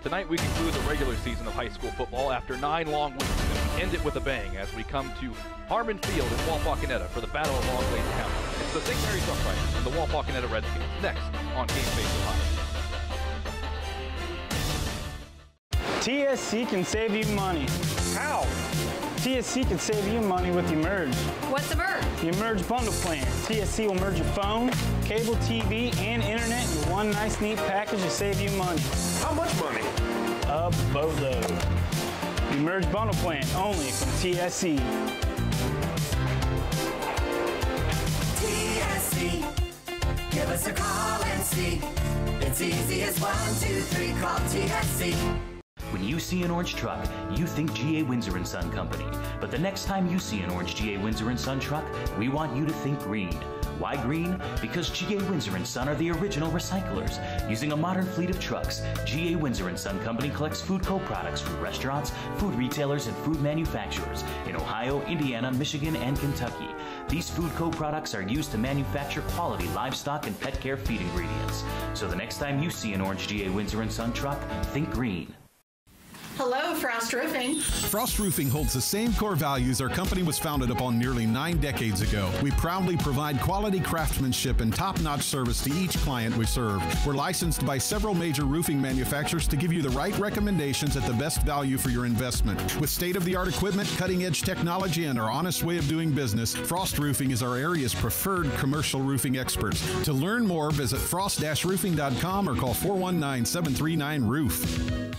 Tonight we conclude the regular season of high school football after 9 long weeks, and we end it with a bang as we come to Harmon Field in Wapakoneta for the Battle of Long Lake County. It's the St. Mary's Roughriders and the Wapakoneta Redskins next on Game Face Ohio. TSC can save you money. How? TSC can save you money with Emerge. What's Emerge? The Emerge bundle plan. TSC will merge your phone, cable TV, and internet in one nice, neat package to save you money. How much money? A boatload. The Emerge bundle plan, only from TSC. TSC, give us a call and see. It's easy as 1, 2, 3, call TSC. When you see an orange truck, you think G.A. Windsor & Son Company. But the next time you see an orange G.A. Windsor & Son truck, we want you to think green. Why green? Because G.A. Windsor & Son are the original recyclers. Using a modern fleet of trucks, G.A. Windsor & Son Company collects food co-products from restaurants, food retailers, and food manufacturers in Ohio, Indiana, Michigan, and Kentucky. These food co-products are used to manufacture quality livestock and pet care feed ingredients. So the next time you see an orange G.A. Windsor & Son truck, think green. Hello, Frost Roofing. Frost Roofing holds the same core values our company was founded upon nearly 9 decades ago. We proudly provide quality craftsmanship and top-notch service to each client we serve. We're licensed by several major roofing manufacturers to give you the right recommendations at the best value for your investment. With state-of-the-art equipment, cutting-edge technology, and our honest way of doing business, Frost Roofing is our area's preferred commercial roofing experts. To learn more, visit frost-roofing.com or call 419-739-ROOF.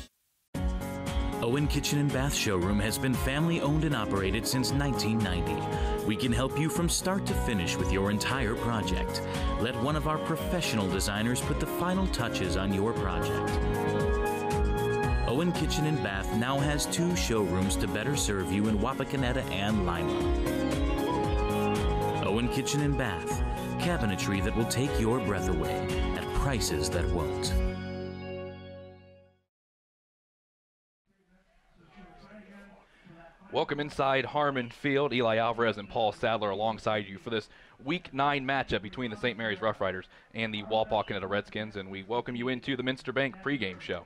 Owen Kitchen and Bath Showroom has been family owned and operated since 1990. We can help you from start to finish with your entire project. Let one of our professional designers put the final touches on your project. Owen Kitchen and Bath now has 2 showrooms to better serve you in Wapakoneta and Lima. Owen Kitchen and Bath, cabinetry that will take your breath away at prices that won't. Welcome inside Harmon Field. Eli Alvarez and Paul Sadler alongside you for this Week 9 matchup between the St. Mary's Roughriders and the Wapakoneta Redskins, and we welcome you into the Minster Bank pregame show.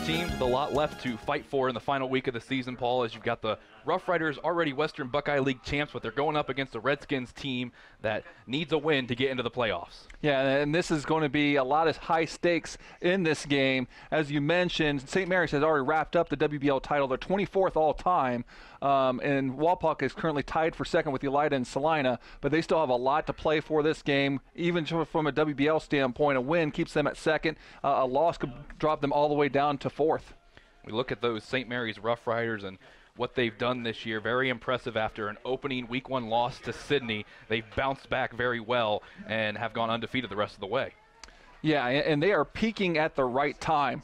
Teams with a lot left to fight for in the final week of the season, Paul, as you've got the Roughriders already Western Buckeye League champs, but they're going up against the Redskins team that needs a win to get into the playoffs. Yeah, and this is going to be a lot of high stakes in this game. As you mentioned, St. Mary's has already wrapped up the WBL title. They're 24th all time, and Wapak is currently tied for second with Elida and Salina, but they still have a lot to play for this game. Even from a WBL standpoint, a win keeps them at second. A loss could drop them all the way down to fourth. We look at those St. Mary's Roughriders and what they've done this year. Very impressive after an opening Week 1 loss to Sydney. They've bounced back very well and have gone undefeated the rest of the way. Yeah, and they are peaking at the right time.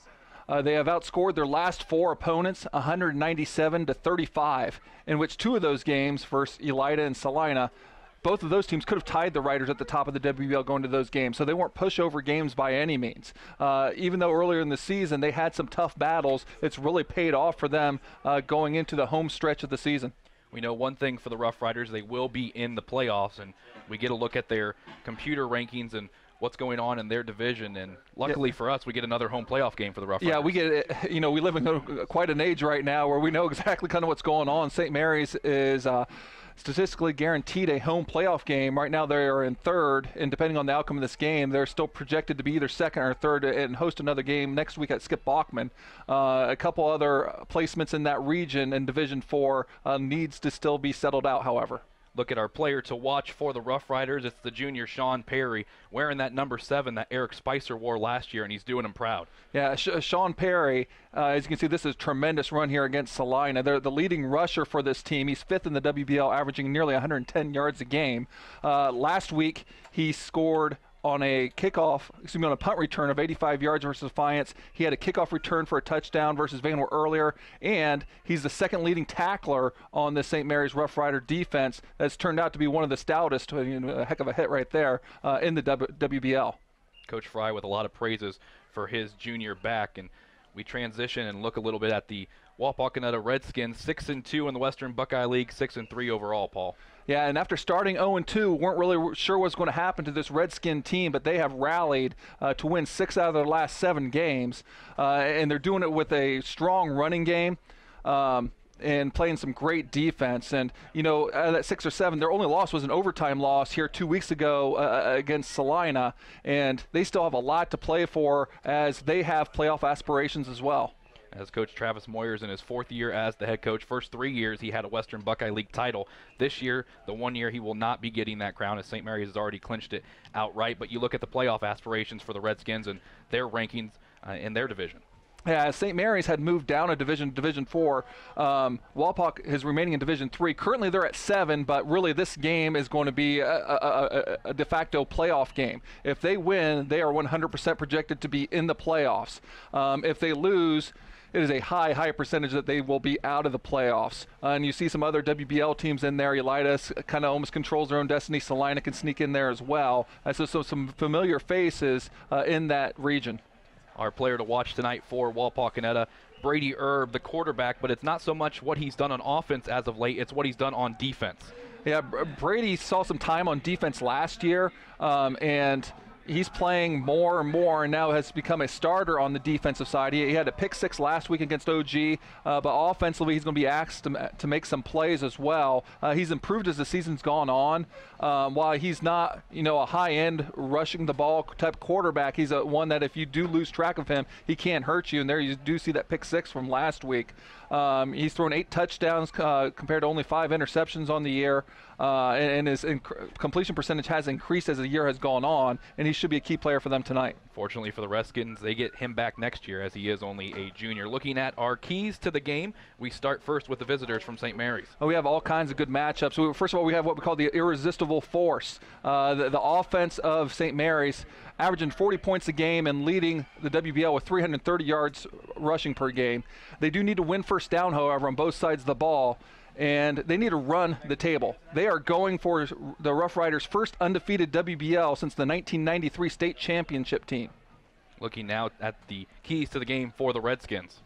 They have outscored their last 4 opponents 197-35, in which 2 of those games versus Elida and Salina, both of those teams could have tied the Riders at the top of the WBL going to those games, so they weren't pushover games by any means. Even though earlier in the season they had some tough battles, it's really paid off for them going into the home stretch of the season. We know one thing for the Roughriders, they will be in the playoffs, and we get a look at their computer rankings and what's going on in their division, and luckily for us, we get another home playoff game for the Roughriders. Yeah, we get, we live in quite an age right now where we know exactly kind of what's going on. St. Mary's is statistically guaranteed a home playoff game. Right now they are in third, and depending on the outcome of this game, they're still projected to be either second or third and host another game next week at Skip Bachman. A couple other placements in that region in Division 4 needs to still be settled out, however. Look at our player to watch for the Roughriders. It's the junior Sean Perry, wearing that number 7 that Eric Spicer wore last year, and he's doing him proud. Yeah, Sean Perry, as you can see, this is a tremendous run here against Salina. They're the leading rusher for this team. He's 5th in the WBL, averaging nearly 110 yards a game. Last week, he scored on a on a punt return of 85 yards versus Defiance. He had a kickoff return for a touchdown versus Van Wert earlier, and he's the second leading tackler on the St. Mary's Rough Rider defense. That's turned out to be one of the stoutest, a heck of a hit right there in the WBL. Coach Fry with a lot of praises for his junior back, and we transition and look a little bit at the Wapakoneta Redskins 6-2 in the Western Buckeye League, 6-3 overall, Paul. Yeah, and after starting 0-2, weren't really sure what's going to happen to this Redskin team, but they have rallied to win 6 out of their last 7 games, and they're doing it with a strong running game. And playing some great defense. And, you know, out of that 6 or 7, their only loss was an overtime loss here 2 weeks ago against Salina. And they still have a lot to play for as they have playoff aspirations as well. As Coach Travis Moyer's in his 4th year as the head coach. First 3 years he had a Western Buckeye League title. This year, the 1 year he will not be getting that crown as St. Mary's has already clinched it outright. But you look at the playoff aspirations for the Redskins and their rankings in their division. Yeah, St. Mary's had moved down a Division 4. Walpock is remaining in Division 3. Currently, they're at 7, but really this game is going to be a de facto playoff game. If they win, they are 100% projected to be in the playoffs. If they lose, it is a high percentage that they will be out of the playoffs. And you see some other WBL teams in there. Elitas kind of almost controls their own destiny. Salina can sneak in there as well. So some familiar faces in that region. Our player to watch tonight for Wapakoneta, Brady Erb, the quarterback, but it's not so much what he's done on offense as of late, it's what he's done on defense. Yeah, Brady saw some time on defense last year, and he's playing more and more and now has become a starter on the defensive side. He had a pick 6 last week against OG, but offensively he's going to be asked to make some plays as well. He's improved as the season's gone on. While he's not, you know, a high-end rushing the ball type quarterback, he's one that if you do lose track of him, he can't hurt you. And there you do see that pick 6 from last week. He's thrown 8 touchdowns compared to only 5 interceptions on the year, and his completion percentage has increased as the year has gone on, and he should be a key player for them tonight. Fortunately for the Redskins, they get him back next year as he is only a junior. Looking at our keys to the game, we start first with the visitors from St. Mary's. Well, we have all kinds of good matchups. First of all, we have what we call the irresistible force. The offense of St. Mary's averaging 40 points a game and leading the WBL with 330 yards rushing per game. They do need to win first down, however, on both sides of the ball, and they need to run the table. They are going for the Rough Riders' first undefeated WBL since the 1993 state championship team. Looking now at the keys to the game for the Redskins.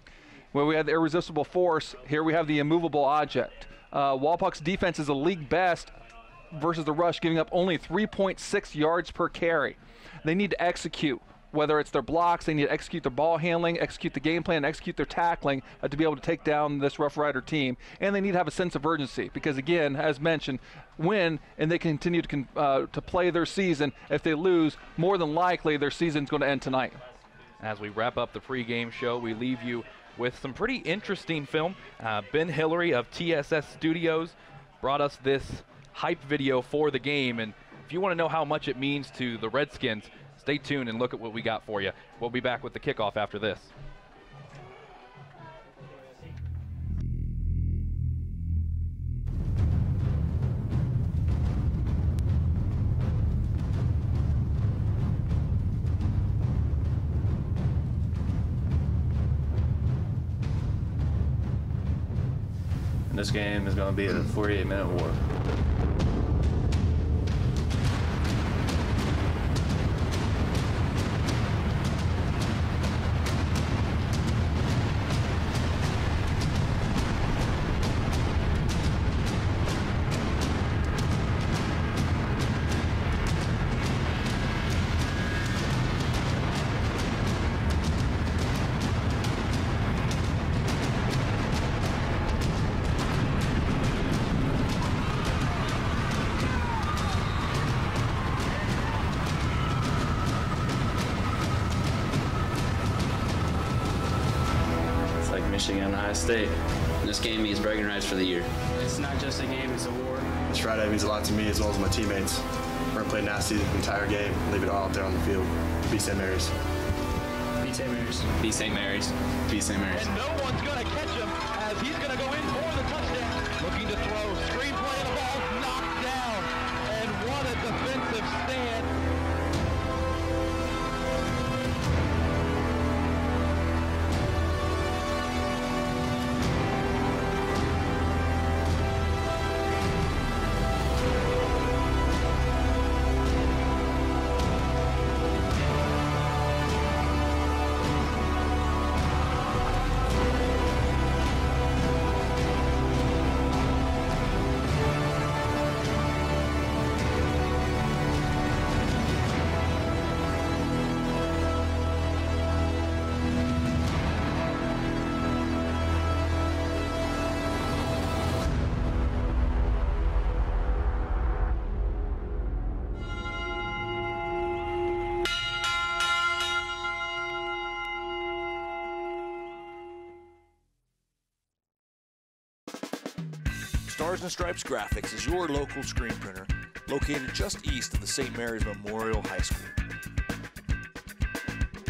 Well, we have the irresistible force. Here we have the immovable object. Walpock's defense is a league best versus the rush, giving up only 3.6 yards per carry. They need to execute, whether it's their blocks, they need to execute their ball handling, execute the game plan, execute their tackling to be able to take down this Rough Rider team. And they need to have a sense of urgency because, again, as mentioned, win and they continue to play their season. If they lose, more than likely their season's going to end tonight. As we wrap up the pregame show, we leave you with some pretty interesting film. Ben Hillary of TSS Studios brought us this hype video for the game, and if you want to know how much it means to the Redskins, stay tuned and look at what we got for you. We'll be back with the kickoff after this. And this game is going to be a 48-minute war. Michigan High State. This game means bragging rights for the year. It's not just a game, it's a war. This Friday means a lot to me as well as my teammates. We're going to play nasty the entire game, leave it all out there on the field. Be St. Mary's. Be St. Mary's. Be St. Mary's. Be St. Mary's. And no one's going to catch him as he's going to go in for the touchdown. Looking to throw. Screenplay, the ball's knocked down. And what a defensive stand. Stars and Stripes Graphics is your local screen printer located just east of the St. Mary's Memorial High School.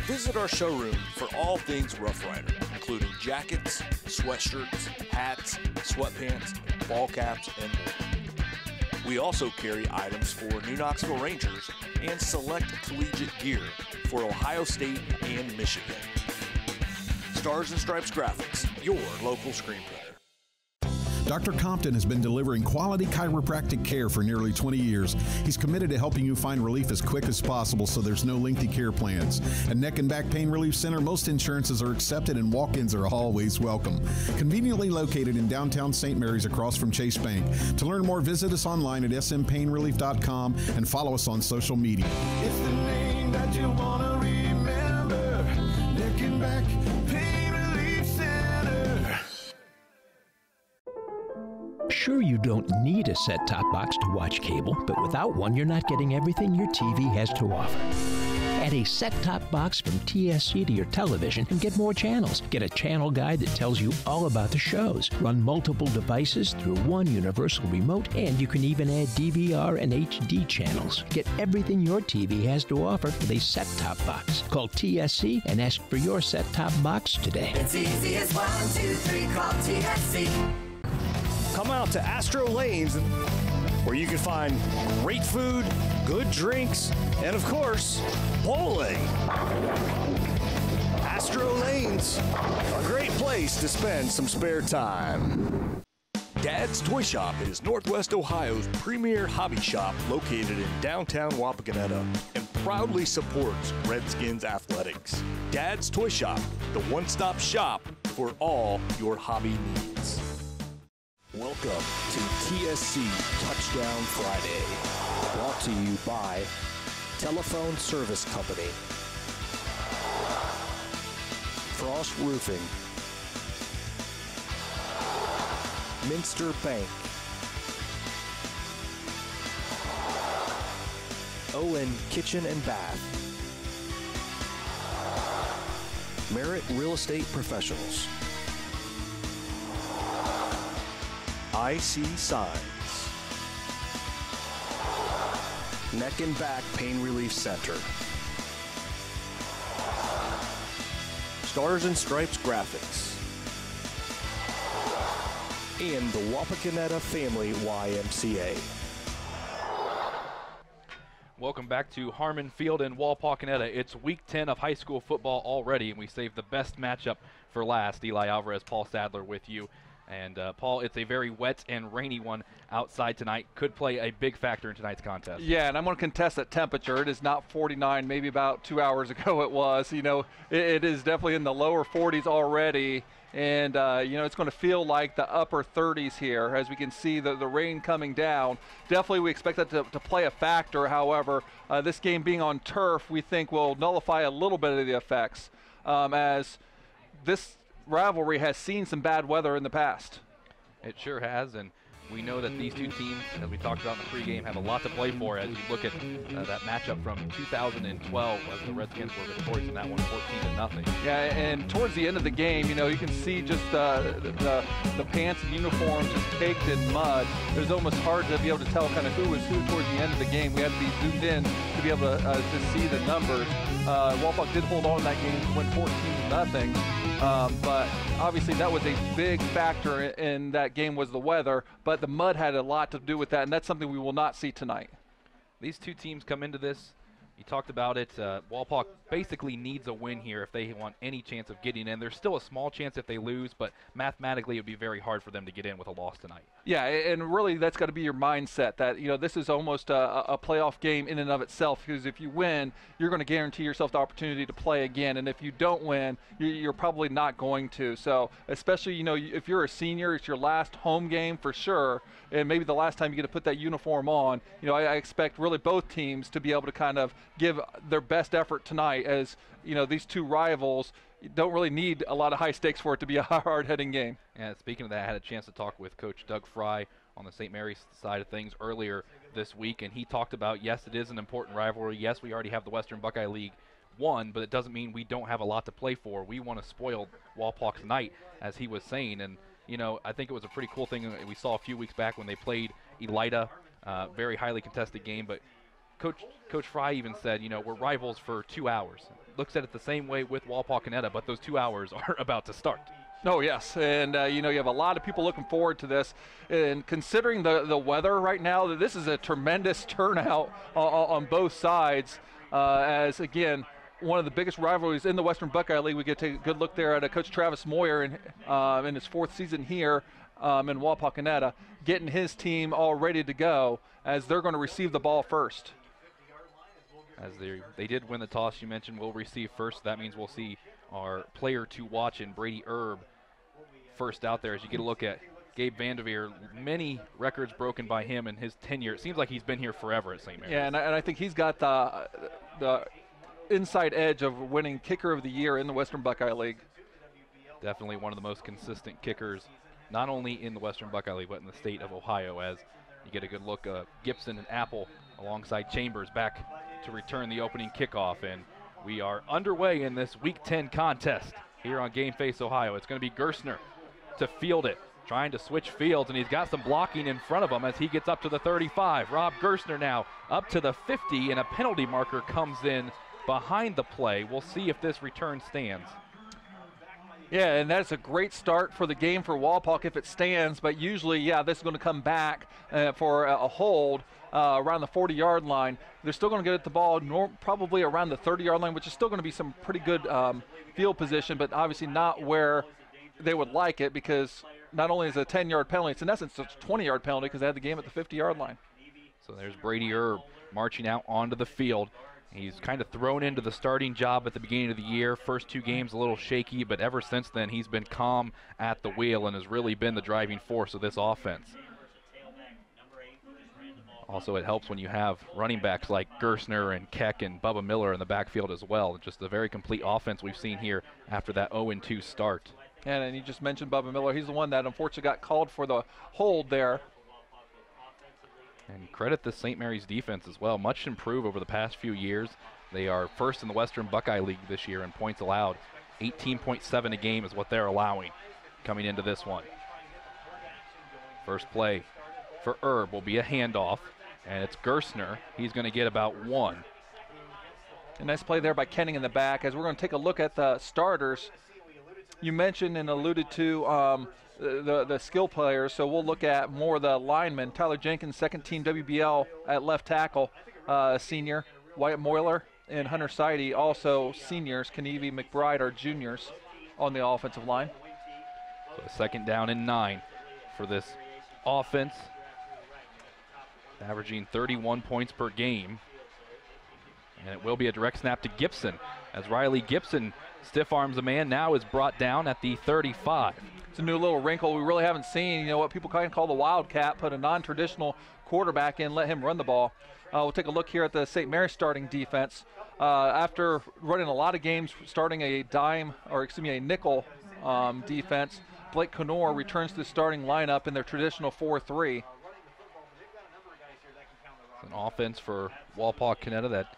Visit our showroom for all things Rough Rider, including jackets, sweatshirts, hats, sweatpants, ball caps, and more. We also carry items for New Knoxville Rangers and select collegiate gear for Ohio State and Michigan. Stars and Stripes Graphics, your local screen printer. Dr. Compton has been delivering quality chiropractic care for nearly 20 years. He's committed to helping you find relief as quick as possible so there's no lengthy care plans. At Neck and Back Pain Relief Center, most insurances are accepted and walk-ins are always welcome. Conveniently located in downtown St. Mary's across from Chase Bank. To learn more, visit us online at smpainrelief.com and follow us on social media. It's the name that you want to remember. Neck and Back Pain Relief Center. Sure, you don't need a set-top box to watch cable, but without one, you're not getting everything your TV has to offer. Add a set-top box from TSC to your television and get more channels. Get a channel guide that tells you all about the shows. Run multiple devices through one universal remote, and you can even add DVR and HD channels. Get everything your TV has to offer with a set-top box. Call TSC and ask for your set-top box today. It's easy as 1, 2, 3, call TSC. Come out to Astro Lanes, where you can find great food, good drinks, and of course, bowling. Astro Lanes, a great place to spend some spare time. Dad's Toy Shop is Northwest Ohio's premier hobby shop located in downtown Wapakoneta and proudly supports Redskins athletics. Dad's Toy Shop, the one-stop shop for all your hobby needs. Welcome to TSC Touchdown Friday, brought to you by Telephone Service Company, Frost Roofing, Minster Bank, Owen Kitchen and Bath, Merritt Real Estate Professionals, IC Signs, Neck and Back Pain Relief Center, Stars and Stripes Graphics, and the Wapakoneta Family YMCA. Welcome back to Harmon Field in Wapakoneta. It's week 10 of high school football already, and we saved the best matchup for last. Eli Alvarez, Paul Sadler with you. And Paul, it's a very wet and rainy one outside tonight. Could play a big factor in tonight's contest. Yeah, and I'm going to contest that temperature. It is not 49. Maybe about 2 hours ago it was. You know, it is definitely in the lower 40s already. And, you know, it's going to feel like the upper 30s here as we can see the rain coming down. Definitely we expect that to play a factor. However, this game being on turf, we think will nullify a little bit of the effects as this rivalry has seen some bad weather in the past. It sure has, and we know that these two teams, as we talked about in the pregame, have a lot to play for as you look at that matchup from 2012 as the Redskins were victorious in that one 14-0. Yeah, and towards the end of the game, you know, you can see just the pants and uniforms just caked in mud. It was almost hard to be able to tell kind of who was who towards the end of the game. We had to be zoomed in to be able to see the numbers. Wapak did hold on in that game to win 14-0. But obviously that was a big factor in that game was the weather, but the mud had a lot to do with that, and that's something we will not see tonight. These two teams come into this, you talked about it, Wapak basically needs a win here if they want any chance of getting in. There's still a small chance if they lose, but mathematically it would be very hard for them to get in with a loss tonight. Yeah, and really that's got to be your mindset that, you know, this is almost a playoff game in and of itself, because if you win, you're going to guarantee yourself the opportunity to play again, and if you don't win, you're probably not going to. So especially, you know, if you're a senior, it's your last home game for sure, and maybe the last time you get to put that uniform on. You know, I expect really both teams to be able to kind of give their best effort tonight, as, you know, these two rivals don't really need a lot of high stakes for it to be a hard-hitting game. Yeah, speaking of that, I had a chance to talk with Coach Doug Fry on the St. Mary's side of things earlier this week, and he talked about, yes, it is an important rivalry. Yes, we already have the Western Buckeye League won, but it doesn't mean we don't have a lot to play for. We want to spoil Wapak tonight, as he was saying, and you know, I think it was a pretty cool thing we saw a few weeks back when they played Elida, very highly contested game, but Coach Fry even said, you know, we're rivals for 2 hours. Looks at it the same way with Wapakoneta, but those 2 hours are about to start. Oh, yes, and you know, you have a lot of people looking forward to this, and considering the weather right now, this is a tremendous turnout on both sides, as, again, one of the biggest rivalries in the Western Buckeye League. We get to take a good look there at Coach Travis Moyer in his 4th season here in Wapakoneta, getting his team all ready to go as they're going to receive the ball first. As they did win the toss, you mentioned we'll receive first. That means we'll see our player to watch in Brady Erb first out there. As you get a look at Gabe Vanderveer, many records broken by him in his tenure. It seems like he's been here forever at St. Mary's. Yeah, and I think he's got the inside edge of winning Kicker of the Year in the Western Buckeye League. Definitely one of the most consistent kickers, not only in the Western Buckeye League, but in the state of Ohio, as you get a good look. Gibson and Apple alongside Chambers back to return the opening kickoff, and we are underway in this Week 10 contest here on Game Face Ohio. It's going to be Gerstner to field it, trying to switch fields, and he's got some blocking in front of him as he gets up to the 35. Rob Gerstner now up to the 50, and a penalty marker comes in behind the play. We'll see if this return stands. Yeah, and that's a great start for the game for Walpock if it stands, but usually, yeah, this is going to come back for a hold around the 40-yard line. They're still going to get at the ball probably around the 30-yard line, which is still going to be some pretty good field position, but obviously not where they would like it, because not only is it a 10-yard penalty, it's in essence a 20-yard penalty because they had the game at the 50-yard line. So there's Brady Erb marching out onto the field. He's kind of thrown into the starting job at the beginning of the year. First 2 games a little shaky, but ever since then he's been calm at the wheel and has really been the driving force of this offense. Also, it helps when you have running backs like Gerstner and Keck and Bubba Miller in the backfield as well. Just a very complete offense we've seen here after that 0-2 start. And you just mentioned Bubba Miller. He's the one that unfortunately got called for the hold there. And credit the St. Mary's defense as well. Much improved over the past few years. They are first in the Western Buckeye League this year in points allowed. 18.7 a game is what they're allowing coming into this one. First play for Erb will be a handoff, and it's Gerstner. He's going to get about 1. A nice play there by Kenning in the back. As we're going to take a look at the starters, you mentioned and alluded to the skill players, so we'll look at more of the linemen. Tyler Jenkins, second team WBL at left tackle, senior. Wyatt Moyler and Hunter Seide, also seniors. Kenevi McBride are juniors on the offensive line. So a 2nd down and 9 for this offense, averaging 31 points per game. And it will be a direct snap to Gibson, as Riley Gibson stiff arms a man, now is brought down at the 35. It's a new little wrinkle we really haven't seen. You know, what people kind of call the wildcat, put a non-traditional quarterback in, let him run the ball. We'll take a look here at the St. Mary's starting defense. After running a lot of games, starting a nickel defense, Blake Connor returns to the starting lineup in their traditional 4-3. An offense for Wapakoneta that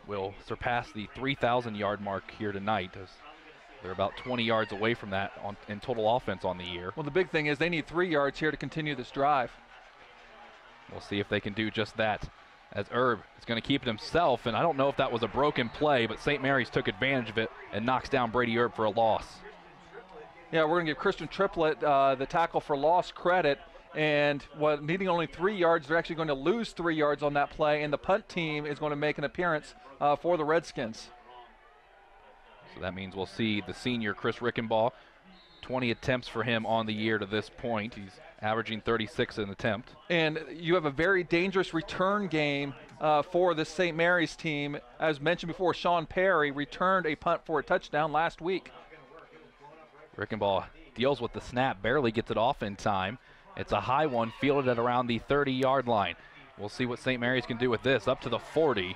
will surpass the 3,000-yard mark here tonight, as they're about 20 yards away from that in total offense on the year. Well, the big thing is they need 3 yards here to continue this drive. We'll see if they can do just that, as Erb is going to keep it himself, and I don't know if that was a broken play, but St. Mary's took advantage of it and knocks down Brady Erb for a loss. Yeah, we're going to give Christian Triplett the tackle for loss credit, and needing only 3 yards, they're actually going to lose 3 yards on that play, and the punt team is going to make an appearance for the Redskins. So that means we'll see the senior Chris Rickenbaugh, 20 attempts for him on the year to this point. He's averaging 36 an attempt. And you have a very dangerous return game for the St. Mary's team. As mentioned before, Sean Perry returned a punt for a touchdown last week. Rickenbaugh deals with the snap, barely gets it off in time. It's a high one, fielded at around the 30-yard line. We'll see what St. Mary's can do with this, up to the 40.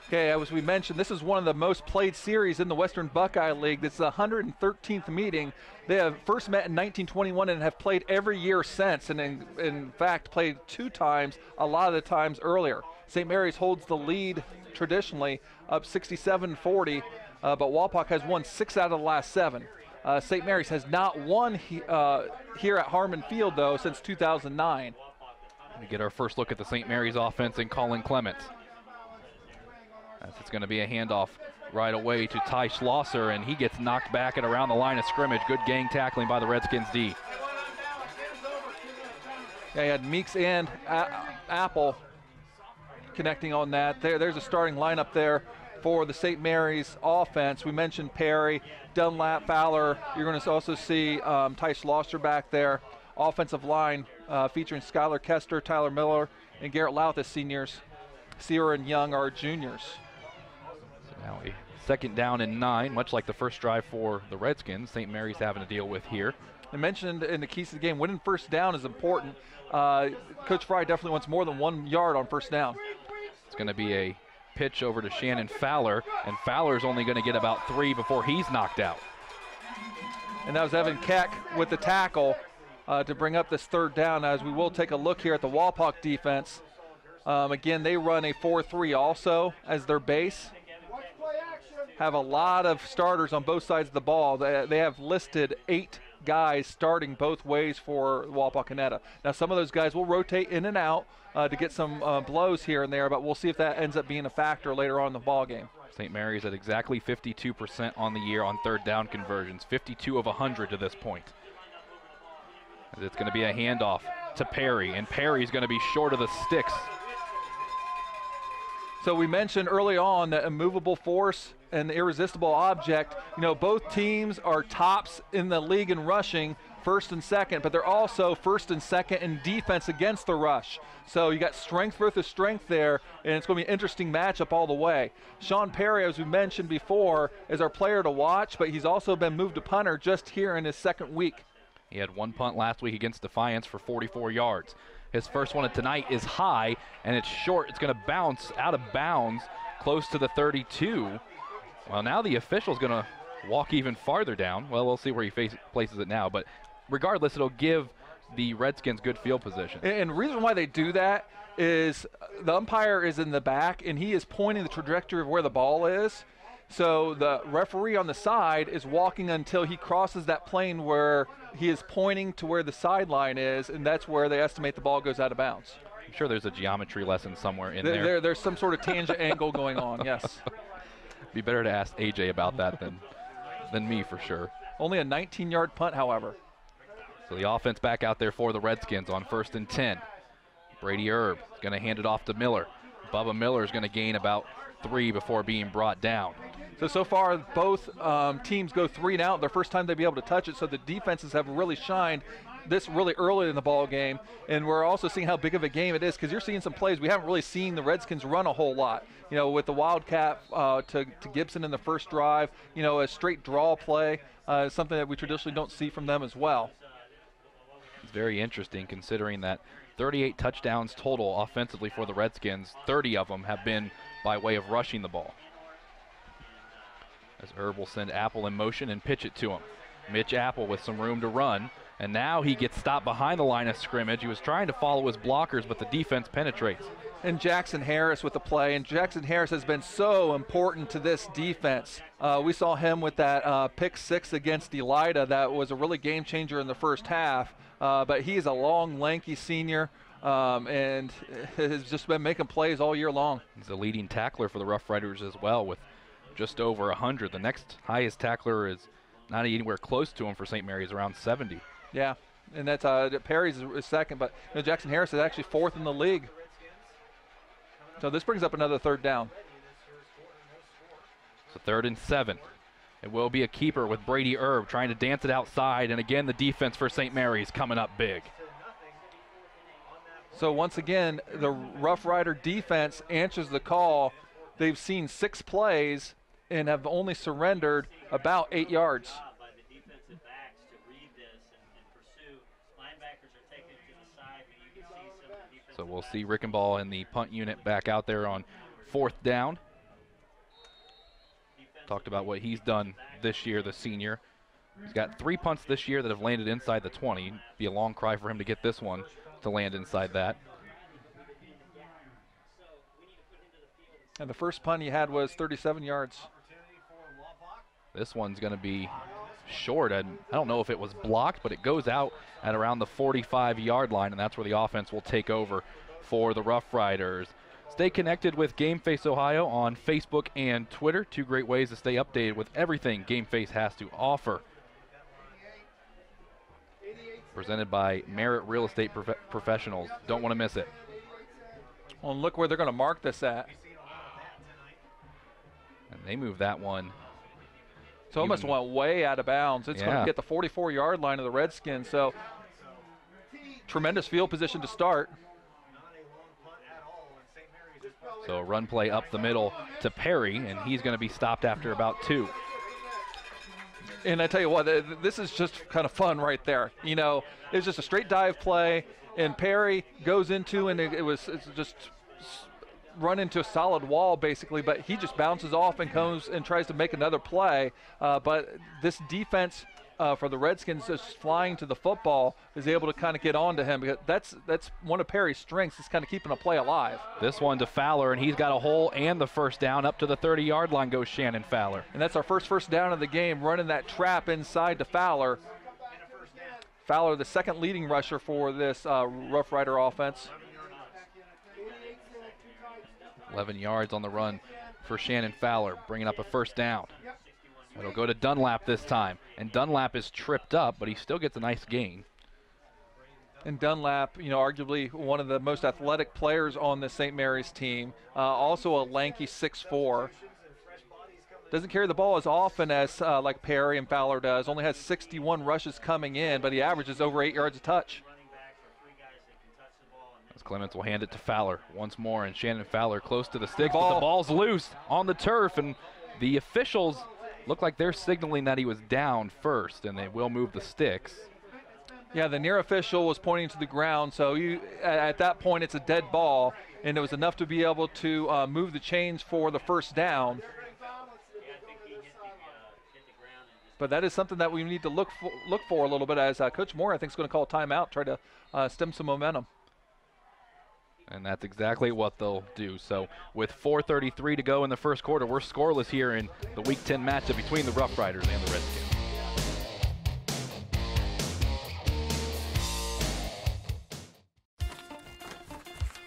Okay, as we mentioned, this is one of the most played series in the Western Buckeye League. This is the 113th meeting. They have first met in 1921 and have played every year since, and in fact played 2 times, a lot of the times earlier. St. Mary's holds the lead traditionally, up 67-40, but Walpock has won 6 out of the last 7. St. Mary's has not won here at Harmon Field, though, since 2009. We get our first look at the St. Mary's offense and Colin Clements. As it's going to be a handoff right away to Ty Schlosser, and he gets knocked back and around the line of scrimmage. Good gang tackling by the Redskins D. Yeah, you had Meeks and Apple connecting on that. There's a starting lineup there for the St. Mary's offense. We mentioned Perry, Dunlap, Fowler. You're going to also see Ty Schlosser back there. Offensive line featuring Skylar Kester, Tyler Miller, and Garrett Louth as seniors. Sear and Young are juniors. So now a second down and 9, much like the first drive for the Redskins. St. Mary's having to deal with here. I mentioned in the keys to the game, winning first down is important. Coach Fry definitely wants more than 1 yard on first down. It's going to be a pitch over to Shannon Fowler, and Fowler's only going to get about 3 before he's knocked out. And that was Evan Keck with the tackle to bring up this third down, as we will take a look here at the Wapak defense. Again, they run a 4-3 also as their base. Have a lot of starters on both sides of the ball. They have listed 8 guys starting both ways for Wapakoneta. Now, some of those guys will rotate in and out to get some blows here and there, but we'll see if that ends up being a factor later on in the ball game. St. Mary's at exactly 52% on the year on third down conversions, 52 of 100 to this point. It's going to be a handoff to Perry, and Perry's going to be short of the sticks. So we mentioned early on that immovable force and the irresistible object, both teams are tops in the league in rushing, first and second, but they're also first and second in defense against the rush. So you got strength versus strength there, and it's going to be an interesting matchup all the way. Sean Perry, as we mentioned before, is our player to watch, but he's also been moved to punter just here in his second week. He had 1 punt last week against Defiance for 44 yards. His first one tonight is high, and it's short. It's going to bounce out of bounds close to the 32. Well, now the official's going to walk even farther down. Well, we'll see where he places it now, but regardless, it'll give the Redskins good field position. And the reason why they do that is the umpire is in the back, and he is pointing the trajectory of where the ball is. So the referee on the side is walking until he crosses that plane where he is pointing to where the sideline is, and that's where they estimate the ball goes out of bounds. I'm sure there's a geometry lesson somewhere in there. There's some sort of tangent angle going on, yes. Be better to ask AJ about that than me for sure. Only a 19-yard punt, however. So the offense back out there for the Redskins on 1st and 10. Brady Erb is going to hand it off to Miller. Bubba Miller is going to gain about 3 before being brought down. So far, both teams go 3 and out. Their first time they'll be able to touch it, so the defenses have really shined this really early in the ball game. And we're also seeing how big of a game it is, because you're seeing some plays we haven't really seen the Redskins run a whole lot. With the Wildcat to Gibson in the first drive, a straight draw play, something that we traditionally don't see from them as well. It's very interesting considering that 38 touchdowns total offensively for the Redskins, 30 of them have been by way of rushing the ball. As Herb will send Apple in motion and pitch it to him. Mitch Apple with some room to run, and now he gets stopped behind the line of scrimmage. He was trying to follow his blockers, but the defense penetrates. And Jackson Harris with the play, and Jackson Harris has been so important to this defense. We saw him with that pick 6 against Elida. That was a really game changer in the first half, but he is a long, lanky senior. And has just been making plays all year long. He's the leading tackler for the Rough Riders as well, with just over 100. The next highest tackler is not anywhere close to him for St. Mary's, around 70. Yeah, and that's Perry's is second, but Jackson Harris is actually 4th in the league. So this brings up another third down. So 3rd and 7. It will be a keeper with Brady Erb trying to dance it outside, and again the defense for St. Mary's coming up big. So once again, the Rough Rider defense answers the call. They've seen 6 plays and have only surrendered about 8 yards. So we'll see Rickenbaugh and the punt unit back out there on 4th down. Talked about what he's done this year, the senior. He's got 3 punts this year that have landed inside the 20. It'd be a long cry for him to get this one to land inside that. And the first punt he had was 37 yards. This one's going to be short, and I don't know if it was blocked, but it goes out at around the 45-yard line, and that's where the offense will take over for the Rough Riders. Stay connected with Game Face Ohio on Facebook and Twitter. Two great ways to stay updated with everything Game Face has to offer. Presented by Merit Real Estate Professionals. Don't want to miss it. Well, look where they're going to mark this at. And they move that one. So it almost went way out of bounds. It's going to get the 44-yard line of the Redskins. So tremendous field position to start. So a run play up the middle to Perry, and he's going to be stopped after about 2. And I tell you what, this is just kind of fun right there. You know, it's just a straight dive play, and Perry goes into, and it's just run into a solid wall basically, but he just bounces off and comes and tries to make another play. But this defense for the Redskins just flying to the football is able to kind of get on to him, because that's one of Perry's strengths, is kind of keeping a play alive. This one to Fowler, and he's got a hole and the first down. Up to the 30-yard line goes Shannon Fowler. And that's our first down of the game, running that trap inside to Fowler. Fowler, the second leading rusher for this Rough Rider offense. 11 yards on the run for Shannon Fowler, bringing up a first down. It'll go to Dunlap this time, and Dunlap is tripped up, but he still gets a nice gain. And Dunlap, you know, arguably one of the most athletic players on the St. Mary's team, also a lanky 6'4". Doesn't carry the ball as often as like Perry and Fowler does. Only has 61 rushes coming in, but he averages over 8 yards a touch. As Clements will hand it to Fowler once more, and Shannon Fowler close to the sticks, but the ball's loose on the turf, and the officials look like they're signaling that he was down first, and they will move the sticks. Yeah, the near official was pointing to the ground, so at that point it's a dead ball, and it was enough to be able to move the chains for the first down. But that is something that we need to look for a little bit, as Coach Moore, I think, is going to call a timeout, try to stem some momentum. And that's exactly what they'll do. So with 4:33 to go in the first quarter, we're scoreless here in the Week 10 matchup between the Rough Riders and the Redskins.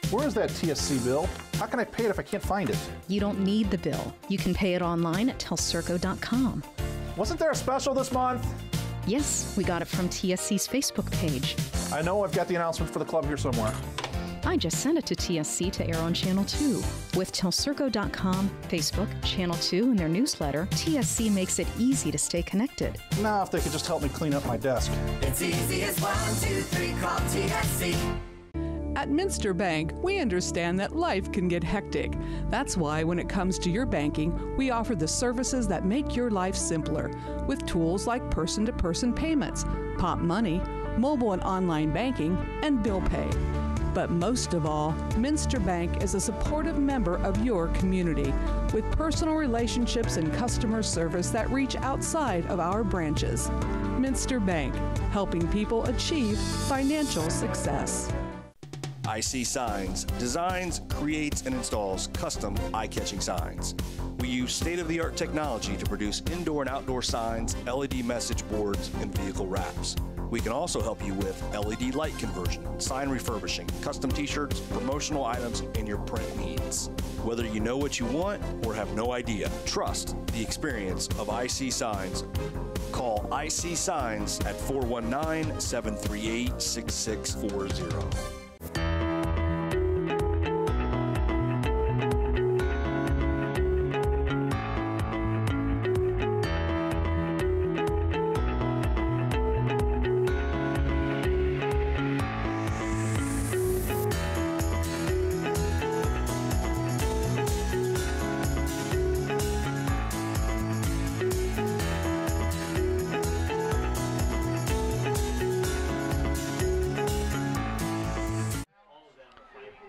Where is that TSC bill? How can I pay it if I can't find it? You don't need the bill. You can pay it online at telcirco.com. Wasn't there a special this month? Yes, we got it from TSC's Facebook page. I know I've got the announcement for the club here somewhere. I just sent it to TSC to air on Channel 2. With telcirco.com, Facebook, Channel 2, and their newsletter, TSC makes it easy to stay connected. Now, if they could just help me clean up my desk. It's easy as 1, 2, 3, call TSC. At Minster Bank, we understand that life can get hectic. That's why when it comes to your banking, we offer the services that make your life simpler, with tools like person-to-person payments, Pop Money, mobile and online banking, and bill pay. But most of all, Minster Bank is a supportive member of your community, with personal relationships and customer service that reach outside of our branches. Minster Bank, helping people achieve financial success. IC Signs designs, creates, and installs custom eye-catching signs. We use state-of-the-art technology to produce indoor and outdoor signs, LED message boards, and vehicle wraps. We can also help you with LED light conversion, sign refurbishing, custom t-shirts, promotional items, and your print needs. Whether you know what you want or have no idea, trust the experience of IC Signs. Call IC Signs at 419-738-6640.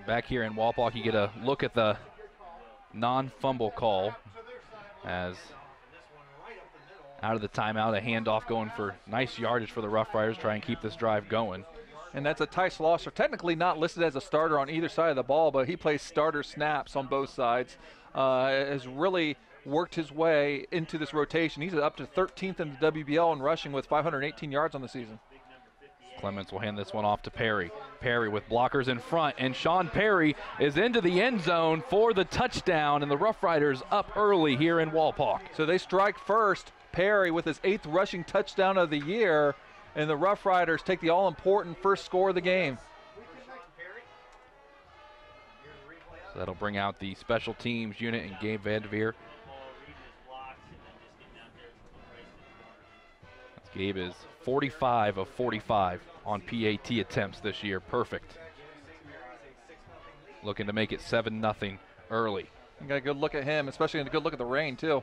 Back here in Walpock, you get a look at the non-fumble call, as out of the timeout, a handoff going for nice yardage for the Rough Riders, try and keep this drive going. And that's a Ty Slosser, technically not listed as a starter on either side of the ball, but he plays starter snaps on both sides. Has really worked his way into this rotation. He's up to 13th in the WBL in rushing with 518 yards on the season. Clements will hand this one off to Perry. Perry with blockers in front, and Sean Perry is into the end zone for the touchdown, and the Rough Riders up early here in Walpock. So they strike first. Perry with his 8th rushing touchdown of the year, and the Rough Riders take the all-important first score of the game. So that'll bring out the special teams unit and Gabe Vanderveer. Gabe is 45 of 45 on PAT attempts this year. Perfect. Looking to make it 7-0 early. You got a good look at him, especially a good look at the rain, too.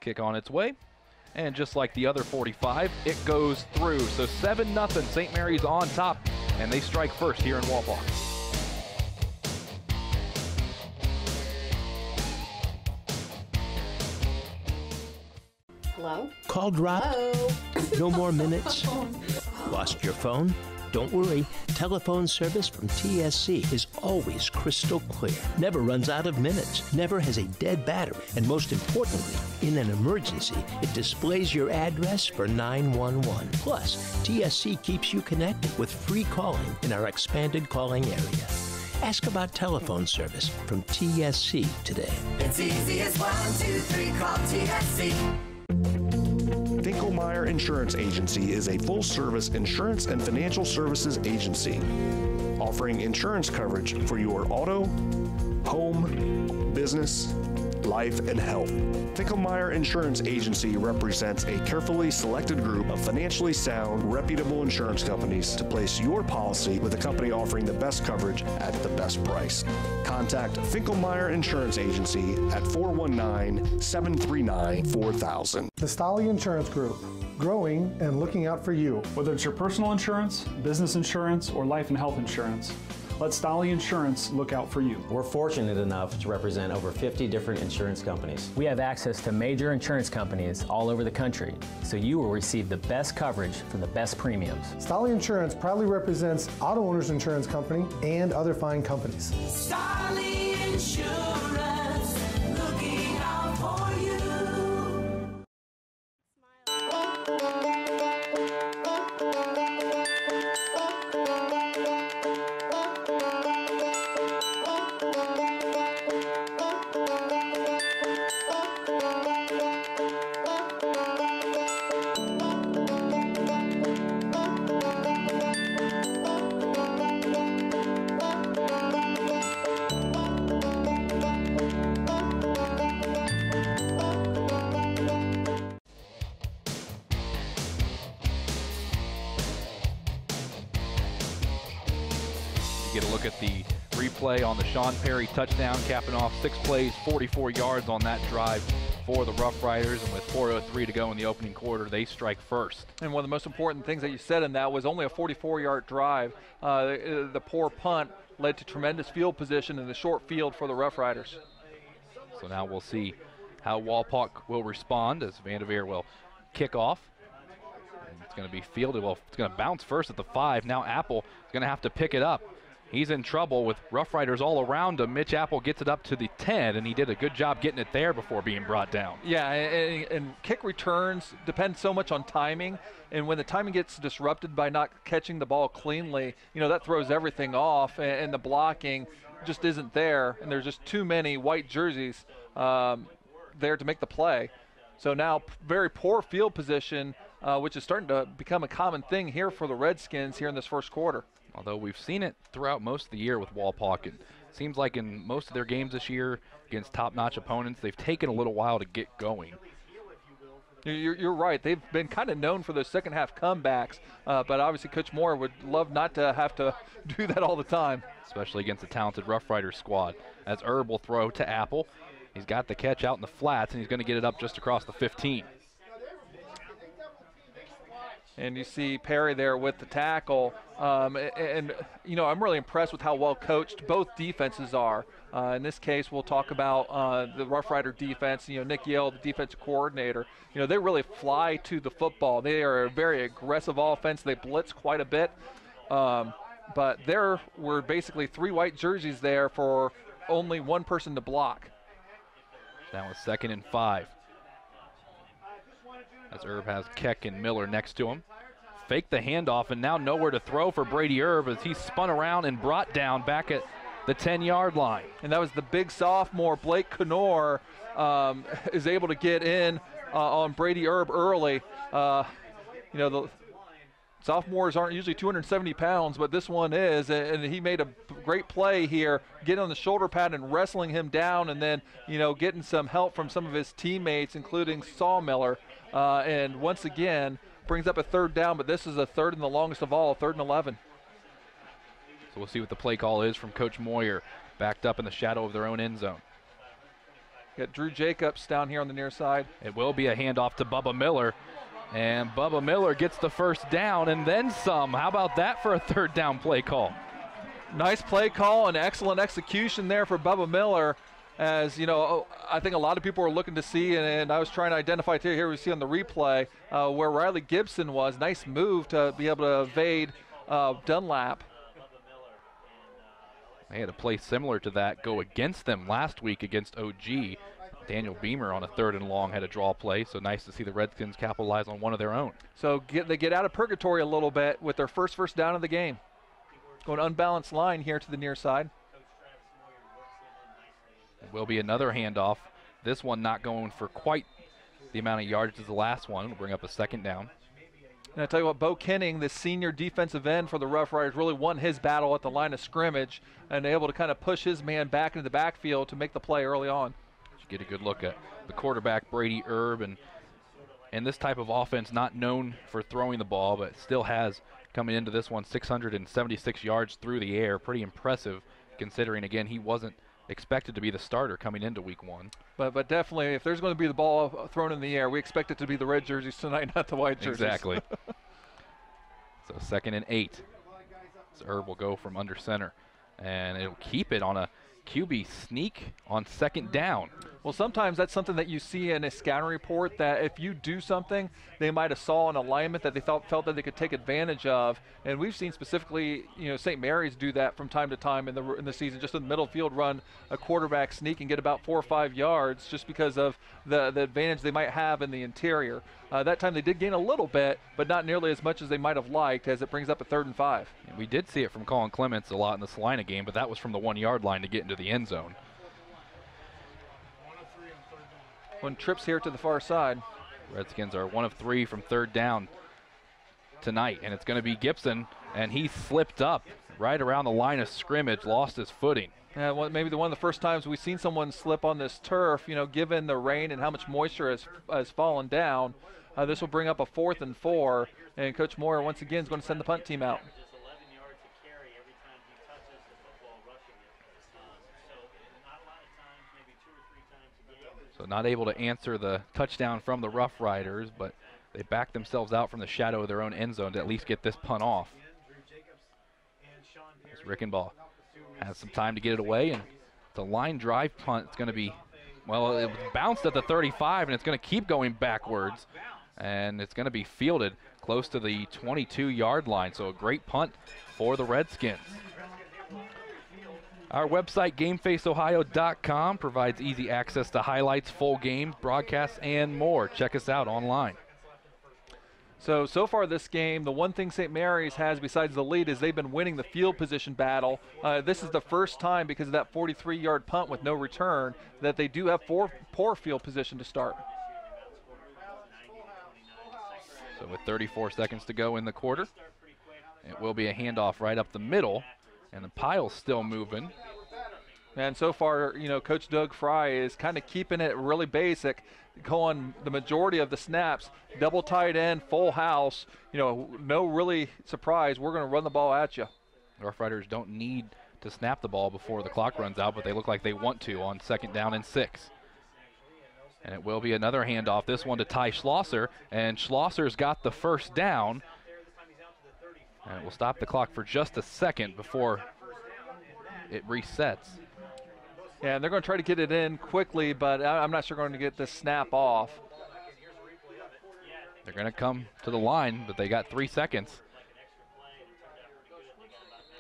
Kick on its way. And just like the other 45, it goes through. So 7-0, St. Mary's on top, and they strike first here in Walpock. Hello? Call dropped? Hello? No more minutes? Lost your phone? Don't worry. Telephone service from TSC is always crystal clear. Never runs out of minutes. Never has a dead battery. And most importantly, in an emergency, it displays your address for 911. Plus, TSC keeps you connected with free calling in our expanded calling area. Ask about telephone service from TSC today. It's easy as 1, 2, 3, call TSC. Finkelmeyer Insurance Agency is a full-service insurance and financial services agency offering insurance coverage for your auto, home, business, life, and health. Finkelmeyer Insurance Agency represents a carefully selected group of financially sound, reputable insurance companies to place your policy with a company offering the best coverage at the best price. Contact Finkelmeyer Insurance Agency at 419-739-4000. The Stolly Insurance Group, growing and looking out for you. Whether it's your personal insurance, business insurance, or life and health insurance, let Stolly Insurance look out for you. We're fortunate enough to represent over 50 different insurance companies. We have access to major insurance companies all over the country, so you will receive the best coverage for the best premiums. Stolly Insurance proudly represents Auto Owners Insurance Company and other fine companies. Stolly Insurance, looking out for you. Get a look at the replay on the Sean Perry touchdown, capping off 6 plays, 44 yards on that drive for the Rough Riders, and with 4:03 to go in the opening quarter, they strike first. And one of the most important things that you said in that was only a 44-yard drive. The poor punt led to tremendous field position in the short field for the Rough Riders. So now we'll see how Walpock will respond as Vanderveer will kick off. And it's going to be fielded. Well, it's going to bounce first at the 5. Now Apple is going to have to pick it up. He's in trouble with Rough Riders all around him. Mitch Apple gets it up to the 10, and he did a good job getting it there before being brought down. Yeah, and kick returns depend so much on timing, and when the timing gets disrupted by not catching the ball cleanly, you know, that throws everything off, and the blocking just isn't there, and there's just too many white jerseys there to make the play. So now very poor field position, which is starting to become a common thing here for the Redskins here in this first quarter. Although we've seen it throughout most of the year with Walpock. It seems like in most of their games this year against top-notch opponents, they've taken a little while to get going. You're right. They've been kind of known for those second-half comebacks, but obviously Coach Moore would love not to have to do that all the time. Especially against the talented Rough Riders squad. As Erb will throw to Apple. He's got the catch out in the flats, and he's going to get it up just across the 15. And you see Perry there with the tackle. And, you know, I'm really impressed with how well coached both defenses are. In this case, we'll talk about the Rough Rider defense. You know, Nick Yale, the defensive coordinator. You know, they really fly to the football. They are a very aggressive offense. They blitz quite a bit. But there were basically 3 white jerseys there for only one person to block. Down with 2nd and 5. As Erb has Keck and Miller next to him. Fake the handoff, and now nowhere to throw for Brady Erb as he's spun around and brought down back at the 10-yard line. And that was the big sophomore, Blake Knorr, is able to get in on Brady Erb early. The sophomores aren't usually 270 pounds, but this one is, and he made a great play here, getting on the shoulder pad and wrestling him down, and then, getting some help from some of his teammates, including Sawmiller, and once again, brings up a 3rd down, but this is a 3rd and the longest of all, 3rd and 11. So we'll see what the play call is from Coach Moyer, backed up in the shadow of their own end zone. Got Drew Jacobs down here on the near side. It will be a handoff to Bubba Miller, and Bubba Miller gets the 1st down and then some. How about that for a 3rd down play call? Nice play call and excellent execution there for Bubba Miller. As I think a lot of people were looking to see, and I was trying to identify too. Here we see on the replay where Riley Gibson was. Nice move to be able to evade Dunlap. They had a play similar to that go against them last week against OG. Daniel Beamer on a 3rd and long had a draw play, so nice to see the Redskins capitalize on one of their own. So they get out of purgatory a little bit with their first down of the game. Going unbalanced line here to the near side. It will be another handoff. This one not going for quite the amount of yardage as the last one. We'll bring up a 2nd down. And I tell you what, Bo Kenning, the senior defensive end for the Rough Riders, really won his battle at the line of scrimmage and able to kind of push his man back into the backfield to make the play early on. You get a good look at the quarterback, Brady Erb, and this type of offense not known for throwing the ball, but still has, coming into this one, 676 yards through the air. Pretty impressive considering, again, he wasn't expected to be the starter coming into week 1. But definitely, if there's going to be the ball thrown in the air, we expect it to be the red jerseys tonight, not the white jerseys. Exactly. So 2nd and 8. So Erb will go from under center, and it'll keep it on a QB sneak on 2nd down. Well, sometimes that's something that you see in a scouting report, that if you do something, they might have saw an alignment that they felt that they could take advantage of. And we've seen specifically, St. Mary's do that from time to time in the season, just in the middle field, run a quarterback sneak and get about 4 or 5 yards just because of the advantage they might have in the interior. That time they did gain a little bit, but not nearly as much as they might have liked, as it brings up a 3rd and 5. And we did see it from Colin Clements a lot in the Salina game, but that was from the 1-yard line to get into the end zone. One trips here to the far side. Redskins are 1 of 3 from 3rd down tonight, and it's going to be Gibson, and he slipped up right around the line of scrimmage, lost his footing. Yeah, well, maybe one of the first times we've seen someone slip on this turf, given the rain and how much moisture has fallen down. This will bring up a 4th and 4, and Coach Moore once again is going to send the punt team out. So not able to answer the touchdown from the Rough Riders, but they back themselves out from the shadow of their own end zone to at least get this punt off. As Rickenbaugh has some time to get it away, and the line drive punt. It's going to be, well, it was bounced at the 35, and it's going to keep going backwards, and it's going to be fielded close to the 22-yard line. So a great punt for the Redskins. Our website, GameFaceOhio.com, provides easy access to highlights, full games, broadcasts, and more. Check us out online. So far this game, the one thing St. Mary's has besides the lead is they've been winning the field position battle. This is the first time, because of that 43-yard punt with no return, that they do have poor field position to start. So with 34 seconds to go in the quarter, it will be a handoff right up the middle, and the pile's still moving. And so far, Coach Doug Fry is kind of keeping it really basic, going the majority of the snaps, double tight end, full house. No really surprise. We're going to run the ball at you. Rough Riders don't need to snap the ball before the clock runs out, but they look like they want to on 2nd down and 6. And it will be another handoff, this one to Ty Schlosser, and Schlosser's got the 1st down. And we'll stop the clock for just a second before it resets. Yeah, and they're going to try to get it in quickly, but I'm not sure they're going to get the snap off. They're going to come to the line, but they got 3 seconds.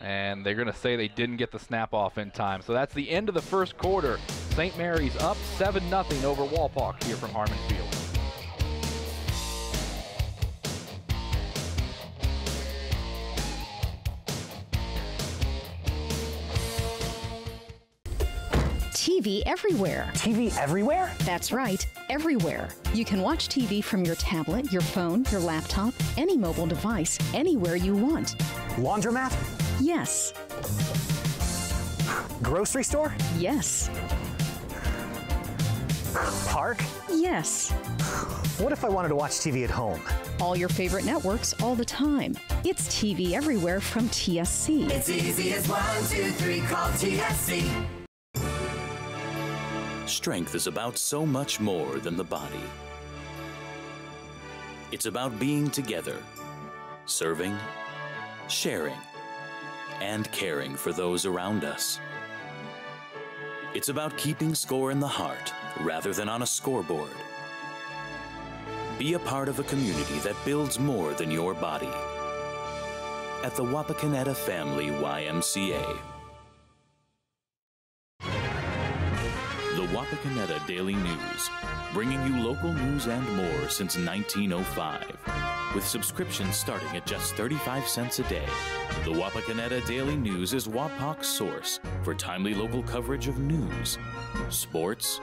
And they're going to say they didn't get the snap off in time. So that's the end of the first quarter. St. Mary's up 7-0 over Walpock here from Harmon Field. TV everywhere. TV everywhere? That's right, everywhere. You can watch TV from your tablet, your phone, your laptop, any mobile device, anywhere you want. Laundromat? Yes. Grocery store? Yes. Park? Yes. What if I wanted to watch TV at home? All your favorite networks all the time. It's TV everywhere from TSC. It's easy as 1, 2, 3, call TSC. Strength is about so much more than the body. It's about being together, serving, sharing, and caring for those around us. It's about keeping score in the heart rather than on a scoreboard. Be a part of a community that builds more than your body. At the Wapakoneta Family YMCA. The Wapakoneta Daily News, bringing you local news and more since 1905. With subscriptions starting at just 35 cents a day, the Wapakoneta Daily News is Wapak's source for timely local coverage of news, sports,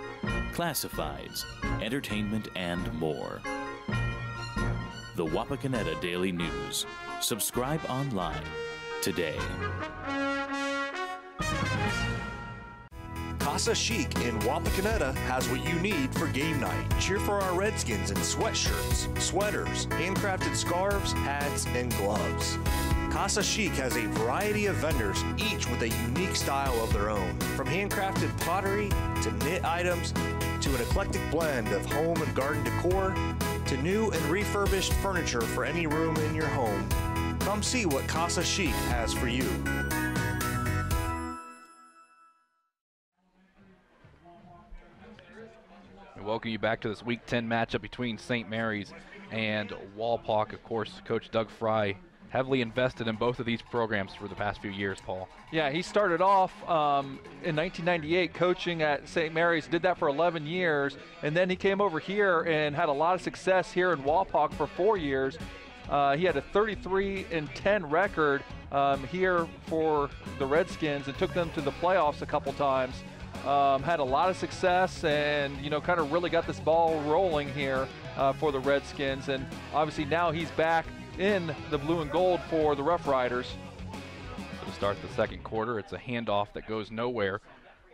classifieds, entertainment, and more. The Wapakoneta Daily News. Subscribe online today. Casa Chic in Wapakoneta has what you need for game night. Cheer for our Redskins in sweatshirts, sweaters, handcrafted scarves, hats, and gloves. Casa Chic has a variety of vendors, each with a unique style of their own. From handcrafted pottery to knit items to an eclectic blend of home and garden decor to new and refurbished furniture for any room in your home. Come see what Casa Chic has for you. We welcome you back to this Week 10 matchup between St. Mary's and Walpock. Of course, Coach Doug Fry heavily invested in both of these programs for the past few years, Paul. Yeah, he started off in 1998 coaching at St. Mary's, did that for 11 years, and then he came over here and had a lot of success here in Walpock for 4 years. He had a 33-10 record here for the Redskins and took them to the playoffs a couple times. Had a lot of success and, you know, kind of really got this ball rolling here for the Redskins. And obviously now he's back in the blue and gold for the Rough Riders. So to start the second quarter, it's a handoff that goes nowhere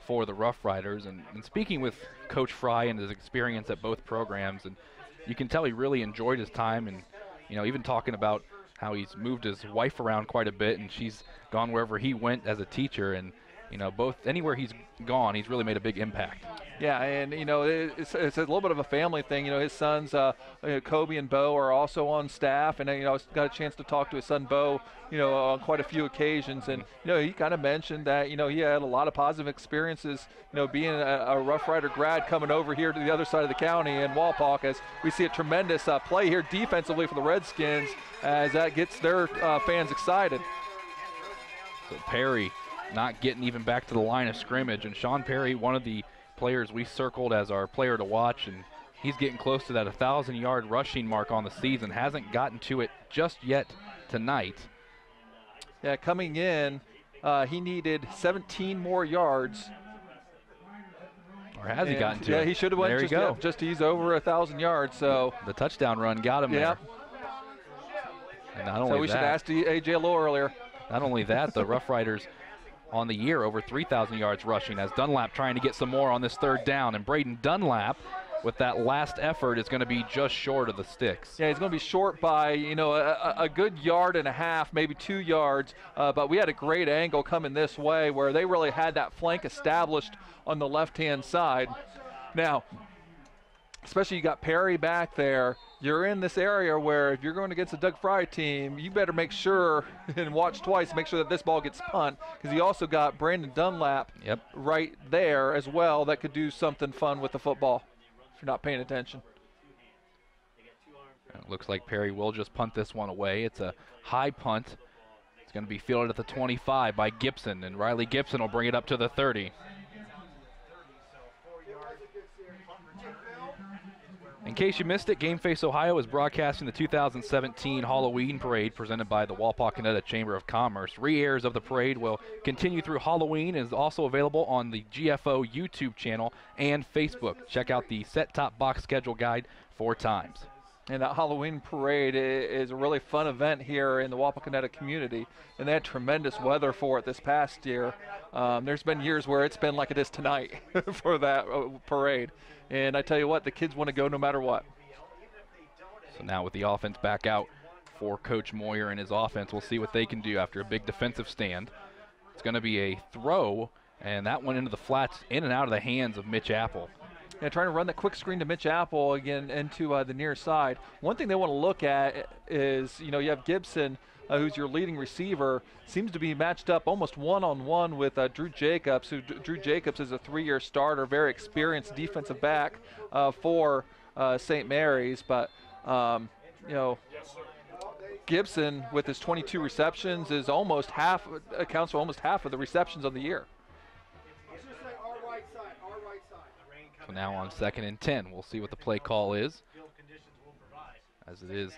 for the Rough Riders. And speaking with Coach Fry and his experience at both programs, and you can tell he really enjoyed his time, and, you know, even talking about how he's moved his wife around quite a bit and she's gone wherever he went as a teacher. And you know, anywhere he's gone, he's really made a big impact. Yeah, and you know, it's a little bit of a family thing. You know, his sons, Kobe and Bo, are also on staff, and you know, I got a chance to talk to his son Bo, you know, on quite a few occasions, and you know, he kind of mentioned that, you know, he had a lot of positive experiences, you know, being a Rough Rider grad coming over here to the other side of the county in Walpock, as we see a tremendous play here defensively for the Redskins, as that gets their fans excited. So Perry not getting even back to the line of scrimmage, and Sean Perry, one of the players we circled as our player to watch, and he's getting close to that 1,000-yard rushing mark on the season. Hasn't gotten to it just yet tonight. Yeah, coming in, he needed 17 more yards. Or has he gotten to it? Yeah, he should have went there just, just he's over 1,000 yards. So the touchdown run got him there. And not only so we should ask AJ a little earlier. Not only that, the Rough Riders on the year over 3,000 yards rushing, as Dunlap trying to get some more on this third down. And Braden Dunlap, with that last effort, is going to be just short of the sticks. Yeah, he's going to be short by, you know, a good yard and a half, maybe 2 yards. But we had a great angle coming this way where they really had that flank established on the left-hand side. Now, especially you got Perry back there. You're in this area where if you're going against the Doug Fry team, you better make sure and watch twice, make sure that this ball gets punt, because he also got Brandon Dunlap right there as well that could do something fun with the football if you're not paying attention. It looks like Perry will just punt this one away. It's a high punt It's going to be fielded at the 25 by Gibson, and Riley Gibson will bring it up to the 30. In case you missed it, Game Face Ohio is broadcasting the 2017 Halloween Parade presented by the Wapakoneta Chamber of Commerce. Re-airs of the parade will continue through Halloween and is also available on the GFO YouTube channel and Facebook. Check out the set-top box schedule guide for times. And that Halloween parade is a really fun event here in the Wapakoneta community, and they had tremendous weather for it this past year. There's been years where it's been like it is tonight for that parade. And I tell you what, the kids want to go no matter what. So now with the offense back out for Coach Moyer and his offense, we'll see what they can do after a big defensive stand. It's going to be a throw, and that went into the flats, in and out of the hands of Mitch Apple. Yeah, trying to run that quick screen to Mitch Apple again into the near side. One thing they want to look at is, you have Gibson, who's your leading receiver, seems to be matched up almost one-on-one with Drew Jacobs, who Drew Jacobs is a 3-year starter, very experienced defensive back for St. Mary's. But, Gibson, with his 22 receptions, is accounts for almost half of the receptions of the year. So now on 2nd and 10, we'll see what the play call is. As it is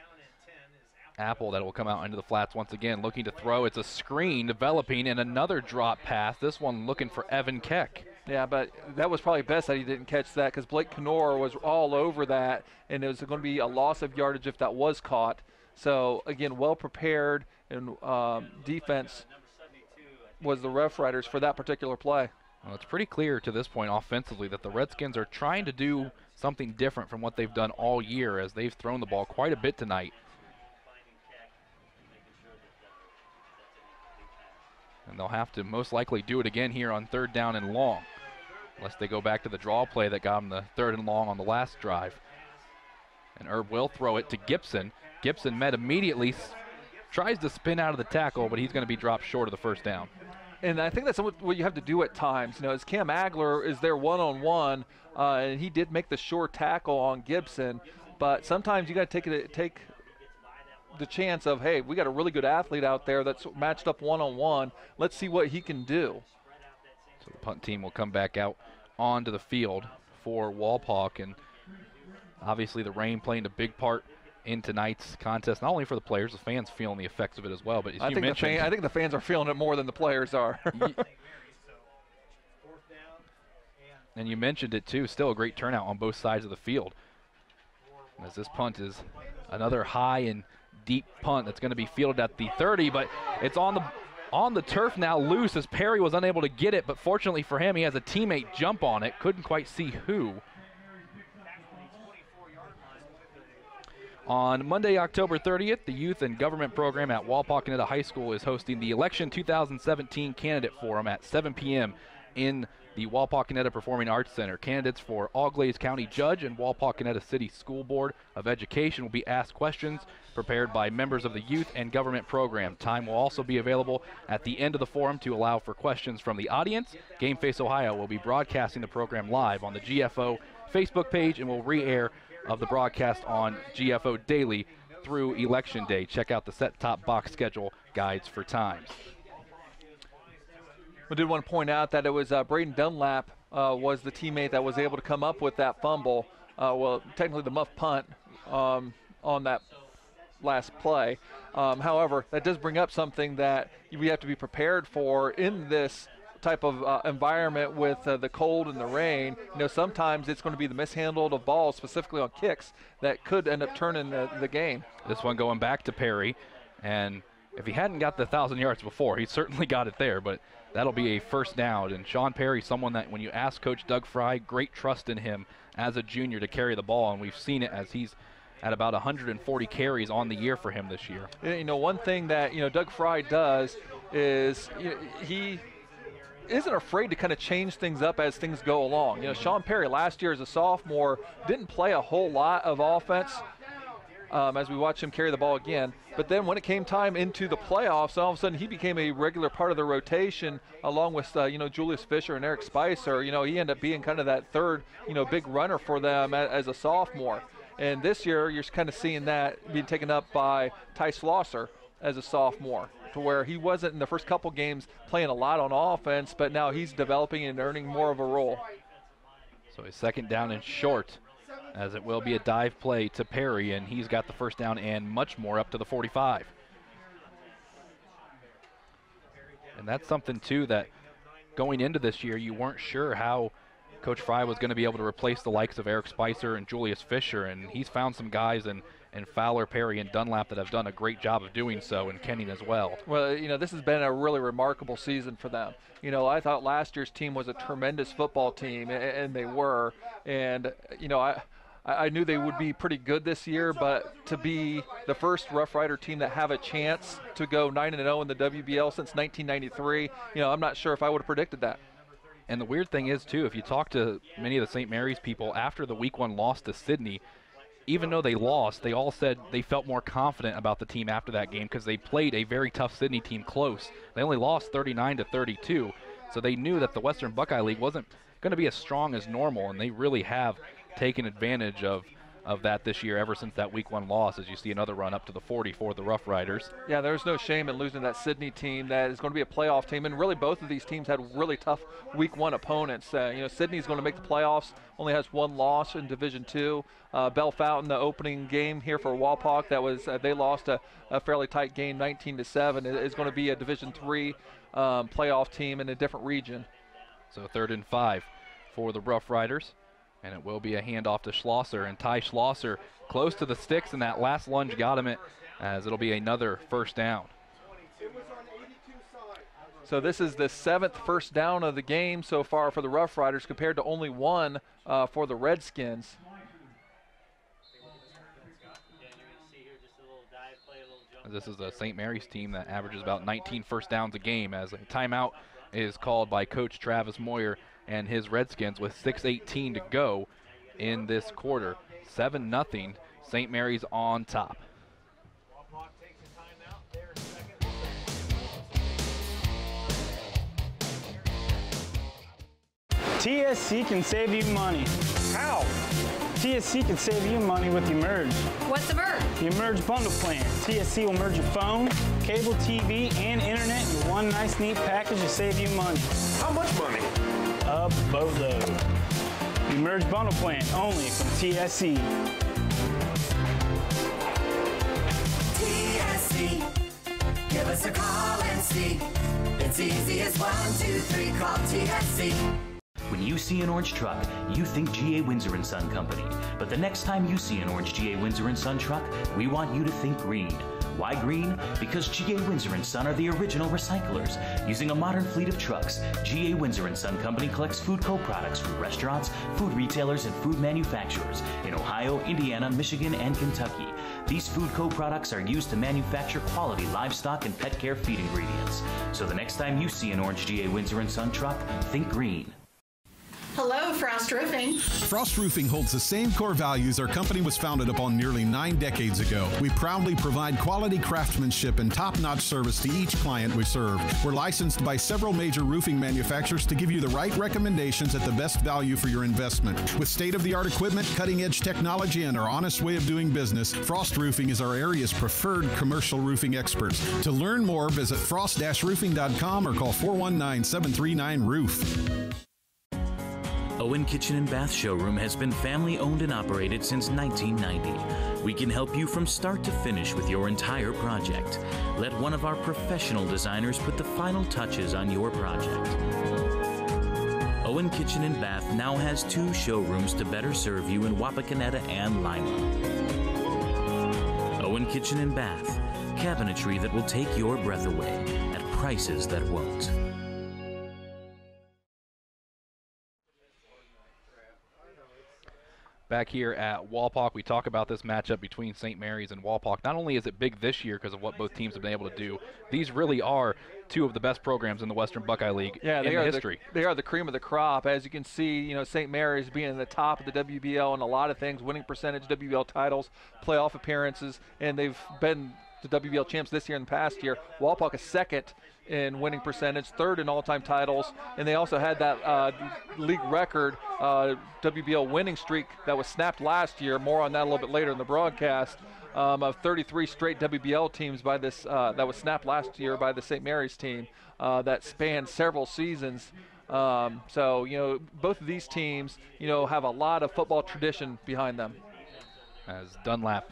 Apple that will come out into the flats once again, looking to throw. It's a screen developing and another drop pass. This one looking for Evan Keck. Yeah, but that was probably best that he didn't catch that, because Blake Knorr was all over that, and it was going to be a loss of yardage if that was caught. So, again, well prepared, and defense was the Rough Riders for that particular play. Well, it's pretty clear to this point offensively that the Redskins are trying to do something different from what they've done all year, as they've thrown the ball quite a bit tonight. And they'll have to most likely do it again here on 3rd down and long, unless they go back to the draw play that got them the 3rd and long on the last drive. And Herb will throw it to Gibson. Gibson met immediately, tries to spin out of the tackle, but he's going to be dropped short of the 1st down. And I think that's what you have to do at times. As Cam Agler is there one-on-one, and he did make the short tackle on Gibson, but sometimes you got to take the chance of, hey, we got a really good athlete out there that's matched up one-on-one. Let's see what he can do. So the punt team will come back out onto the field for Walpock, and obviously the rain playing a big part in tonight's contest, not only for the players, the fans feeling the effects of it as well. But as I think the fans are feeling it more than the players are. And you mentioned it too, still a great turnout on both sides of the field. As this punt is another high and deep punt that's going to be fielded at the 30, but it's on the turf now, loose, as Perry was unable to get it, but fortunately for him, he has a teammate jump on it. Couldn't quite see who. On Monday, October 30th, the Youth and Government Program at Wapakoneta High School is hosting the Election 2017 Candidate Forum at 7 p.m. in the Wapakoneta Performing Arts Center. Candidates for Auglaize County Judge and Wapakoneta City School Board of Education will be asked questions prepared by members of the Youth and Government Program. Time will also be available at the end of the forum to allow for questions from the audience. Game Face Ohio will be broadcasting the program live on the GFO Facebook page and will re-air of the broadcast on GFO Daily through Election Day. Check out the set-top box schedule guides for times. I did want to point out that it was Braden Dunlap was the teammate that was able to come up with that fumble. Well, technically the muff punt on that last play. However, that does bring up something that we have to be prepared for in this type of environment with the cold and the rain. Sometimes it's going to be the mishandled of balls, specifically on kicks, that could end up turning the game. This one going back to Perry, and if he hadn't got the 1,000 yards before, he certainly got it there, but that'll be a 1st down. And Sean Perry, someone that when you ask Coach Doug Fry, great trust in him as a junior to carry the ball, and we've seen it as he's at about 140 carries on the year for him this year. One thing that Doug Fry does is he isn't afraid to kind of change things up as things go along. Sean Perry last year as a sophomore didn't play a whole lot of offense as we watch him carry the ball again. But then when it came time into the playoffs, all of a sudden he became a regular part of the rotation along with, Julius Fisher and Eric Spicer. He ended up being kind of that third, big runner for them as a sophomore. And this year you're kind of seeing that being taken up by Ty Slosser, as a sophomore, to where he wasn't in the first couple games playing a lot on offense, but now he's developing and earning more of a role. So a second down and short, as it will be a dive play to Perry, and he's got the first down and much more up to the 45. And that's something, too, that going into this year, you weren't sure how Coach Fry was going to be able to replace the likes of Eric Spicer and Julius Fisher, and he's found some guys in Fowler, Perry, and Dunlap that have done a great job of doing so, and Kenning as well. Well, you know, this has been a really remarkable season for them. You know, I thought last year's team was a tremendous football team, and they were. And, you know, I knew they would be pretty good this year, but to be the first Rough Rider team that have a chance to go 9-0 in the WBL since 1993, you know, I'm not sure if I would have predicted that. And the weird thing is, too, if you talk to many of the St. Mary's people after the Week 1 loss to Sydney, even though they lost, they all said they felt more confident about the team after that game because they played a very tough Sydney team close. They only lost 39-32, so they knew that the Western Buckeye League wasn't going to be as strong as normal, and they really have taken advantage of that this year ever since that Week 1 loss, as you see another run up to the 40 for the Rough Riders. Yeah, there's no shame in losing that Sydney team that is going to be a playoff team, and really both of these teams had really tough Week 1 opponents. You know, Sydney's going to make the playoffs, only has one loss in Division II. Bell Fountain, the opening game here for Wapak, that was they lost a fairly tight game, 19-7. Is going to be a Division III playoff team in a different region. So 3rd and 5 for the Rough Riders. And it will be a handoff to Schlosser, and Ty Schlosser close to the sticks, and that last lunge got him as it'll be another first down. So this is the 7th first down of the game so far for the Rough Riders, compared to only one for the Redskins. This is a St. Mary's team that averages about 19 first downs a game, as a timeout is called by Coach Travis Moyer and his Redskins with 6:18 to go in this quarter. 7-0, St. Mary's on top. TSC can save you money. How? TSC can save you money with Emerge. What's Emerge? The Emerge bundle plan. TSC will merge your phone, cable TV, and internet into one nice, neat package to save you money. How much money? A boatload. The Emerge bundle plan, only from TSC. TSC, give us a call and see. It's easy as 1, 2, 3, call TSC. When you see an orange truck, you think G.A. Windsor & Son Company. But the next time you see an orange G.A. Windsor & Son truck, we want you to think green. Why green? Because G.A. Windsor & Son are the original recyclers. Using a modern fleet of trucks, G.A. Windsor & Son Company collects food co-products from restaurants, food retailers, and food manufacturers in Ohio, Indiana, Michigan, and Kentucky. These food co-products are used to manufacture quality livestock and pet care feed ingredients. So the next time you see an orange G.A. Windsor & Son truck, think green. Hello, Frost Roofing. Frost Roofing holds the same core values our company was founded upon nearly 9 decades ago. We proudly provide quality craftsmanship and top-notch service to each client we serve. We're licensed by several major roofing manufacturers to give you the right recommendations at the best value for your investment. With state-of-the-art equipment, cutting-edge technology, and our honest way of doing business, Frost Roofing is our area's preferred commercial roofing experts. To learn more, visit frost-roofing.com or call 419-739-ROOF. Owen Kitchen & Bath Showroom has been family owned and operated since 1990. We can help you from start to finish with your entire project. Let one of our professional designers put the final touches on your project. Owen Kitchen & Bath now has 2 showrooms to better serve you in Wapakoneta and Lima. Owen Kitchen & Bath, cabinetry that will take your breath away at prices that won't. Back here at Wapak, we talk about this matchup between St. Mary's and Wapak. Not only is it big this year because of what both teams have been able to do, these really are 2 of the best programs in the Western Buckeye League in history. They are the cream of the crop. As you can see, you know, St. Mary's being in the top of the WBL in a lot of things, winning percentage, WBL titles, playoff appearances, and they've been the WBL champs this year and the past year. Wapak is 2nd in winning percentage, 3rd in all-time titles, and they also had that league record WBL winning streak that was snapped last year. More on that a little bit later in the broadcast. of 33 straight WBL teams by this that was snapped last year by the St. Mary's team that spanned several seasons. So, you know, both of these teams, you know, have a lot of football tradition behind them. As Dunlap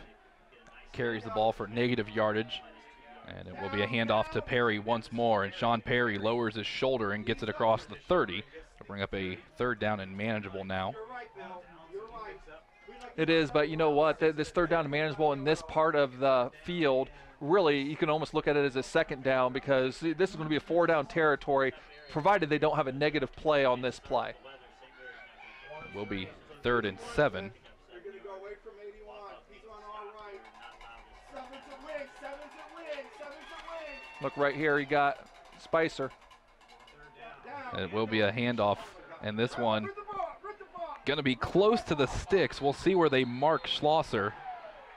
carries the ball for negative yardage, and it will be a handoff to Perry once more, and Sean Perry lowers his shoulder and gets it across the 30 to bring up a third down and manageable now. It is, but you know what? This third down and manageable in this part of the field, really, you can almost look at it as a second down because this is going to be a 4-down territory, provided they don't have a negative play on this play. It will be 3rd and 7. Look right here, you got Spicer. It will be a handoff, and this one going to be close to the sticks. We'll see where they mark Schlosser,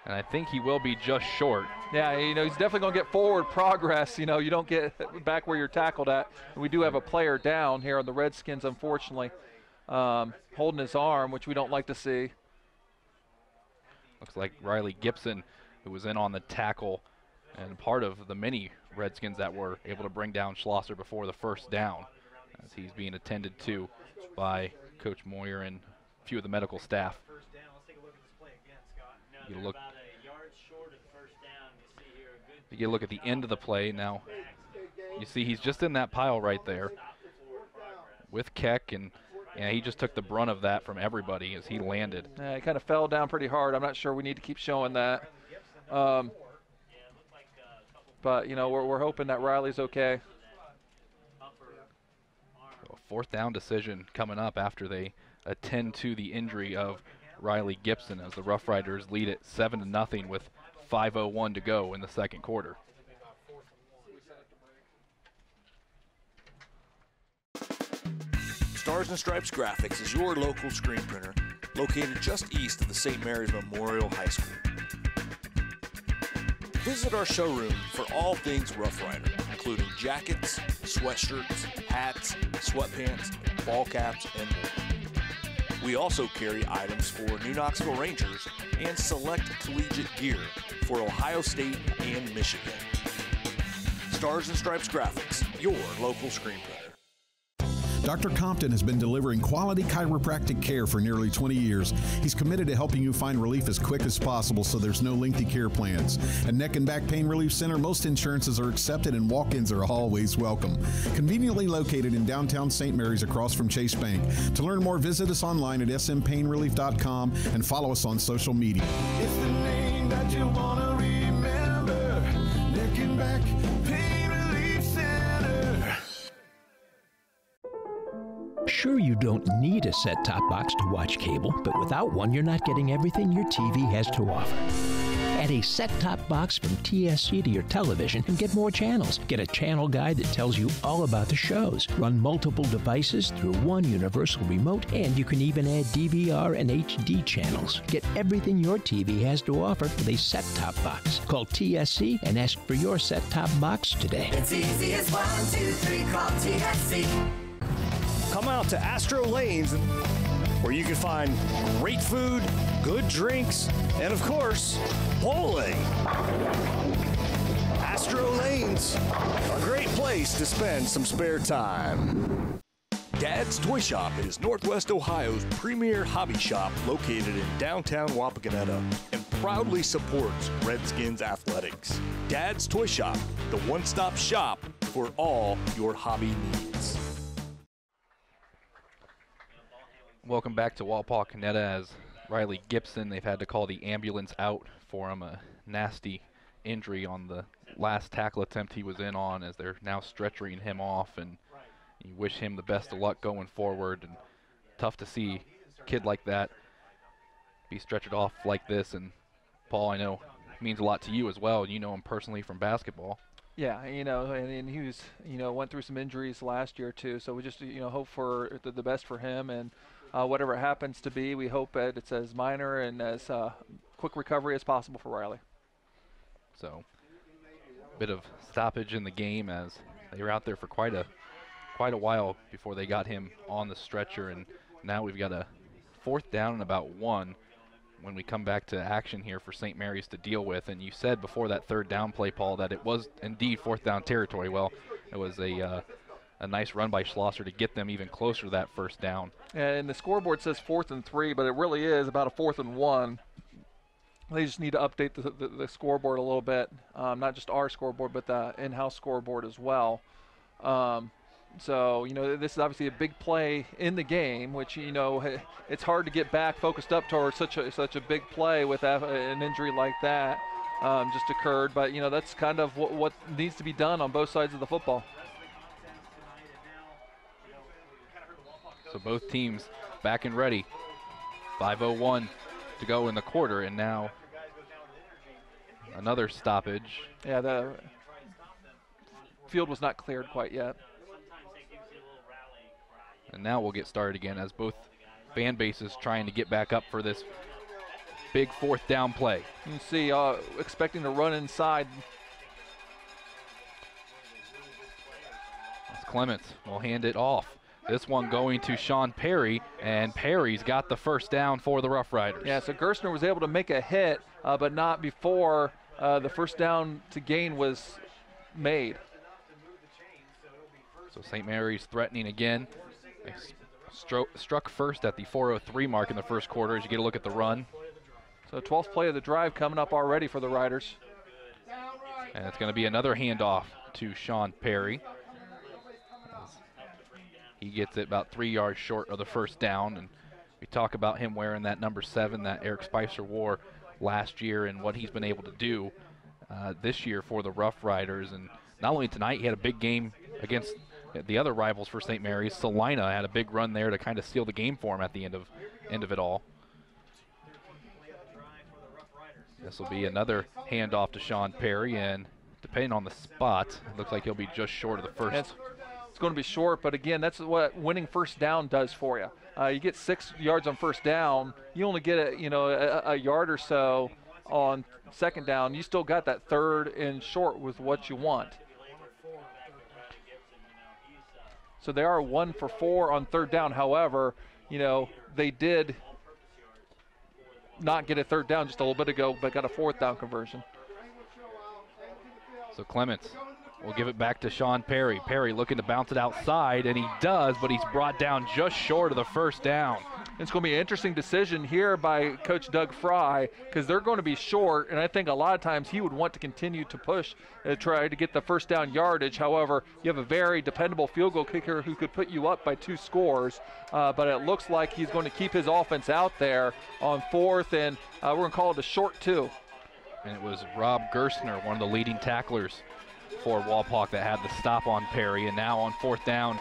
and I think he will be just short. Yeah, you know, he's definitely going to get forward progress. You know, you don't get back where you're tackled at. We do have a player down here on the Redskins, unfortunately, holding his arm, which we don't like to see. Looks like Riley Gibson, who was in on the tackle and part of the many Redskins that were able to bring down Schlosser before the first down, as he's being attended to by Coach Moyer and a few of the medical staff. You get a look at the end of the play now. You see he's just in that pile right there with Keck, and he just took the brunt of that from everybody as he landed. Yeah, he kind of fell down pretty hard. I'm not sure we need to keep showing that. But, you know, we're hoping that Riley's okay. A 4th down decision coming up after they attend to the injury of Riley Gibson as the Rough Riders lead it 7-0 with 5:01 to go in the second quarter. Stars and Stripes Graphics is your local screen printer located just east of the St. Mary's Memorial High School. Visit our showroom for all things Rough Rider, including jackets, sweatshirts, hats, sweatpants, ball caps, and more. We also carry items for New Knoxville Rangers and select collegiate gear for Ohio State and Michigan. Stars and Stripes Graphics, your local screen printer. Dr. Compton has been delivering quality chiropractic care for nearly 20 years. He's committed to helping you find relief as quick as possible so there's no lengthy care plans. At Neck and Back Pain Relief Center, most insurances are accepted and walk-ins are always welcome. Conveniently located in downtown St. Mary's across from Chase Bank. To learn more, visit us online at smpainrelief.com and follow us on social media. It's the name that you want to remember. Neck and Back Pain Relief Center. Sure, you don't need a set-top box to watch cable, but without one, you're not getting everything your TV has to offer. Add a set-top box from TSC to your television and get more channels. Get a channel guide that tells you all about the shows. Run multiple devices through one universal remote, and you can even add DVR and HD channels. Get everything your TV has to offer with a set-top box. Call TSC and ask for your set-top box today. It's easy as 1, 2, 3, call TSC. Come out to Astro Lanes, where you can find great food, good drinks, and of course, bowling. Astro Lanes, a great place to spend some spare time. Dad's Toy Shop is Northwest Ohio's premier hobby shop located in downtown Wapakoneta and proudly supports Redskins athletics. Dad's Toy Shop, the one-stop shop for all your hobby needs. Welcome back to Wapakoneta as Riley Gibson, they've had to call the ambulance out for him, a nasty injury on the last tackle attempt he was in on, as they're now stretchering him off, and you wish him the best of luck going forward. And tough to see a kid like that be stretched off like this. And Paul, I know means a lot to you as well. You know him personally from basketball. Yeah, you know, and he was, you know, went through some injuries last year too. So we just, you know, hope for the best for him, and whatever it happens to be, we hope that it's as minor and as quick recovery as possible for Riley. So, a bit of stoppage in the game as they were out there for quite a while before they got him on the stretcher, and now we've got a 4th down and about 1 when we come back to action here for St. Mary's to deal with. And you said before that third down play, Paul, that it was indeed fourth down territory. Well, it was a nice run by Schlosser to get them even closer to that first down. And the scoreboard says 4th and 3, but it really is about a 4th and 1. They just need to update the scoreboard a little bit, not just our scoreboard, but the in-house scoreboard as well. So, you know, this is obviously a big play in the game, which, you know, it's hard to get back focused up towards such a big play with an injury like that just occurred. But, you know, that's kind of what needs to be done on both sides of the football. So both teams back and ready. 5:01 to go in the quarter, and now another stoppage. Yeah, the field was not cleared quite yet. And now we'll get started again as both fan bases trying to get back up for this big fourth down play. You can see expecting to run inside. As Clements will hand it off. This one going to Sean Perry, and Perry's got the first down for the Rough Riders. Yeah, so Gerstner was able to make a hit, but not before the first down to gain was made. So St. Mary's threatening again. They struck first at the 4:03 mark in the first quarter as you get a look at the run. So 12th play of the drive coming up already for the Riders. And it's going to be another handoff to Sean Perry. He gets it about 3 yards short of the first down, and we talk about him wearing that number 7 that Eric Spicer wore last year and what he's been able to do this year for the Rough Riders. And not only tonight, he had a big game against the other rivals for St. Mary's. Salina had a big run there to kind of seal the game for him at the end of it all. This will be another handoff to Sean Perry, and depending on the spot, it looks like he'll be just short of the first. It's going to be short, but again, that's what winning first down does for you. You get 6 yards on first down, you only get a yard or so on second down. You still got that third and short with what you want. So they are 1 for 4 on third down. However, you know, they did not get a third down just a little bit ago, but got a fourth down conversion. So Clements will give it back to Sean Perry. Perry looking to bounce it outside, and he does, but he's brought down just short of the first down. It's going to be an interesting decision here by Coach Doug Fry, because they're going to be short, and I think a lot of times he would want to continue to push and try to get the first down yardage. However, you have a very dependable field goal kicker who could put you up by 2 scores, but it looks like he's going to keep his offense out there on fourth, and we're going to call it a short 2. And it was Rob Gerstner, one of the leading tacklers for Wapak, that had the stop on Perry. And now on fourth down,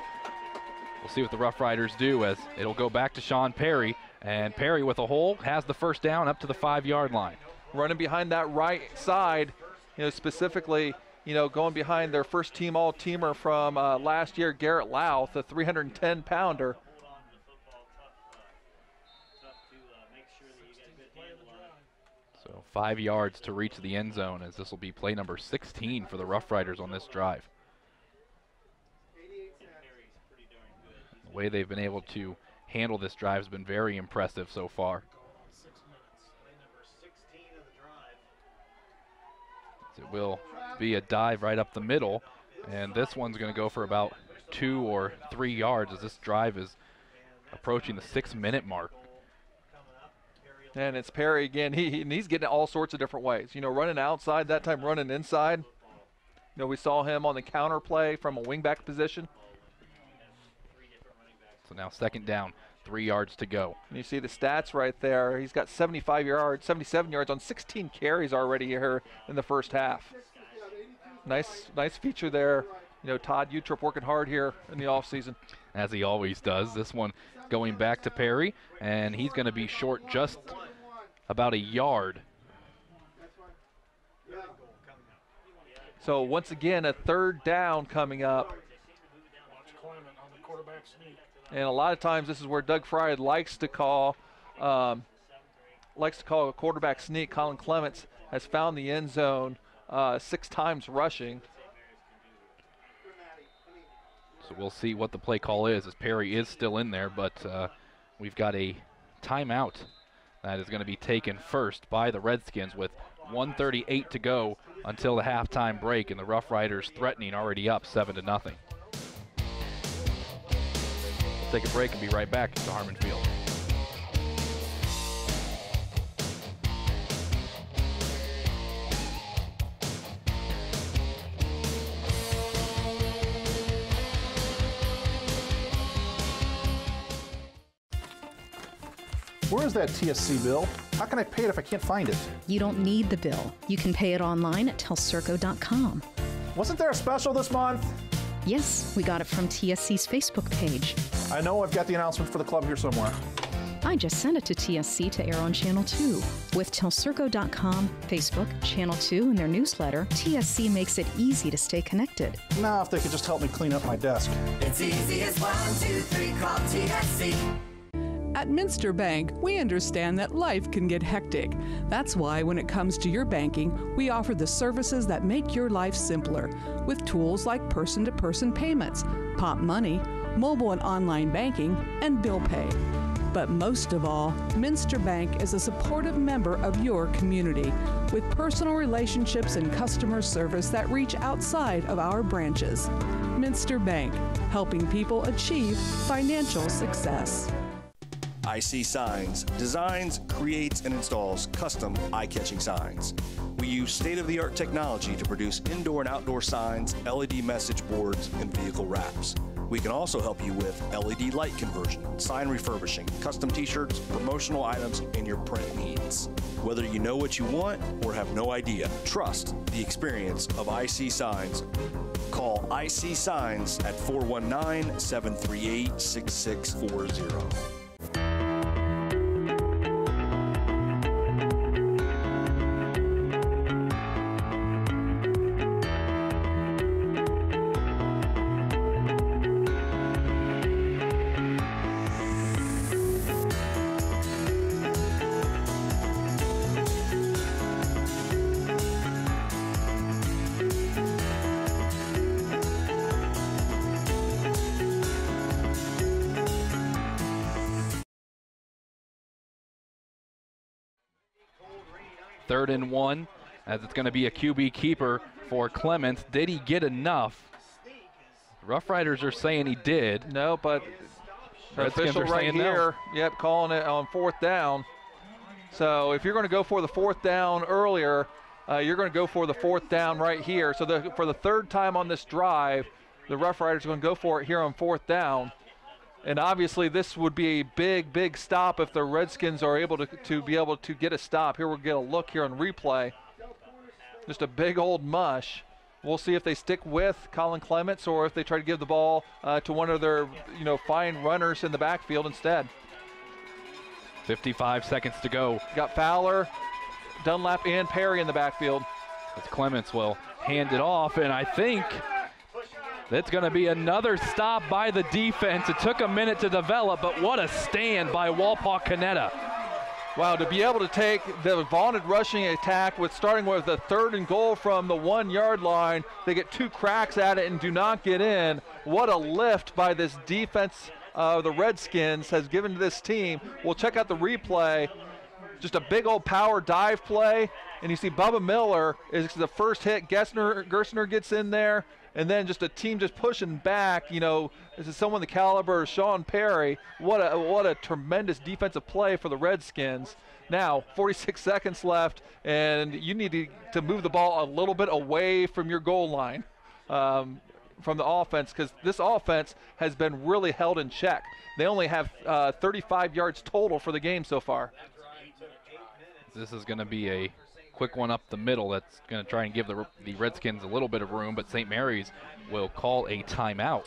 we'll see what the Rough Riders do, as it'll go back to Sean Perry. And Perry with a hole has the first down up to the 5-yard line. Running behind that right side, you know, specifically, you know, going behind their first team all-teamer from last year, Garrett Louth, a 310-pounder. So 5 yards to reach the end zone, as this will be play number 16 for the Rough Riders on this drive. The way they've been able to handle this drive has been very impressive so far. It will be a dive right up the middle, and this one's going to go for about 2 or 3 yards as this drive is approaching the 6-minute mark. And it's Perry again. He's getting it all sorts of different ways. You know, running outside, that time running inside. You know, we saw him on the counter play from a wingback position. So now second down, 3 yards to go. And you see the stats right there. He's got 77 yards on 16 carries already here in the first half. Nice feature there. You know, Todd Utrip working hard here in the offseason. As he always does. This one going back to Perry, and he's going to be short just about a yard. So once again, a third down coming up. And a lot of times this is where Doug Fry likes to call a quarterback sneak. Colin Clements has found the end zone 6 times rushing. So we'll see what the play call is, as Perry is still in there, but we've got a timeout That is going to be taken first by the Redskins with 1:38 to go until the halftime break, and the Rough Riders threatening, already up 7-0. We'll take a break and be right back to Harmon Field. Where is that TSC bill? How can I pay it if I can't find it? You don't need the bill. You can pay it online at telcirco.com. Wasn't there a special this month? Yes, we got it from TSC's Facebook page. I know I've got the announcement for the club here somewhere. I just sent it to TSC to air on Channel 2. With telcirco.com, Facebook, Channel 2, and their newsletter, TSC makes it easy to stay connected. Now, if they could just help me clean up my desk. It's easy as 1, 2, 3, call TSC. At Minster Bank, we understand that life can get hectic. That's why when it comes to your banking, we offer the services that make your life simpler with tools like person-to-person payments, Pop Money, mobile and online banking, and bill pay. But most of all, Minster Bank is a supportive member of your community with personal relationships and customer service that reach outside of our branches. Minster Bank, helping people achieve financial success. IC Signs designs, creates, and installs custom eye-catching signs. We use state-of-the-art technology to produce indoor and outdoor signs, LED message boards, and vehicle wraps. We can also help you with LED light conversion, sign refurbishing, custom t-shirts, promotional items, and your print needs. Whether you know what you want or have no idea, trust the experience of IC Signs. Call IC Signs at 419-738-6640. Third and 1, as it's going to be a QB keeper for Clements. Did he get enough? Rough Riders are saying he did. No, but the official right here, yep, calling it on 4th down. So if you're going to go for the 4th down earlier, you're going to go for the 4th down right here. So for the 3rd time on this drive, the Rough Riders are going to go for it here on 4th down. And obviously this would be a big, big stop if the Redskins are able to be able to get a stop. Here we'll get a look here on replay. Just a big old mush. We'll see if they stick with Colin Clements or if they try to give the ball to one of their fine runners in the backfield instead. 55 seconds to go. Got Fowler, Dunlap, and Perry in the backfield. As Clements will hand it off, and I think that's going to be another stop by the defense. It took a minute to develop, but what a stand by Wapakoneta. Wow, to be able to take the vaunted rushing attack starting with the 3rd and goal from the 1-yard line, they get 2 cracks at it and do not get in. What a lift by this defense the Redskins has given to this team. We'll check out the replay. Just a big old power dive play, and you see Bubba Miller is the first hit. Gerstner gets in there. And then just a team just pushing back, this is someone the caliber of Sean Perry. What a tremendous defensive play for the Redskins. Now, 46 seconds left, and you need to move the ball a little bit away from your goal line from the offense, because this offense has been really held in check. They only have 35 yards total for the game so far. This is going to be a quick one up the middle that's going to try and give the Redskins a little bit of room, but St. Mary's will call a timeout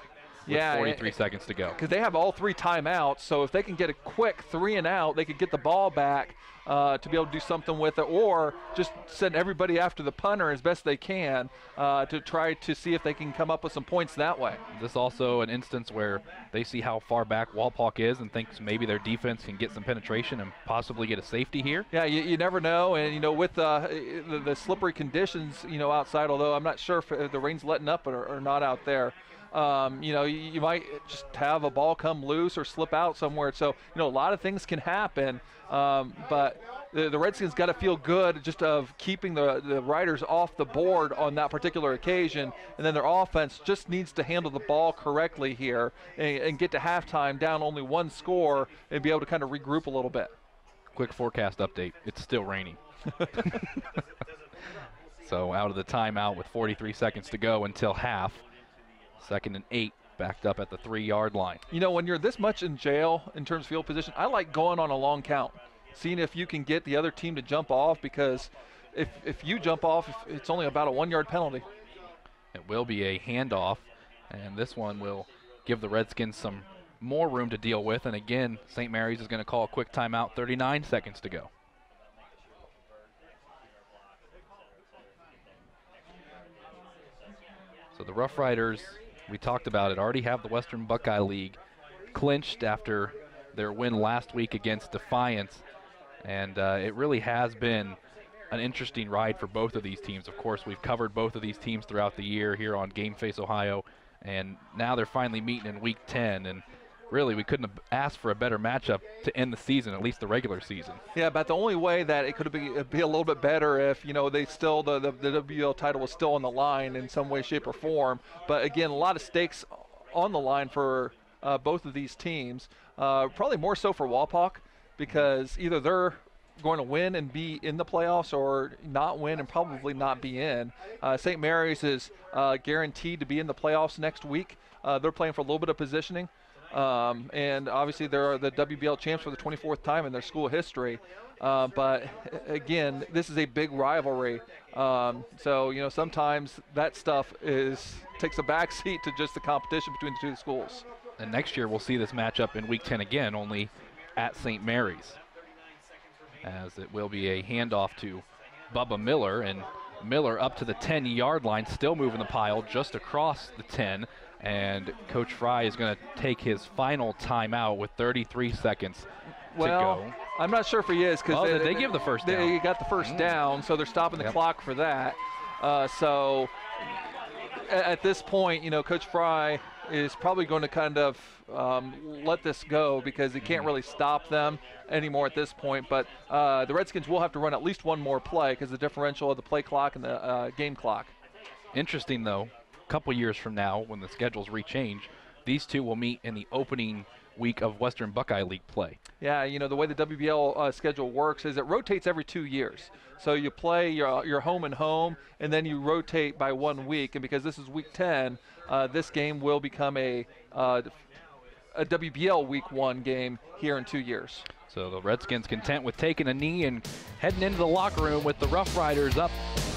with 43 seconds to go. Because they have all 3 timeouts, so if they can get a quick 3 and out, they could get the ball back to be able to do something with it, or just send everybody after the punter as best they can to try to see if they can come up with some points that way. This is also an instance where they see how far back Walpock is and thinks maybe their defense can get some penetration and possibly get a safety here. Yeah, you never know, and with the slippery conditions outside, although I'm not sure if the rain's letting up or not out there. You might just have a ball come loose or slip out somewhere. So, a lot of things can happen. But the Redskins got to feel good just of keeping the Riders off the board on that particular occasion. And then their offense just needs to handle the ball correctly here and get to halftime down only one score and be able to kind of regroup a little bit. Quick forecast update. It's still raining. So out of the timeout with 43 seconds to go until half. 2nd and 8, backed up at the 3-yard line. When you're this much in jail in terms of field position, I like going on a long count, seeing if you can get the other team to jump off, because if you jump off, it's only about a 1-yard penalty. It will be a handoff, and this one will give the Redskins some more room to deal with. And again, St. Mary's is going to call a quick timeout, 39 seconds to go. So the Rough Riders, we talked about it, already have the Western Buckeye League clinched after their win last week against Defiance. And it really has been an interesting ride for both of these teams. Of course, we've covered both of these teams throughout the year here on Game Face Ohio. And now they're finally meeting in Week 10. And really, we couldn't have asked for a better matchup to end the season, at least the regular season. Yeah, but the only way that it could be a little bit better if, they still, the WBL title was still on the line in some way, shape, or form. But again, a lot of stakes on the line for both of these teams. Probably more so for Wapak, because either they're going to win and be in the playoffs or not win and probably not be in. St. Mary's is guaranteed to be in the playoffs next week. They're playing for a little bit of positioning. And obviously they're the WBL champs for the 24th time in their school history. But again, this is a big rivalry. So, sometimes that stuff takes a backseat to just the competition between the two schools. And next year we'll see this matchup in Week 10 again, only at St. Mary's, as it will be a handoff to Bubba Miller, and Miller up to the 10-yard line, still moving the pile just across the 10. And Coach Fry is going to take his final timeout with 33 seconds to go. I'm not sure if he is, because they give the first down. They got the first down, so they're stopping the clock for that. So at this point, Coach Fry is probably going to kind of let this go, because he can't really stop them anymore at this point. But the Redskins will have to run at least one more play, because the differential of the play clock and the game clock. Interesting, though. Couple years from now, when the schedules rechange, these two will meet in the opening week of Western Buckeye League play. Yeah, the way the WBL schedule works is it rotates every 2 years. So you play your home and home, and then you rotate by 1 week. And because this is Week 10, this game will become a WBL Week 1 game here in 2 years. So the Redskins content with taking a knee and heading into the locker room with the Rough Riders up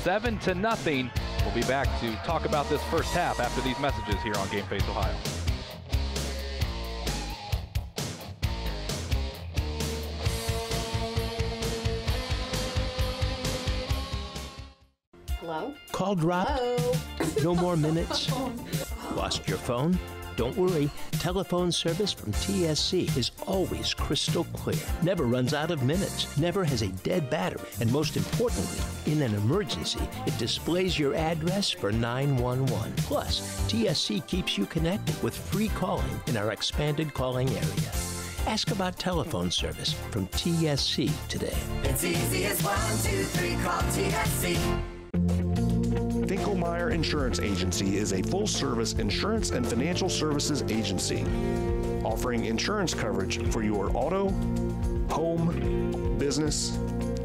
7-0. We'll be back to talk about this first half after these messages here on Game Face Ohio. Hello? Call dropped? Hello? No more minutes? Lost your phone? Don't worry. Telephone service from TSC is always crystal clear. Never runs out of minutes. Never has a dead battery. And most importantly, in an emergency, it displays your address for 911. Plus, TSC keeps you connected with free calling in our expanded calling area. Ask about telephone service from TSC today. It's easy as 1, 2, 3, call TSC. Finkelmeyer Insurance Agency is a full-service insurance and financial services agency offering insurance coverage for your auto, home, business,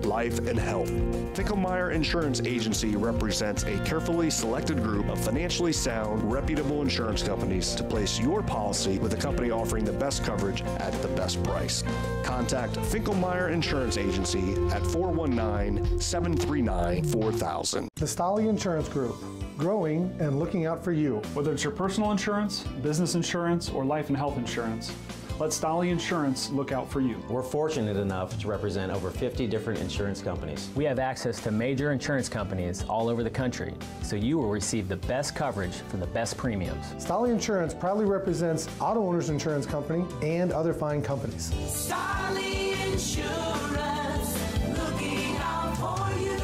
life, and health. Finkelmeyer Insurance Agency represents a carefully selected group of financially sound, reputable insurance companies to place your policy with a company offering the best coverage at the best price. Contact Finkelmeyer Insurance Agency at 419-739-4000. The Stolly Insurance Group, growing and looking out for you. Whether it's your personal insurance, business insurance, or life and health insurance, let Stolly Insurance look out for you. We're fortunate enough to represent over 50 different insurance companies. We have access to major insurance companies all over the country, so you will receive the best coverage for the best premiums. Stolly Insurance proudly represents Auto Owners Insurance Company and other fine companies. Stolly Insurance, looking out for you.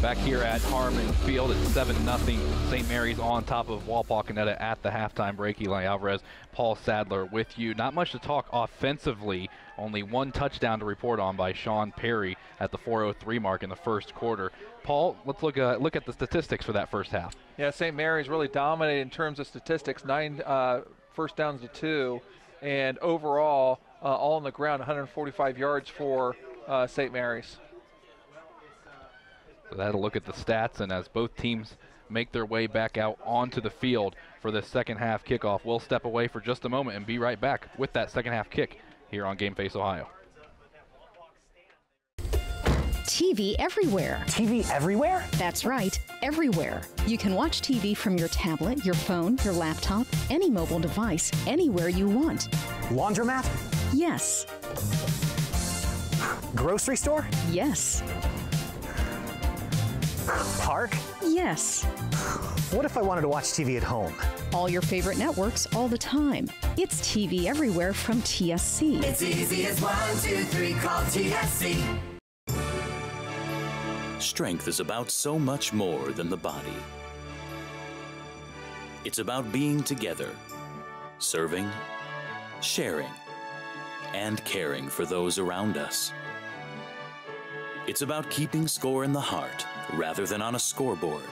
Back here at Harmon Field, it's 7-0. St. Mary's on top of Wapakoneta at the halftime break. Eli Alvarez, Paul Sadler with you. Not much to talk offensively. Only one touchdown to report on by Sean Perry at the 4:03 mark in the first quarter. Paul, let's look at the statistics for that first half. Yeah, St. Mary's really dominated in terms of statistics. 9 first downs to 2, and overall, all on the ground, 145 yards for St. Mary's. So that'll look at the stats, and as both teams make their way back out onto the field for this second half kickoff, we'll step away for just a moment and be right back with that second half kick here on Game Face Ohio. TV everywhere. TV everywhere? That's right, everywhere. You can watch TV from your tablet, your phone, your laptop, any mobile device, anywhere you want. Laundromat? Yes. Grocery store? Yes. Park? Yes. What if I wanted to watch TV at home? All your favorite networks all the time. It's TV everywhere from TSC. It's easy as 1, 2, 3, call TSC. Strength is about so much more than the body. It's about being together, serving, sharing, and caring for those around us. It's about keeping score in the heart rather than on a scoreboard.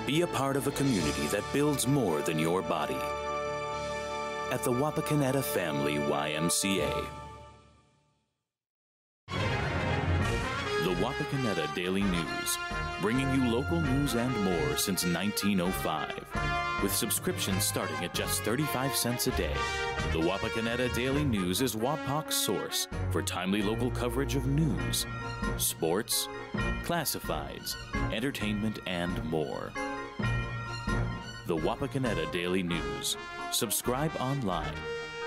Be a part of a community that builds more than your body. At the Wapakoneta Family YMCA. The Wapakoneta Daily News, bringing you local news and more since 1905. With subscriptions starting at just 35 cents a day, the Wapakoneta Daily News is Wapak's source for timely local coverage of news, sports, classifieds, entertainment, and more. The Wapakoneta Daily News. Subscribe online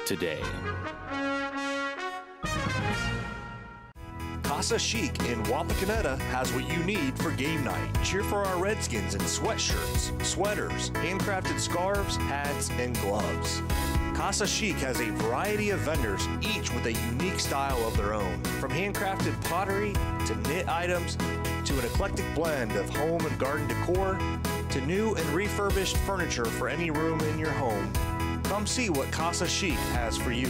today. Casa Chic in Wapakoneta has what you need for game night. Cheer for our Redskins in sweatshirts, sweaters, handcrafted scarves, hats, and gloves. Casa Chic has a variety of vendors, each with a unique style of their own. From handcrafted pottery to knit items to an eclectic blend of home and garden decor to new and refurbished furniture for any room in your home. Come see what Casa Chic has for you.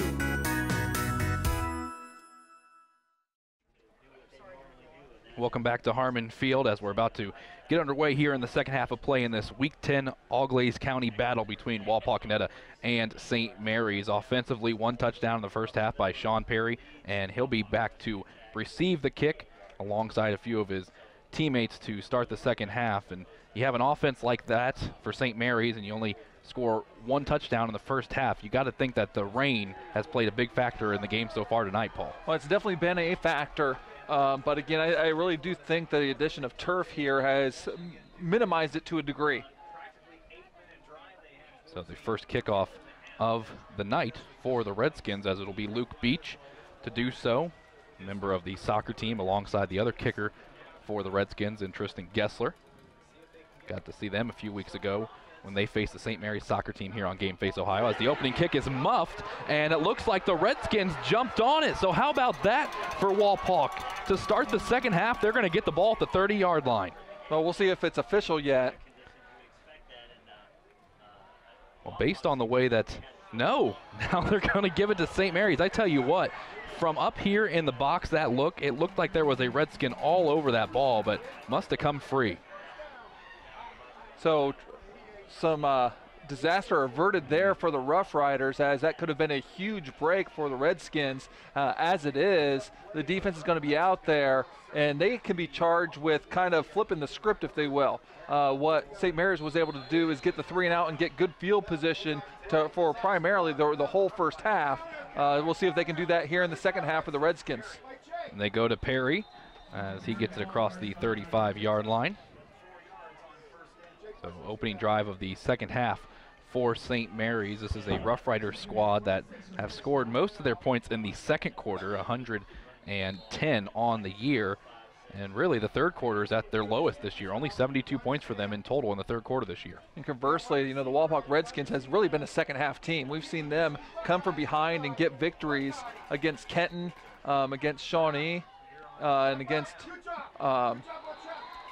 Welcome back to Harmon Field as we're about to get underway here in the second half of play in this Week 10 Auglaize County battle between Wapakoneta and St. Mary's. Offensively, one touchdown in the first half by Sean Perry, and he'll be back to receive the kick alongside a few of his teammates to start the second half. And you have an offense like that for St. Mary's and you only score one touchdown in the first half. You got to think that the rain has played a big factor in the game so far tonight, Paul. Well, it's definitely been a factor. But again, I really do think that the addition of turf here has minimized it to a degree. So the first kickoff of the night for the Redskins, as it'll be Luke Beach to do so, a member of the soccer team alongside the other kicker for the Redskins in Tristan Gessler. Got to see them a few weeks ago when they faced the St. Mary's soccer team here on Game Face Ohio, as the opening kick is muffed, and it looks like the Redskins jumped on it. So how about that for Wapak? To start the second half, they're going to get the ball at the 30-yard line. Well, we'll see if it's official yet. Well, based on the way that, no, now they're going to give it to St. Mary's. I tell you what, from up here in the box, it looked like there was a Redskin all over that ball, but must have come free. So some disaster averted there for the Rough Riders, as that could have been a huge break for the Redskins. As it is, the defense is going to be out there, and they can be charged with kind of flipping the script, if they will. What St. Mary's was able to do is get the 3 and out and get good field position for primarily the whole first half. We'll see if they can do that here in the second half for the Redskins. And they go to Perry as he gets it across the 35-yard line. So opening drive of the second half for St. Mary's. This is a Rough Rider squad that have scored most of their points in the second quarter, 110 on the year. And really the third quarter is at their lowest this year, only 72 points for them in total in the third quarter this year. And conversely, the Wapak Redskins has really been a second half team. We've seen them come from behind and get victories against Kenton, against Shawnee, and against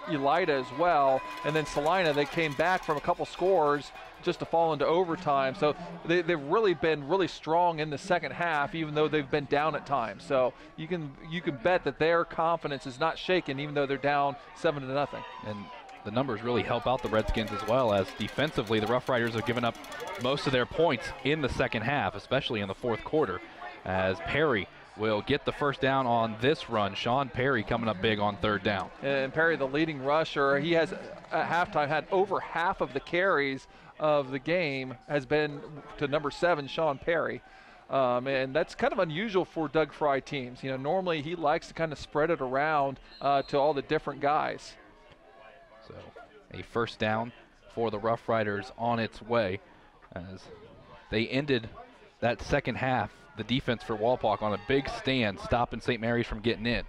Elida as well. And then Salina, they came back from a couple scores just to fall into overtime. So they've really been really strong in the second half, even though they've been down at times. So you can bet that their confidence is not shaken, even though they're down 7-0. And the numbers really help out the Redskins as well, as defensively the Rough Riders have given up most of their points in the second half, especially in the fourth quarter, as Perry will get the first down on this run. Sean Perry coming up big on third down. And Perry, the leading rusher, he has at halftime had over half of the carries of the game has been to number 7, Sean Perry. And that's kind of unusual for Doug Fry teams. Normally he likes to kind of spread it around to all the different guys. So a first down for the Rough Riders on its way, as they ended that second half, the defense for Walpock on a big stand, stopping St. Mary's from getting in.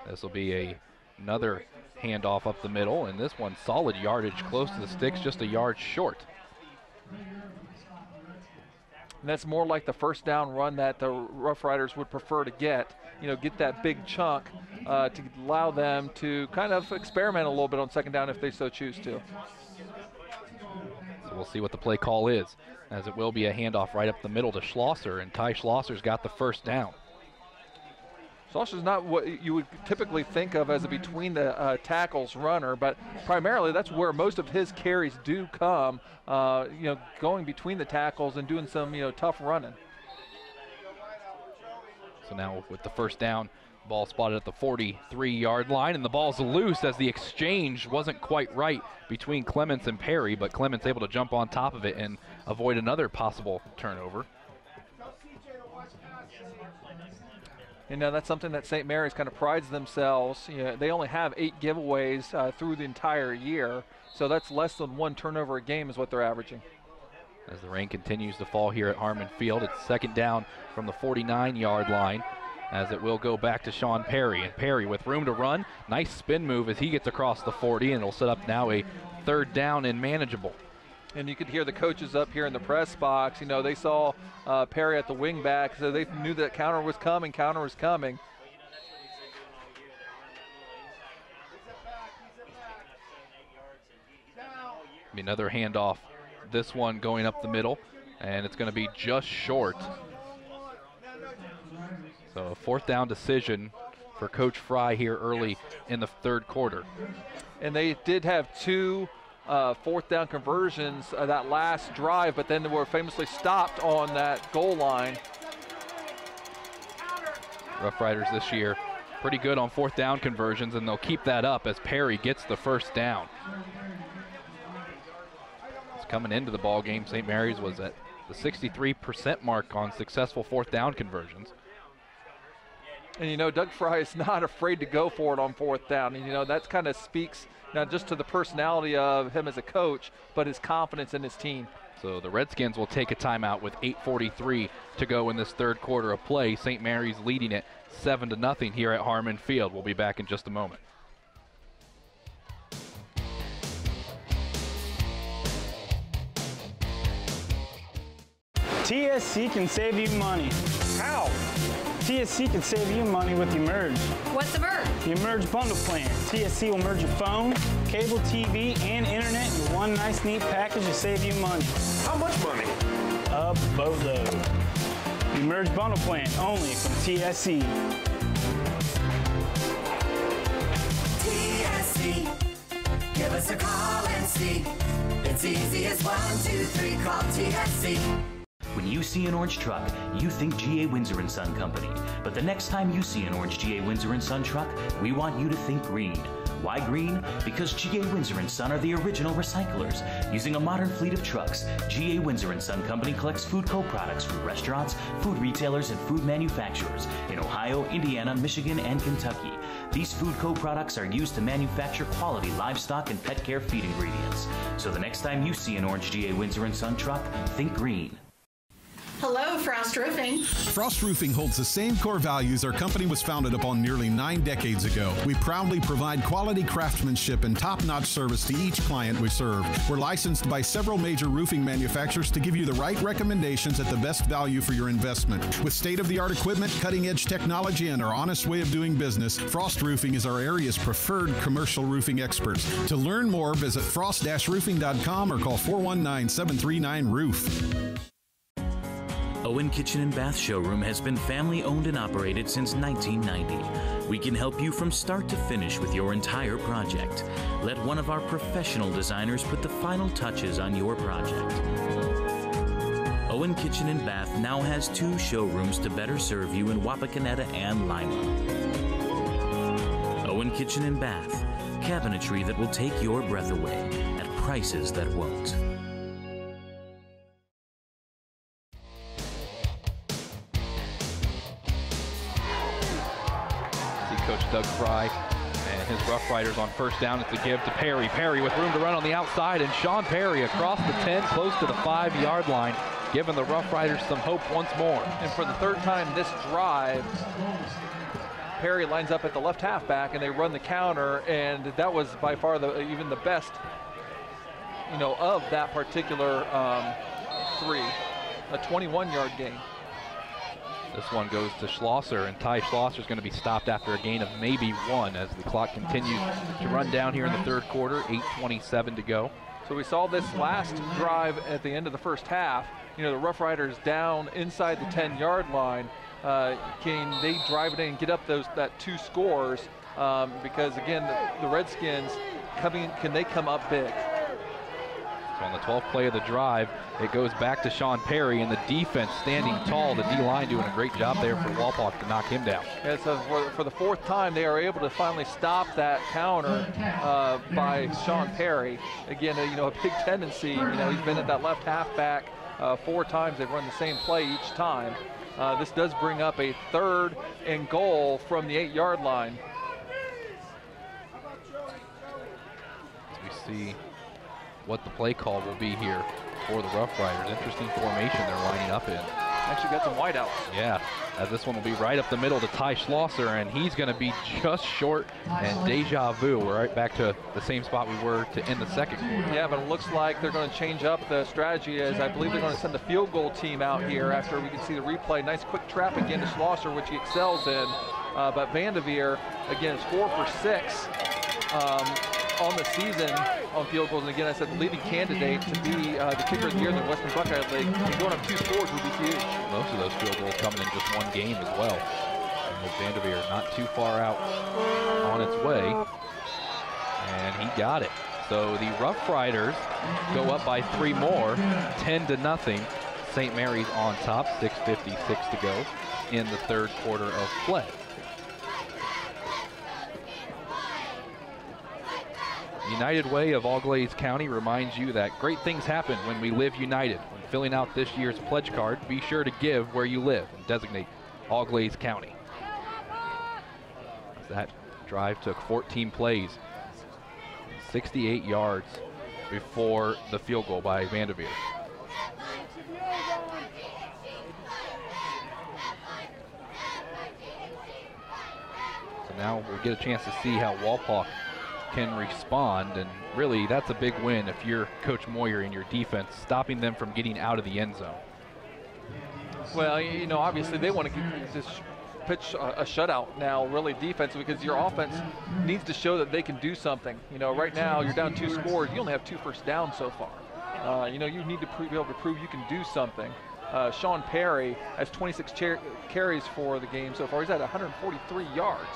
This will be another handoff up the middle, and this one solid yardage close to the sticks, just a yard short. And that's more like the first down run that the Rough Riders would prefer to get. Get that big chunk to allow them to kind of experiment a little bit on second down if they so choose to. So we'll see what the play call is, as it will be a handoff right up the middle to Schlosser, and Ty Schlosser's got the first down. Schlosser's not what you would typically think of as a between the tackles runner, but primarily that's where most of his carries do come, going between the tackles and doing some, tough running. So now with the first down, ball spotted at the 43-yard line, and the ball's loose as the exchange wasn't quite right between Clements and Perry, but Clements able to jump on top of it and avoid another possible turnover. That's something that St. Mary's kind of prides themselves. They only have 8 giveaways through the entire year, so that's less than 1 turnover a game is what they're averaging. As the rain continues to fall here at Harmon Field, it's second down from the 49-yard line, as it will go back to Sean Perry. And Perry with room to run, nice spin move as he gets across the 40, and it'll set up now a third down and manageable. And you could hear the coaches up here in the press box. They saw Perry at the wing back, so they knew that counter was coming. Another handoff, this one going up the middle, and it's going to be just short. So a fourth down decision for Coach Fry here early in the third quarter. And they did have 2 fourth down conversions that last drive, but then they were famously stopped on that goal line. Rough Riders this year pretty good on fourth down conversions, and they'll keep that up as Perry gets the first down. Coming into the ball game, St. Mary's was at the 63% mark on successful fourth down conversions. And Doug Fry is not afraid to go for it on fourth down. And that kind of speaks not just to the personality of him as a coach, but his confidence in his team. So the Redskins will take a timeout with 8:43 to go in this third quarter of play. St. Mary's leading it 7-0 here at Harmon Field. We'll be back in just a moment. TSC can save you money. How? TSC can save you money with Emerge. What's Emerge? The Emerge bundle plan. TSC will merge your phone, cable TV, and internet in one nice, neat package to save you money. How much money? A boatload. The Emerge bundle plan, only from TSC. TSC, give us a call and see. It's easy as 1, 2, 3, call TSC. When you see an orange truck, you think G.A. Windsor & Son Company. But the next time you see an orange G.A. Windsor & Son truck, we want you to think green. Why green? Because G.A. Windsor & Son are the original recyclers. Using a modern fleet of trucks, G.A. Windsor & Son Company collects food co-products from restaurants, food retailers, and food manufacturers in Ohio, Indiana, Michigan, and Kentucky. These food co-products are used to manufacture quality livestock and pet care feed ingredients. So the next time you see an orange G.A. Windsor & Son truck, think green. Hello, Frost Roofing. Frost Roofing holds the same core values our company was founded upon nearly 9 decades ago. We proudly provide quality craftsmanship and top-notch service to each client we serve. We're licensed by several major roofing manufacturers to give you the right recommendations at the best value for your investment. With state-of-the-art equipment, cutting-edge technology, and our honest way of doing business, Frost Roofing is our area's preferred commercial roofing experts. To learn more, visit frost-roofing.com or call 419-739-ROOF. Owen Kitchen and Bath Showroom has been family owned and operated since 1990. We can help you from start to finish with your entire project. Let one of our professional designers put the final touches on your project. Owen Kitchen and Bath now has 2 showrooms to better serve you in Wapakoneta and Lima. Owen Kitchen and Bath, cabinetry that will take your breath away at prices that won't. Coach Doug Fry and his Rough Riders on first down. It's a give to Perry. Perry with room to run on the outside, and Sean Perry across the 10, close to the 5-yard line, giving the Rough Riders some hope once more. And for the 3rd time this drive, Perry lines up at the left halfback, and they run the counter, and that was by far even the best, of that particular 3, a 21-yard gain. This one goes to Schlosser, and Ty Schlosser is going to be stopped after a gain of maybe 1 as the clock continues to run down here in the 3rd quarter, 8:27 to go. So we saw this last drive at the end of the first half. The Rough Riders down inside the 10-yard line. Can they drive it in and get up that 2 scores? Because again, the Redskins can they come up big? So on the 12th play of the drive, it goes back to Sean Perry, and the defense standing tall, the D-line doing a great job there for Walpock to knock him down. Yeah, so for the 4th time, they are able to finally stop that counter by Sean Perry. Again, a big tendency, he's been at that left halfback 4 times. They've run the same play each time. This does bring up a 3rd and goal from the 8-yard line. As we see what the play call will be here for the Rough Riders. Interesting formation they're lining up in. Actually got some wideouts. Yeah, as this one will be right up the middle to Ty Schlosser, and he's going to be just short, and deja vu. We're right back to the same spot we were to end the 2nd quarter. Yeah, but it looks like they're going to change up the strategy, as I believe they're going to send the field goal team out here after we can see the replay. Nice quick trap again to Schlosser, which he excels in. But Vanderveer, again, is 4 for 6. On the season on field goals, and again, I said the leading candidate to be the kicker of the year in the Western Buckeye League, and going up 2 scores would be huge. Most of those field goals coming in just 1 game as well. And Vanderveer not too far out on its way, and he got it. So the Rough Riders go up by 3 more, 10-0. St. Mary's on top, 6:56 to go in the 3rd quarter of play. United Way of Auglaize County reminds you that great things happen when we live united. When filling out this year's pledge card, be sure to give where you live and designate Auglaize County. That drive took 14 plays, 68 yards before the field goal by Vanderveer. So now we'll get a chance to see how Walpock can respond, and really that's a big win if you're Coach Moyer in your defense, stopping them from getting out of the end zone. Well, obviously they want to just pitch a shutout now, really defensive, because your offense needs to show that they can do something. Right now you're down 2 scores, you only have 2 first downs so far. You need to be able to prove you can do something. Sean Perry has 26 carries for the game so far. He's at 143 yards.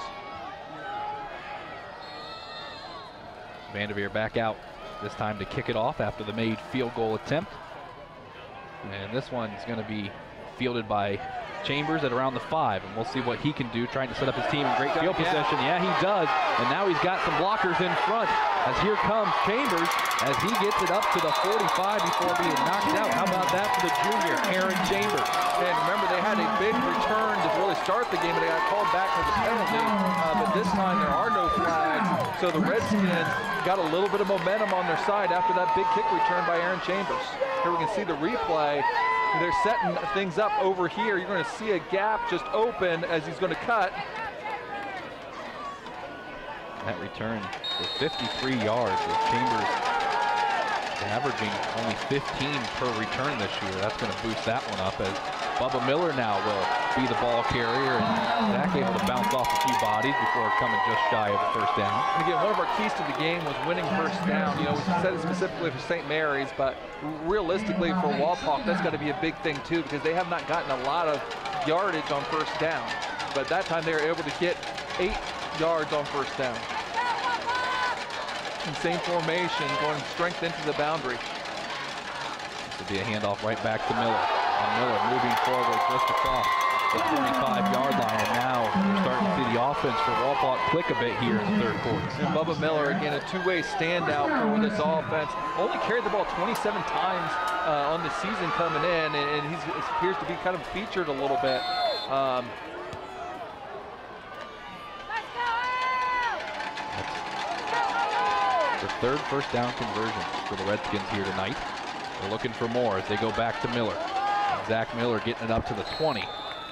Vanderveer back out this time to kick it off after the made field goal attempt. And this one's going to be fielded by Chambers at around the 5, and we'll see what he can do trying to set up his team in great field possession. Yeah, he does, and now he's got some blockers in front as here comes Chambers as he gets it up to the 45 before being knocked out. How about that for the junior, Aaron Chambers? And remember, they had a big return to really start the game, and they got called back for the penalty, but this time there are no flags, so the Redskins got a little bit of momentum on their side after that big kick return by Aaron Chambers. Here we can see the replay. they're setting things up over here. You're going to see a gap just open as he's going to cut. That return was 53 yards with Chambers averaging only 15 per return this year. That's going to boost that one up as Bubba Miller now will be the ball carrier, and Zach able to bounce off a few bodies before coming just shy of the first down. And again, one of our keys to the game was winning first down. You know, we said it specifically for St. Mary's, but realistically for Wapak, that's got to be a big thing too, because they have not gotten a lot of yardage on first down. But that time they were able to get 8 yards on first down. In same formation, going strength into the boundary. This will be a handoff right back to Miller. And Miller moving forward just across the 45-yard line. And now we're starting to see the offense for Wapak click a bit here in the third quarter. And Bubba Miller, again, a two-way standout for this offense. Only carried the ball 27 times on the season coming in, and he appears to be kind of featured a little bit. The third first down conversion for the Redskins here tonight. They're looking for more as they go back to Miller. And Zach Miller getting it up to the 20.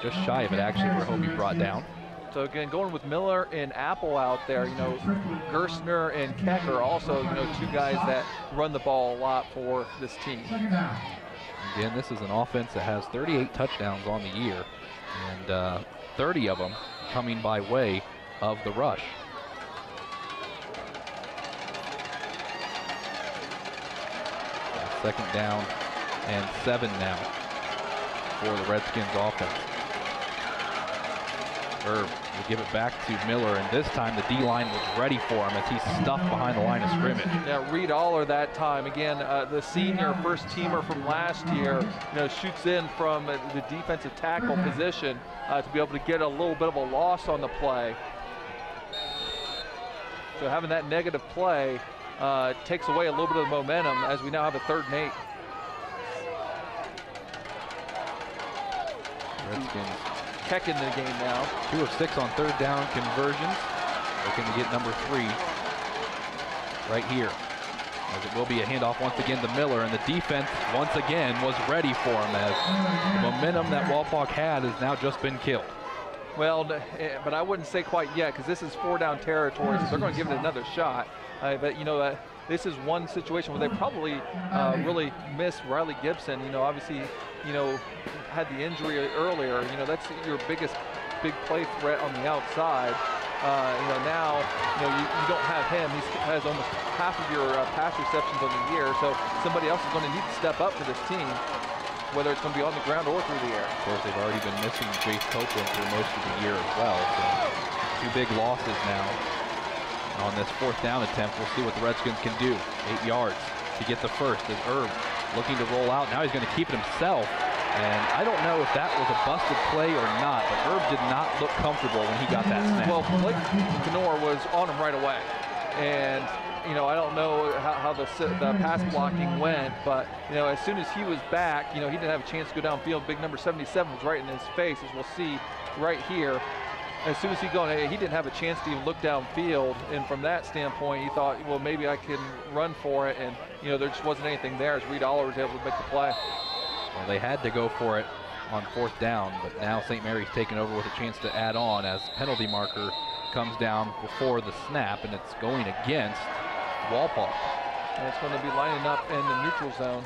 Just shy of it actually for Hobie brought down. So again, going with Miller and Apple out there, you know, Gerstner and Keck are also, you know, two guys that run the ball a lot for this team. Again, this is an offense that has 38 touchdowns on the year, and 30 of them coming by way of the rush. Second down and 7 now for the Redskins offense. Herb will give it back to Miller, and this time the D-line was ready for him as he's stuffed behind the line of scrimmage. Yeah, Reed Aller that time. Again, the senior first teamer from last year, you know, shoots in from the defensive tackle position to be able to get a little bit of a loss on the play. So having that negative play takes away a little bit of the momentum as we now have a 3rd and 8. Redskins Keck in the game now. 2 of 6 on 3rd down conversions. Looking to get number 3 right here. As it will be a handoff once again to Miller, and the defense once again was ready for him as the momentum that Wapak had has now just been killed. Well, but I wouldn't say quite yet, because this is 4-down territory, so they're going to give it another shot. But you know, this is one situation where they probably really missed Riley Gibson. You know, obviously, you know, had the injury earlier. You know, that's your biggest big play threat on the outside. You know, now, you know, you don't have him. He has almost half of your pass receptions on the year, so somebody else is going to need to step up for this team, whether it's going to be on the ground or through the air. Of course, they've already been missing Chase Copeland for most of the year as well. So 2 big losses now on this 4th down attempt. We'll see what the Redskins can do. 8 yards to get the first as Herb looking to roll out. Now he's going to keep it himself. And I don't know if that was a busted play or not, but Herb did not look comfortable when he got that snap. Well, Blake Kenor was on him right away. And, you know, I don't know how the pass blocking went, but, you know, as soon as he was back, you know, he didn't have a chance to go downfield. Big number 77 was right in his face, as we'll see right here. As soon as he didn't have a chance to even look downfield, and from that standpoint, he thought, well, maybe I can run for it, and, you know, there just wasn't anything there as Reed Aller was able to make the play. Well, they had to go for it on 4th down, but now St. Mary's taking over with a chance to add on as penalty marker comes down before the snap, and it's going against Wapak. And it's going to be lining up in the neutral zone.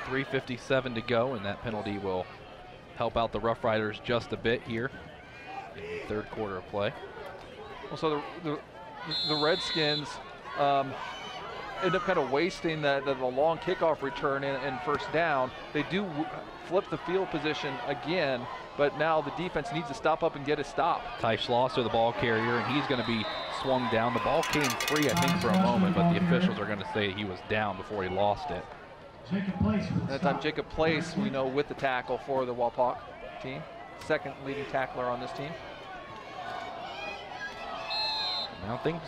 .357 to go, and that penalty will help out the Rough Riders just a bit here in the 3rd quarter of play. Well, so the Redskins end up kind of wasting the long kickoff return in first down. They do flip the field position again, but now the defense needs to stop up and get a stop. Ty Schlosser, the ball carrier, and he's going to be swung down. The ball came free, I think, for a moment, but the officials are going to say he was down before he lost it. That time, Jacob Place, we know, with the tackle for the Wapak team. 2nd leading tackler on this team. Now things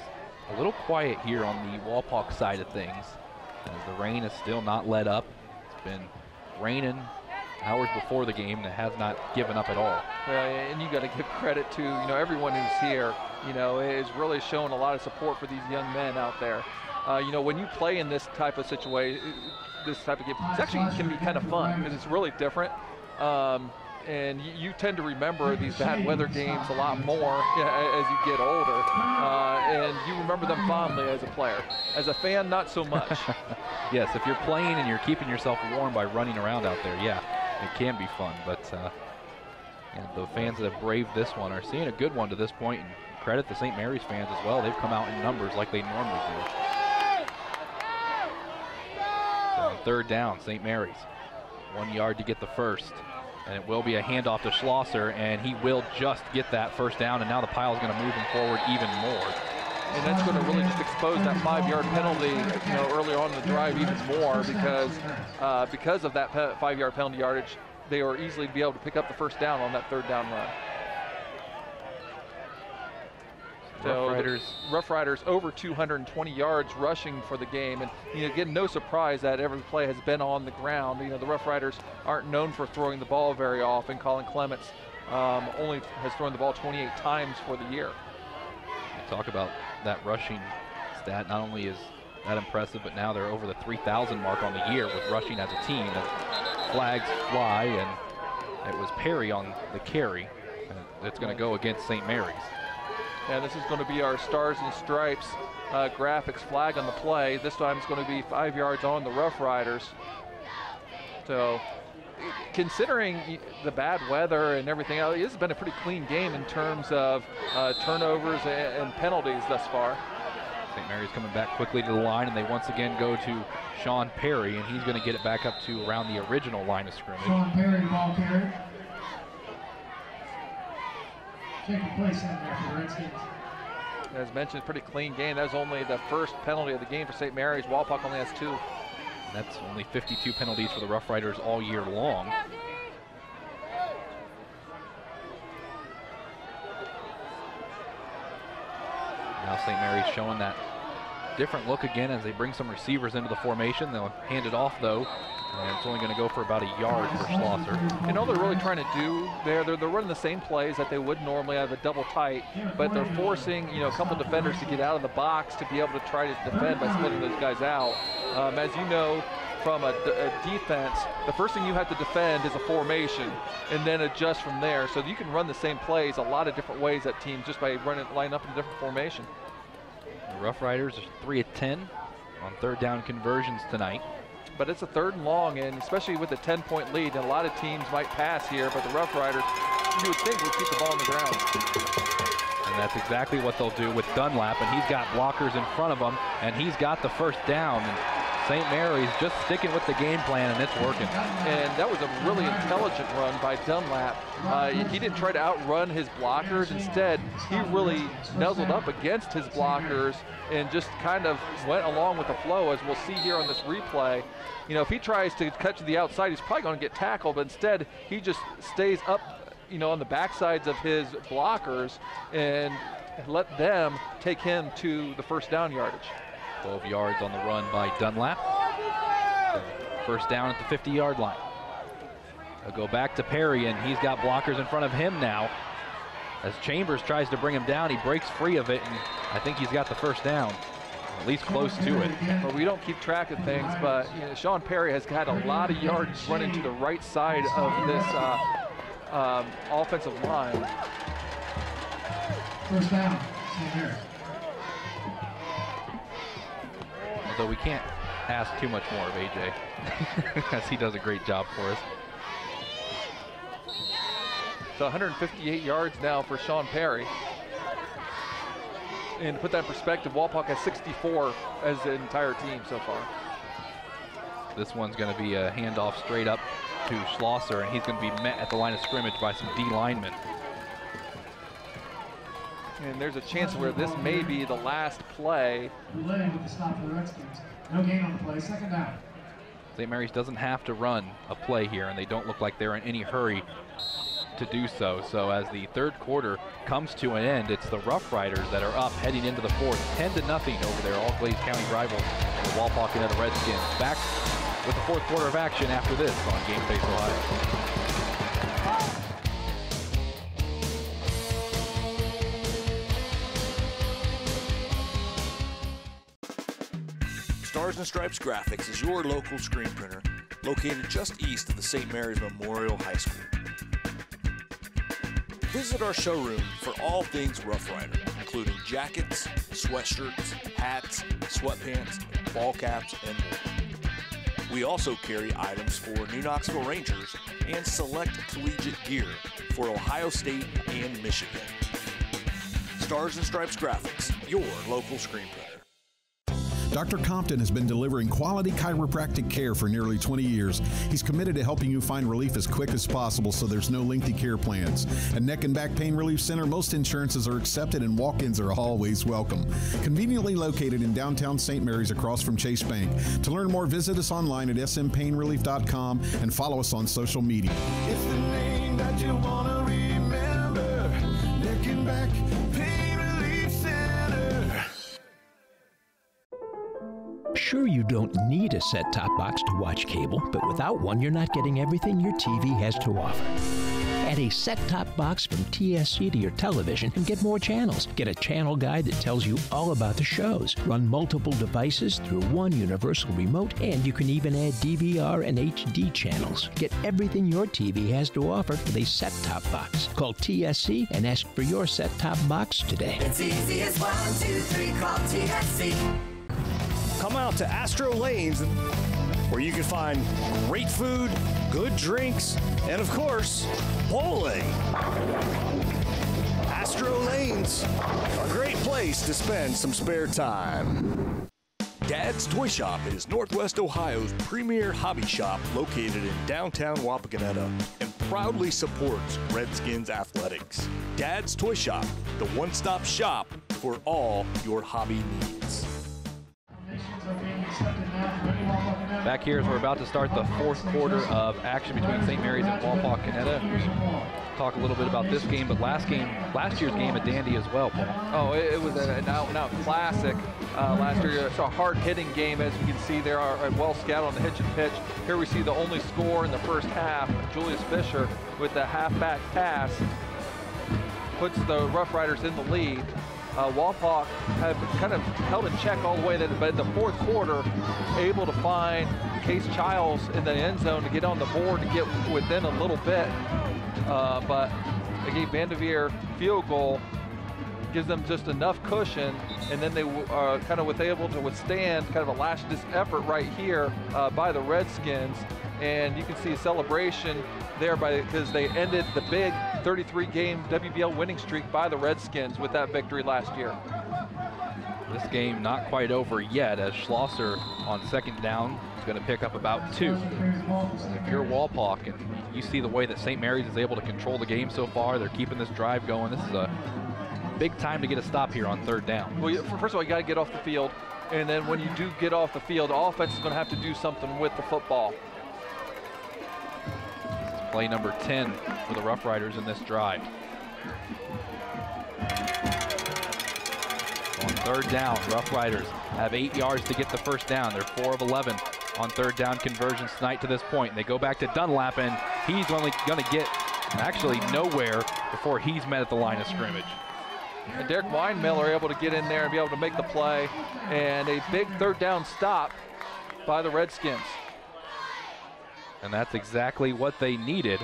a little quiet here on the Wapak side of things, as the rain is still not let up. It's been raining hours before the game and has not given up at all. And you got to give credit to everyone who's here. Is really showing a lot of support for these young men out there. When you play in this type of situation, this type of game, it actually can be kind of fun because it's really different. And you tend to remember these bad weather games a lot more as you get older, and you remember them fondly as a player. As a fan, not so much. Yes, if you're playing and you're keeping yourself warm by running around out there, yeah, it can be fun. But and the fans that have braved this one are seeing a good one to this point, and credit the St. Mary's fans as well. They've come out in numbers like they normally do. So on third down, St. Mary's, 1 yard to get the first. And it will be a handoff to Schlosser, and he will just get that first down, and now the pile is going to move him forward even more. And that's going to really just expose that 5-yard penalty, early on in the drive even more because of that 5-yard penalty yardage, they were easily be able to pick up the first down on that third down run. So Rough Riders over 220 yards rushing for the game, and again, no surprise that every play has been on the ground. The Rough Riders aren't known for throwing the ball very often. Colin Clements only has thrown the ball 28 times for the year. You talk about that rushing stat. Not only is that impressive, but now they're over the 3,000 mark on the year with rushing as a team. As flags fly, and it was Perry on the carry. And it's going to go against St. Mary's. And this is going to be our Stars and Stripes graphics flag on the play. This time it's going to be 5 yards on the Rough Riders. So considering the bad weather and everything else, this has been a pretty clean game in terms of turnovers and penalties thus far. St. Mary's coming back quickly to the line, and they once again go to Sean Perry, and he's going to get it back up to around the original line of scrimmage. Sean Perry, ball carrier. Taking place in there for the Redskins. As mentioned, pretty clean game. That was only the first penalty of the game for St. Mary's. Wapak only has 2. And that's only 52 penalties for the Rough Riders all year long. Now St. Mary's showing that different look again as they bring some receivers into the formation. They'll hand it off though, and it's only going to go for about a yard for Schlosser. And all they're really trying to do there, they're running the same plays that they would normally out of a double tight, but they're forcing a couple defenders to get out of the box to be able to try to defend by splitting those guys out. As you know, from a defense, the first thing you have to defend is a formation and then adjust from there. So you can run the same plays a lot of different ways at teams just by lining up in a different formation. The Rough Riders are 3 of 10 on third down conversions tonight. But it's a 3rd and long, and especially with a 10-point lead, and a lot of teams might pass here, but the Rough Riders, you would think, would keep the ball on the ground. And that's exactly what they'll do with Dunlap, and he's got blockers in front of him, and he's got the first down. And St. Mary's just sticking with the game plan, and it's working. And that was a really intelligent run by Dunlap. He didn't try to outrun his blockers. Instead, he really nuzzled up against his blockers and just kind of went along with the flow, as we'll see here on this replay. If he tries to cut to the outside, he's probably going to get tackled, but instead he just stays up, on the backsides of his blockers and let them take him to the first down yardage. 12 yards on the run by Dunlap. First down at the 50-yard line. They'll go back to Perry, and he's got blockers in front of him now. As Chambers tries to bring him down, he breaks free of it, and I think he's got the first down, at least close to it. Well, we don't keep track of things, but Sean Perry has had a lot of yards running to the right side of this offensive line. First down, St. Mary's. Although we can't ask too much more of AJ, as he does a great job for us. So 158 yards now for Sean Perry. And to put that in perspective, Wapak has 64 as the entire team so far. This one's going to be a handoff straight up to Schlosser, and he's going to be met at the line of scrimmage by some D linemen. And there's a chance where this may be the last play. Delay with the stop for the Redskins. No gain on the play, 2nd down. St. Mary's doesn't have to run a play here, and they don't look like they're in any hurry to do so. So as the third quarter comes to an end, it's the Rough Riders that are up heading into the fourth, 10-0 over their All-Glaze County rivals, the Wapakoneta Redskins. Back with the fourth quarter of action after this on Game Face Ohio. Stars and Stripes Graphics is your local screen printer located just east of the St. Mary's Memorial High School. Visit our showroom for all things Rough Rider, including jackets, sweatshirts, hats, sweatpants, ball caps, and more. We also carry items for New Knoxville Rangers and select collegiate gear for Ohio State and Michigan. Stars and Stripes Graphics, your local screen printer. Dr. Compton has been delivering quality chiropractic care for nearly 20 years. He's committed to helping you find relief as quick as possible so there's no lengthy care plans. At Neck and Back Pain Relief Center, most insurances are accepted and walk-ins are always welcome. Conveniently located in downtown St. Mary's across from Chase Bank. To learn more, visit us online at smpainrelief.com and follow us on social media. It's the name that you want to remember. Neck and Back Pain Relief Center. Sure, you don't need a set-top box to watch cable, but without one, you're not getting everything your TV has to offer. Add a set-top box from TSC to your television and get more channels. Get a channel guide that tells you all about the shows. Run multiple devices through one universal remote, and you can even add DVR and HD channels. Get everything your TV has to offer with a set-top box. Call TSC and ask for your set-top box today. It's easy as 1, 2, 3, call TSC. Come out to Astro Lanes, where you can find great food, good drinks, and of course, bowling. Astro Lanes, a great place to spend some spare time. Dad's Toy Shop is Northwest Ohio's premier hobby shop located in downtown Wapakoneta and proudly supports Redskins athletics. Dad's Toy Shop, the one-stop shop for all your hobby needs. Back here as we're about to start the fourth quarter of action between St. Mary's and Wapakoneta. Talk a little bit about this game, but last year's game at Dandy as well, Paul. Oh, it was an out-and-out classic last year. It's a hard-hitting game, as you can see there, well scouted on the hitch and pitch. Here we see the only score in the first half. Julius Fisher with the halfback pass puts the Rough Riders in the lead. Wapak have kind of held in check all the way, but in the fourth quarter, able to find Case Childs in the end zone to get on the board, to get within a little bit. But they gave Vanderveer field goal, gives them just enough cushion, and then they kind of able to withstand kind of a last-ditch effort right here by the Redskins. And you can see a celebration there because they ended the big 33-game WBL winning streak by the Redskins with that victory last year. This game not quite over yet, as Schlosser on second down is going to pick up about 2. If you're Wapak and you see the way that St. Mary's is able to control the game so far, they're keeping this drive going. This is a big time to get a stop here on third down. Well, first of all, you got to get off the field, and then when you do get off the field, the offense is going to have to do something with the football. Play number 10 for the Rough Riders in this drive. On third down, Rough Riders have 8 yards to get the first down. They're 4 of 11 on third down conversions tonight to this point. They go back to Dunlap, and he's only going to get actually nowhere before he's met at the line of scrimmage. And Derek Weinmiller able to get in there and be able to make the play, and a big third down stop by the Redskins. And that's exactly what they needed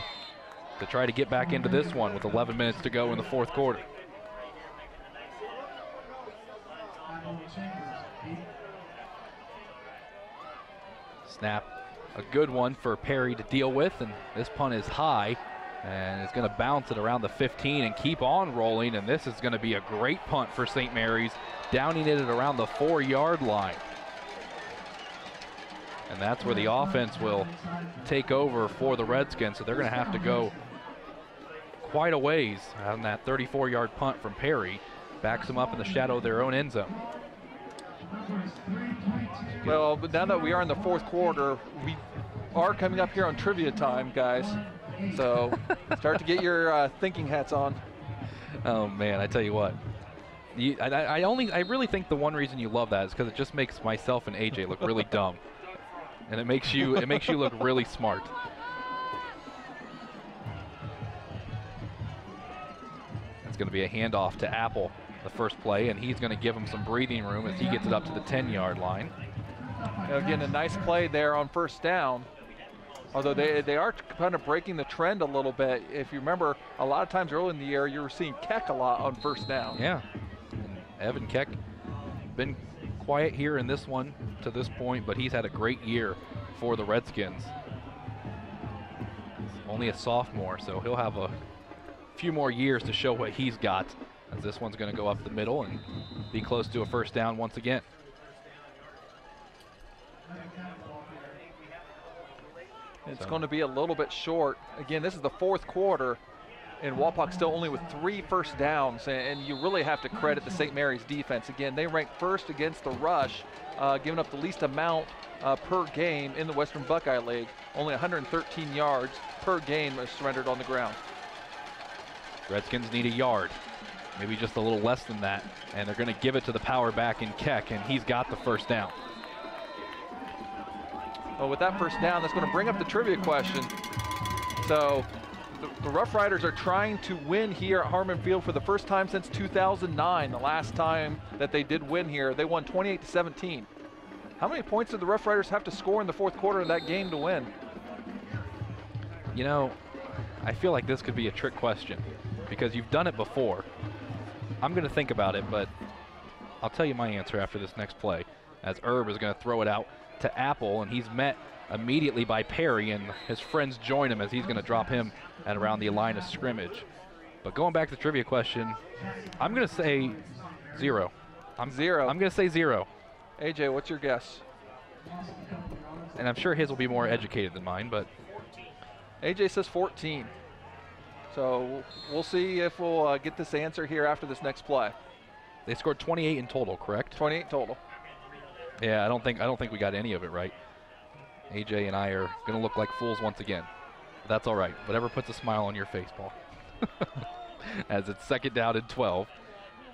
to try to get back into this one with 11 minutes to go in the fourth quarter. Snap, a good one for Perry to deal with, and this punt is high, and it's going to bounce it around the 15 and keep on rolling, and this is going to be a great punt for St. Mary's, downing it at around the 4-yard line. And that's where the offense will take over for the Redskins, so they're going to have to go quite a ways on that 34-yard punt from Perry. Backs them up in the shadow of their own end zone. Well, but now that we are in the fourth quarter, we are coming up here on trivia time, guys. So start to get your thinking hats on. Oh man, I tell you what. I really think the one reason you love that is because it just makes myself and AJ look really dumb, and it makes you look really smart. It's going to be a handoff to Apple, the first play, and he's going to give him some breathing room as he gets it up to the 10-yard line. Again, a nice play there on first down. Although they are kind of breaking the trend a little bit. If you remember, a lot of times early in the year, you were seeing Keck a lot on first down. Yeah, and Evan Keck been quiet here in this one to this point, but he's had a great year for the Redskins. He's only a sophomore, so he'll have a few more years to show what he's got, as this one's going to go up the middle and be close to a first down once again. It's going to be a little bit short. Again, this is the fourth quarter, and Wapak still only with 3 first downs, and you really have to credit the St. Mary's defense. Again, they rank first against the rush, giving up the least amount per game in the Western Buckeye League. Only 113 yards per game are surrendered on the ground. Redskins need a yard, maybe just a little less than that, and they're going to give it to the power back in Keck, and he's got the first down. Well, with that first down, that's going to bring up the trivia question. So the Rough Riders are trying to win here at Harmon Field for the first time since 2009, the last time that they did win here. They won 28-17. How many points did the Rough Riders have to score in the fourth quarter of that game to win? You know, I feel like this could be a trick question because you've done it before. I'm going to think about it, but I'll tell you my answer after this next play, as Herb is going to throw it out to Apple, and he's met immediately by Perry, and his friends join him as he's going to drop him at around the line of scrimmage. But going back to the trivia question, I'm going to say 0. I'm going to say 0. AJ, what's your guess? And I'm sure his will be more educated than mine, but AJ says 14. So we'll see if we'll get this answer here after this next play. They scored 28 in total, correct? 28 total. Yeah, I don't think we got any of it right. AJ and I are going to look like fools once again. But that's all right. Whatever puts a smile on your face, Paul. As it's second down and 12.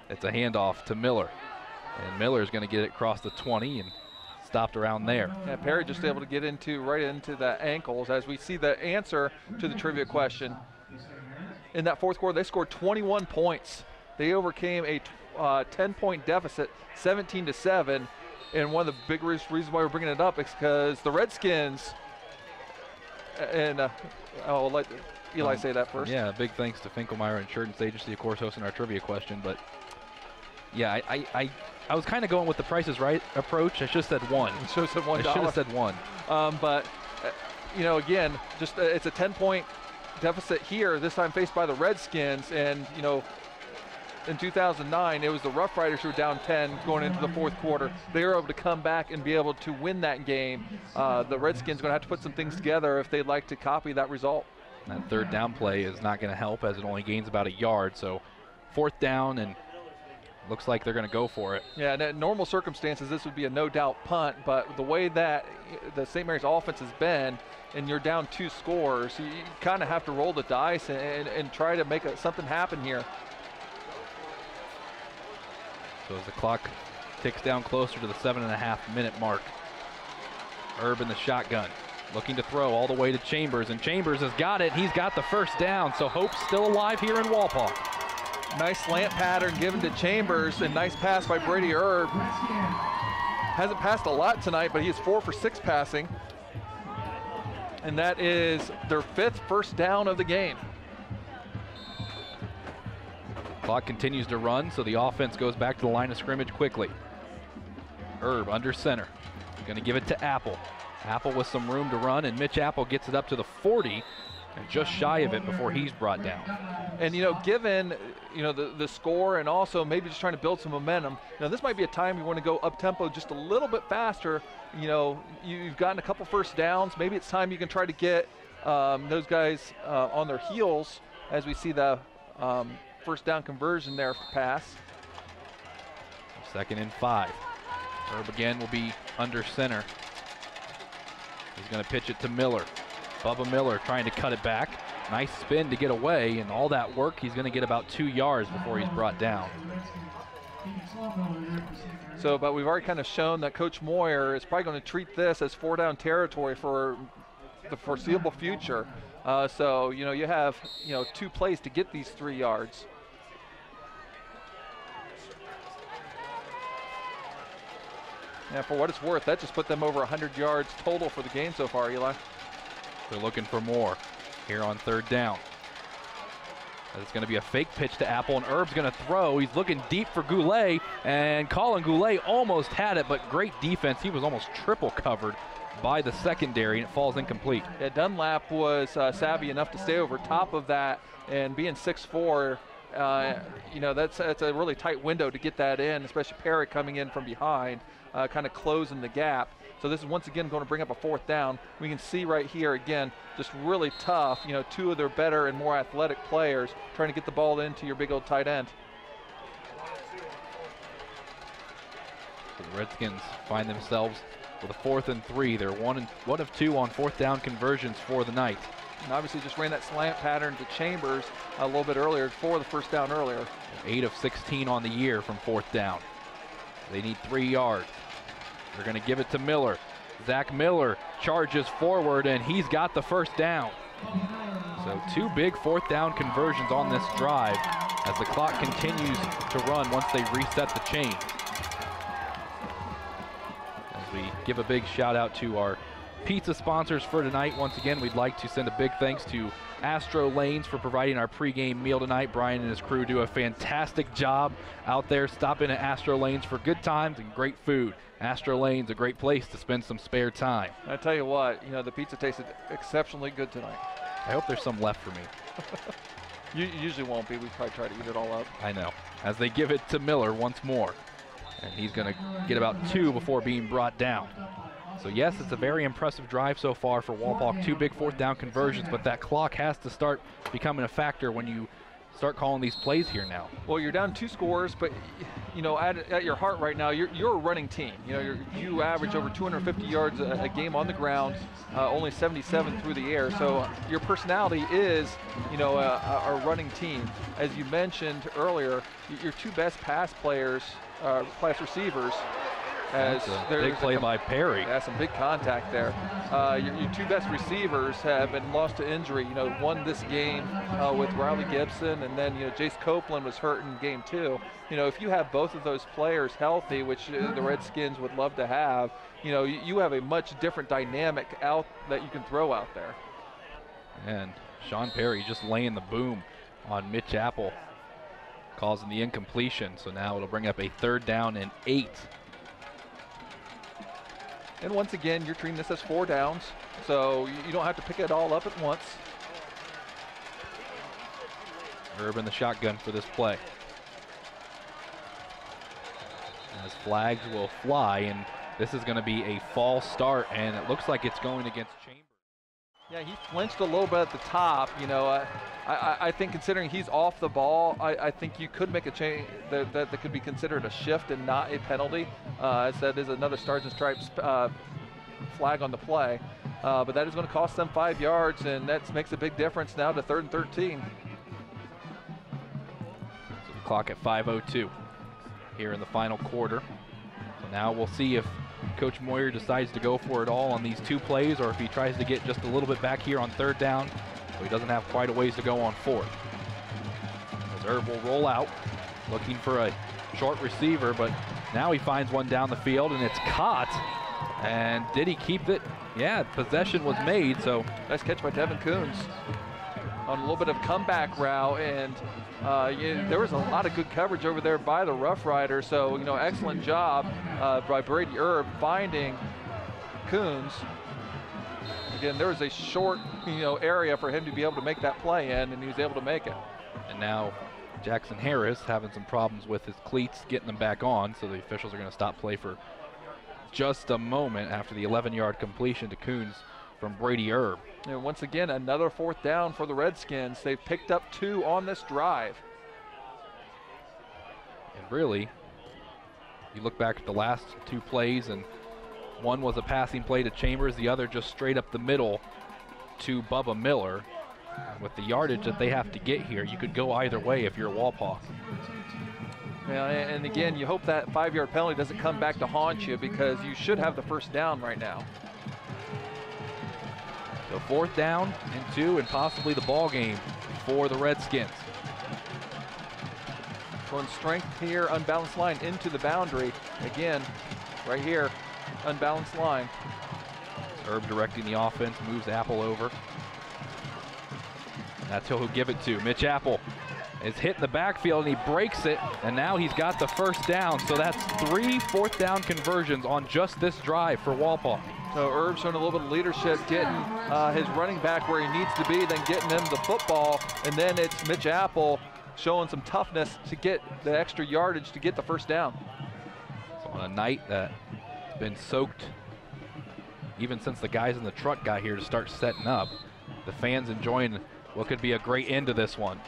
It's a handoff to Miller. And Miller's going to get it across the 20 and stopped around there. Yeah, Perry just able to get right into the ankles as we see the answer to the trivia question. In that fourth quarter, they scored 21 points. They overcame a 10-point deficit, 17-7. And one of the big reasons why we're bringing it up is because the Redskins, and I'll let Eli say that first. Yeah, big thanks to Finkelmeyer Insurance Agency, of course, hosting our trivia question. But yeah, I was kind of going with the Price is Right approach. I should have said 1. You should have said $1. I should have said 1. But you know, again, just it's a 10-point deficit here. This time faced by the Redskins, and you know, in 2009, it was the Rough Riders who were down 10 going into the fourth quarter. They were able to come back and be able to win that game. The Redskins are going to have to put some things together if they'd like to copy that result. That third down play is not going to help as it only gains about a yard. So fourth down, and looks like they're going to go for it. Yeah, and in normal circumstances, this would be a no-doubt punt, but the way that the St. Mary's offense has been, and you're down 2 scores, you kind of have to roll the dice and try to make something happen here. So as the clock ticks down closer to the 7.5-minute mark, Herb in the shotgun, looking to throw all the way to Chambers, and Chambers has got it. He's got the first down, so hope's still alive here in Wapak. Nice slant pattern given to Chambers, and nice pass by Brady Herb. Hasn't passed a lot tonight, but he is 4 for 6 passing. And that is their 5th first down of the game. Clock continues to run, so the offense goes back to the line of scrimmage quickly. Herb under center, going to give it to Apple. Apple with some room to run, and Mitch Apple gets it up to the 40, and just shy of it before he's brought down. And you know, given the score, and also maybe just trying to build some momentum, this might be a time you want to go up tempo just a little bit faster. You know, you've gotten a couple first downs. Maybe it's time you can try to get those guys on their heels as we see the first down conversion there for pass. 2nd and 5. Herb again will be under center. He's going to pitch it to Miller. Bubba Miller trying to cut it back. Nice spin to get away, and all that work, he's going to get about 2 yards before he's brought down. So, but we've already kind of shown that Coach Moyer is probably going to treat this as 4-down territory for the foreseeable future. So, you have, 2 plays to get these 3 yards. Yeah, for what it's worth, that just put them over 100 yards total for the game so far, Eli. They're looking for more here on 3rd down. It's going to be a fake pitch to Apple, and Erb's going to throw. He's looking deep for Goulet, and Colin Goulet almost had it, but great defense. He was almost triple covered by the secondary, and it falls incomplete. Yeah, Dunlap was savvy enough to stay over top of that, and being 6'4", that's a really tight window to get that in, especially Perry coming in from behind, kind of closing the gap. So this is once again going to bring up a 4th down. We can see right here again, just really tough, 2 of their better and more athletic players trying to get the ball into your big old tight end. So the Redskins find themselves with a 4th and 3. They're one of 2 on 4th down conversions for the night. And obviously just ran that slant pattern to Chambers a little bit earlier for the 1st down earlier. 8 of 16 on the year from 4th down. They need 3 yards. They're going to give it to Miller. Zach Miller charges forward, and he's got the 1st down. So 2 big 4th down conversions on this drive as the clock continues to run once they reset the chain. As we give a big shout out to our pizza sponsors for tonight. Once again, we'd like to send a big thanks to Astro Lanes for providing our pregame meal tonight. Brian and his crew do a fantastic job out there. Stop in at Astro Lanes for good times and great food. Astro Lane's a great place to spend some spare time. I tell you what, the pizza tasted exceptionally good tonight. I hope there's some left for me. You usually won't be. We probably try to eat it all up. I know. As they give it to Miller once more. And he's going to get about 2 before being brought down. So yes, it's a very impressive drive so far for Walpock. 2 big 4th down conversions, but that clock has to start becoming a factor when you start calling these plays here now. Well, you're down 2 scores, but at your heart right now, you're a running team. You average over 250 yards a game on the ground, only 77 through the air. So your personality is, a running team. As you mentioned earlier, your 2 best pass players, class receivers. As big play by Perry. Yeah, some big contact there. Your 2 best receivers have been lost to injury. One this game with Riley Gibson, and then Jace Copeland was hurt in game 2. If you have both of those players healthy, which the Redskins would love to have, you have a much different dynamic out that you can throw out there. And Sean Perry just laying the boom on Mitch Apple, causing the incompletion. So now it'll bring up a 3rd down and 8. And once again, you're treating this as 4 downs, so you don't have to pick it all up at once. Herb in the shotgun for this play. As flags will fly, and this is going to be a false start, and it looks like it's going against Chambers. Yeah, he flinched a little bit at the top. I think considering he's off the ball, I think you could make a change that could be considered a shift and not a penalty. As that is another Stars and Stripes flag on the play. But that is going to cost them 5 yards, and that makes a big difference now to 3rd and 13. So the clock at 5:02 here in the final quarter. So now we'll see if Coach Moyer decides to go for it all on these 2 plays, or if he tries to get just a little bit back here on 3rd down, so he doesn't have quite a ways to go on 4th. As Herb will roll out, looking for a short receiver, but now he finds one down the field, and it's caught. And did he keep it? Yeah, possession was made, so. Nice catch by Devin Coons on a little bit of comeback route, and there was a lot of good coverage over there by the Rough Riders, so excellent job by Brady Erb finding Coons. Again, there was a short area for him to be able to make that play in, and he was able to make it. And now Jackson Harris having some problems with his cleats, getting them back on, so the officials are going to stop play for just a moment after the 11-yard completion to Coons from Brady Erb. And once again, another 4th down for the Redskins. They've picked up 2 on this drive. And really, you look back at the last 2 plays, and one was a passing play to Chambers, the other just straight up the middle to Bubba Miller. With the yardage that they have to get here, you could go either way if you're a Walpaw. Yeah, and again, you hope that 5-yard penalty doesn't come back to haunt you, because you should have the first down right now. So 4th down and 2, and possibly the ball game for the Redskins. Showing strength here, unbalanced line into the boundary. Again, right here, unbalanced line. Herb directing the offense, moves Apple over. That's who he'll give it to. Mitch Apple is hit in the backfield, and he breaks it, and now he's got the first down. So that's 3 4th down conversions on just this drive for Walpaw. So Herb showing a little bit of leadership, getting his running back where he needs to be, then getting him the football, and then it's Mitch Apple showing some toughness to get the extra yardage to get the first down. So on a night that's been soaked even since the guys in the truck got here to start setting up, the fans enjoying what could be a great end to this one.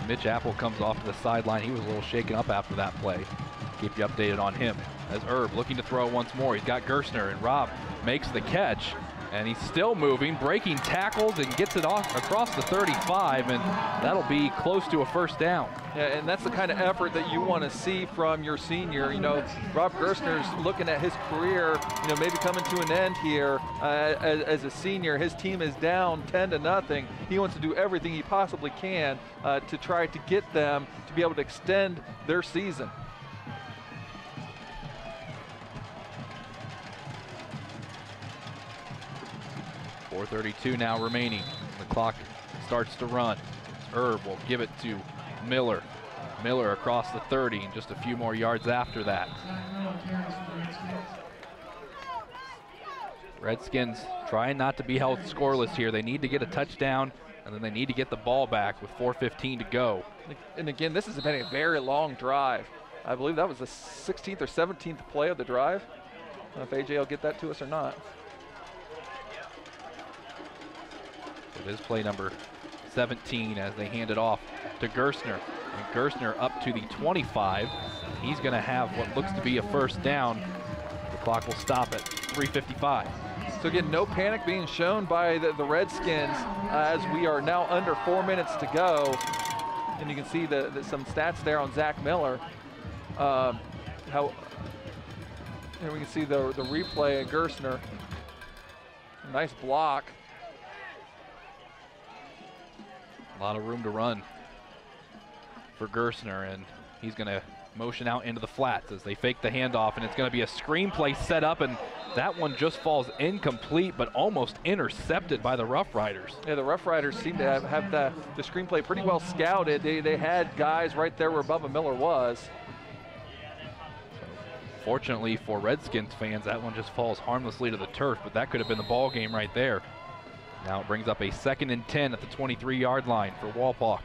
Mitch Apple comes off to the sideline. He was a little shaken up after that play. Keep you updated on him. As Herb looking to throw once more. He's got Gerstner, and Rob makes the catch. And he's still moving, breaking tackles, and gets it off across the 35, and that'll be close to a first down. Yeah, and that's the kind of effort that you want to see from your senior. You know, Rob Gerstner's looking at his career, you know, maybe coming to an end here as a senior. His team is down 10-0. He wants to do everything he possibly can to try to get them to be able to extend their season. .432 now remaining. The clock starts to run. Herb will give it to Miller. Miller across the 30 and just a few more yards after that. Redskins trying not to be held scoreless here. They need to get a touchdown, and then they need to get the ball back with 4:15 to go. And again, this has been a very long drive. I believe that was the 16th or 17th play of the drive. I don't know if AJ will get that to us or not. It is play number 17 as they hand it off to Gerstner. And Gerstner up to the 25. He's going to have what looks to be a first down. The clock will stop at 3:55. So again, no panic being shown by the Redskins as we are now under 4 minutes to go. And you can see some stats there on Zach Miller. Here we can see the replay of Gerstner. Nice block. A lot of room to run for Gerstner, and he's going to motion out into the flats as they fake the handoff, and it's going to be a screen play set up, and that one just falls incomplete but almost intercepted by the Rough Riders. Yeah, the Rough Riders seem to have the screenplay pretty well scouted. They had guys right there where Bubba Miller was. Fortunately for Redskins fans, that one just falls harmlessly to the turf, but that could have been the ball game right there. Now it brings up a 2nd and 10 at the 23-yard line for Walpaw.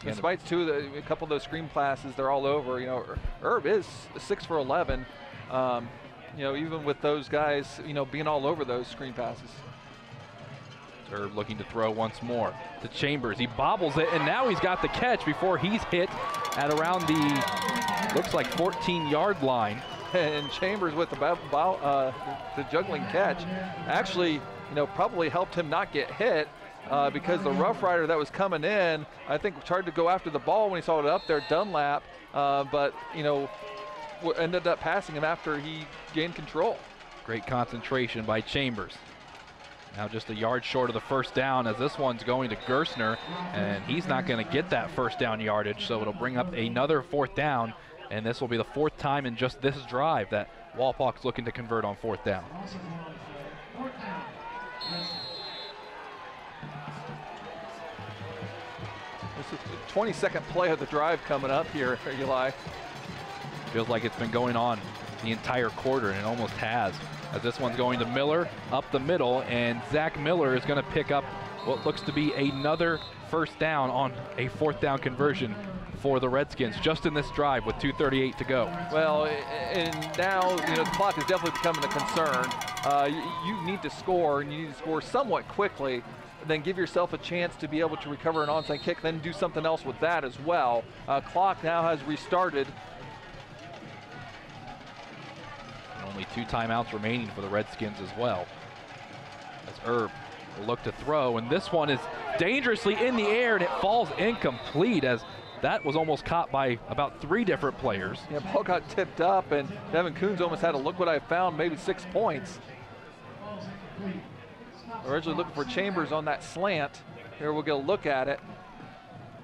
Despite a couple of those screen passes, they're all over. You know, Herb is 6 for 11. You know, even with those guys, you know, being all over those screen passes. Herb looking to throw once more to Chambers. He bobbles it, and now he's got the catch before he's hit at around the, looks like 14-yard line. And Chambers with the juggling catch actually, you know, probably helped him not get hit because the Rough Rider that was coming in, I think, tried to go after the ball when he saw it up there, Dunlap, but, you know, ended up passing him after he gained control. Great concentration by Chambers. Now just a yard short of the first down as this one's going to Gerstner, and he's not going to get that first down yardage, so it'll bring up another 4th down. And this will be the 4th time in just this drive that Walpaw's looking to convert on 4th down. This is the 22nd play of the drive coming up here, Eli. Feels like it's been going on the entire quarter, and it almost has. As this one's going to Miller up the middle, and Zach Miller is going to pick up what looks to be another first down on a 4th down conversion for the Redskins just in this drive with 2:38 to go. Well, and now, you know, the clock is definitely becoming a concern. You need to score, and you need to score somewhat quickly, then give yourself a chance to be able to recover an onside kick, then do something else with that as well. Clock now has restarted. And only 2 timeouts remaining for the Redskins as well. as Herb will look to throw, and this one is dangerously in the air, and it falls incomplete, as that was almost caught by about 3 different players. Yeah, ball got tipped up, and Devin Coons almost had a look what I found, maybe 6 points. Originally looking for Chambers on that slant. Here we'll get a look at it.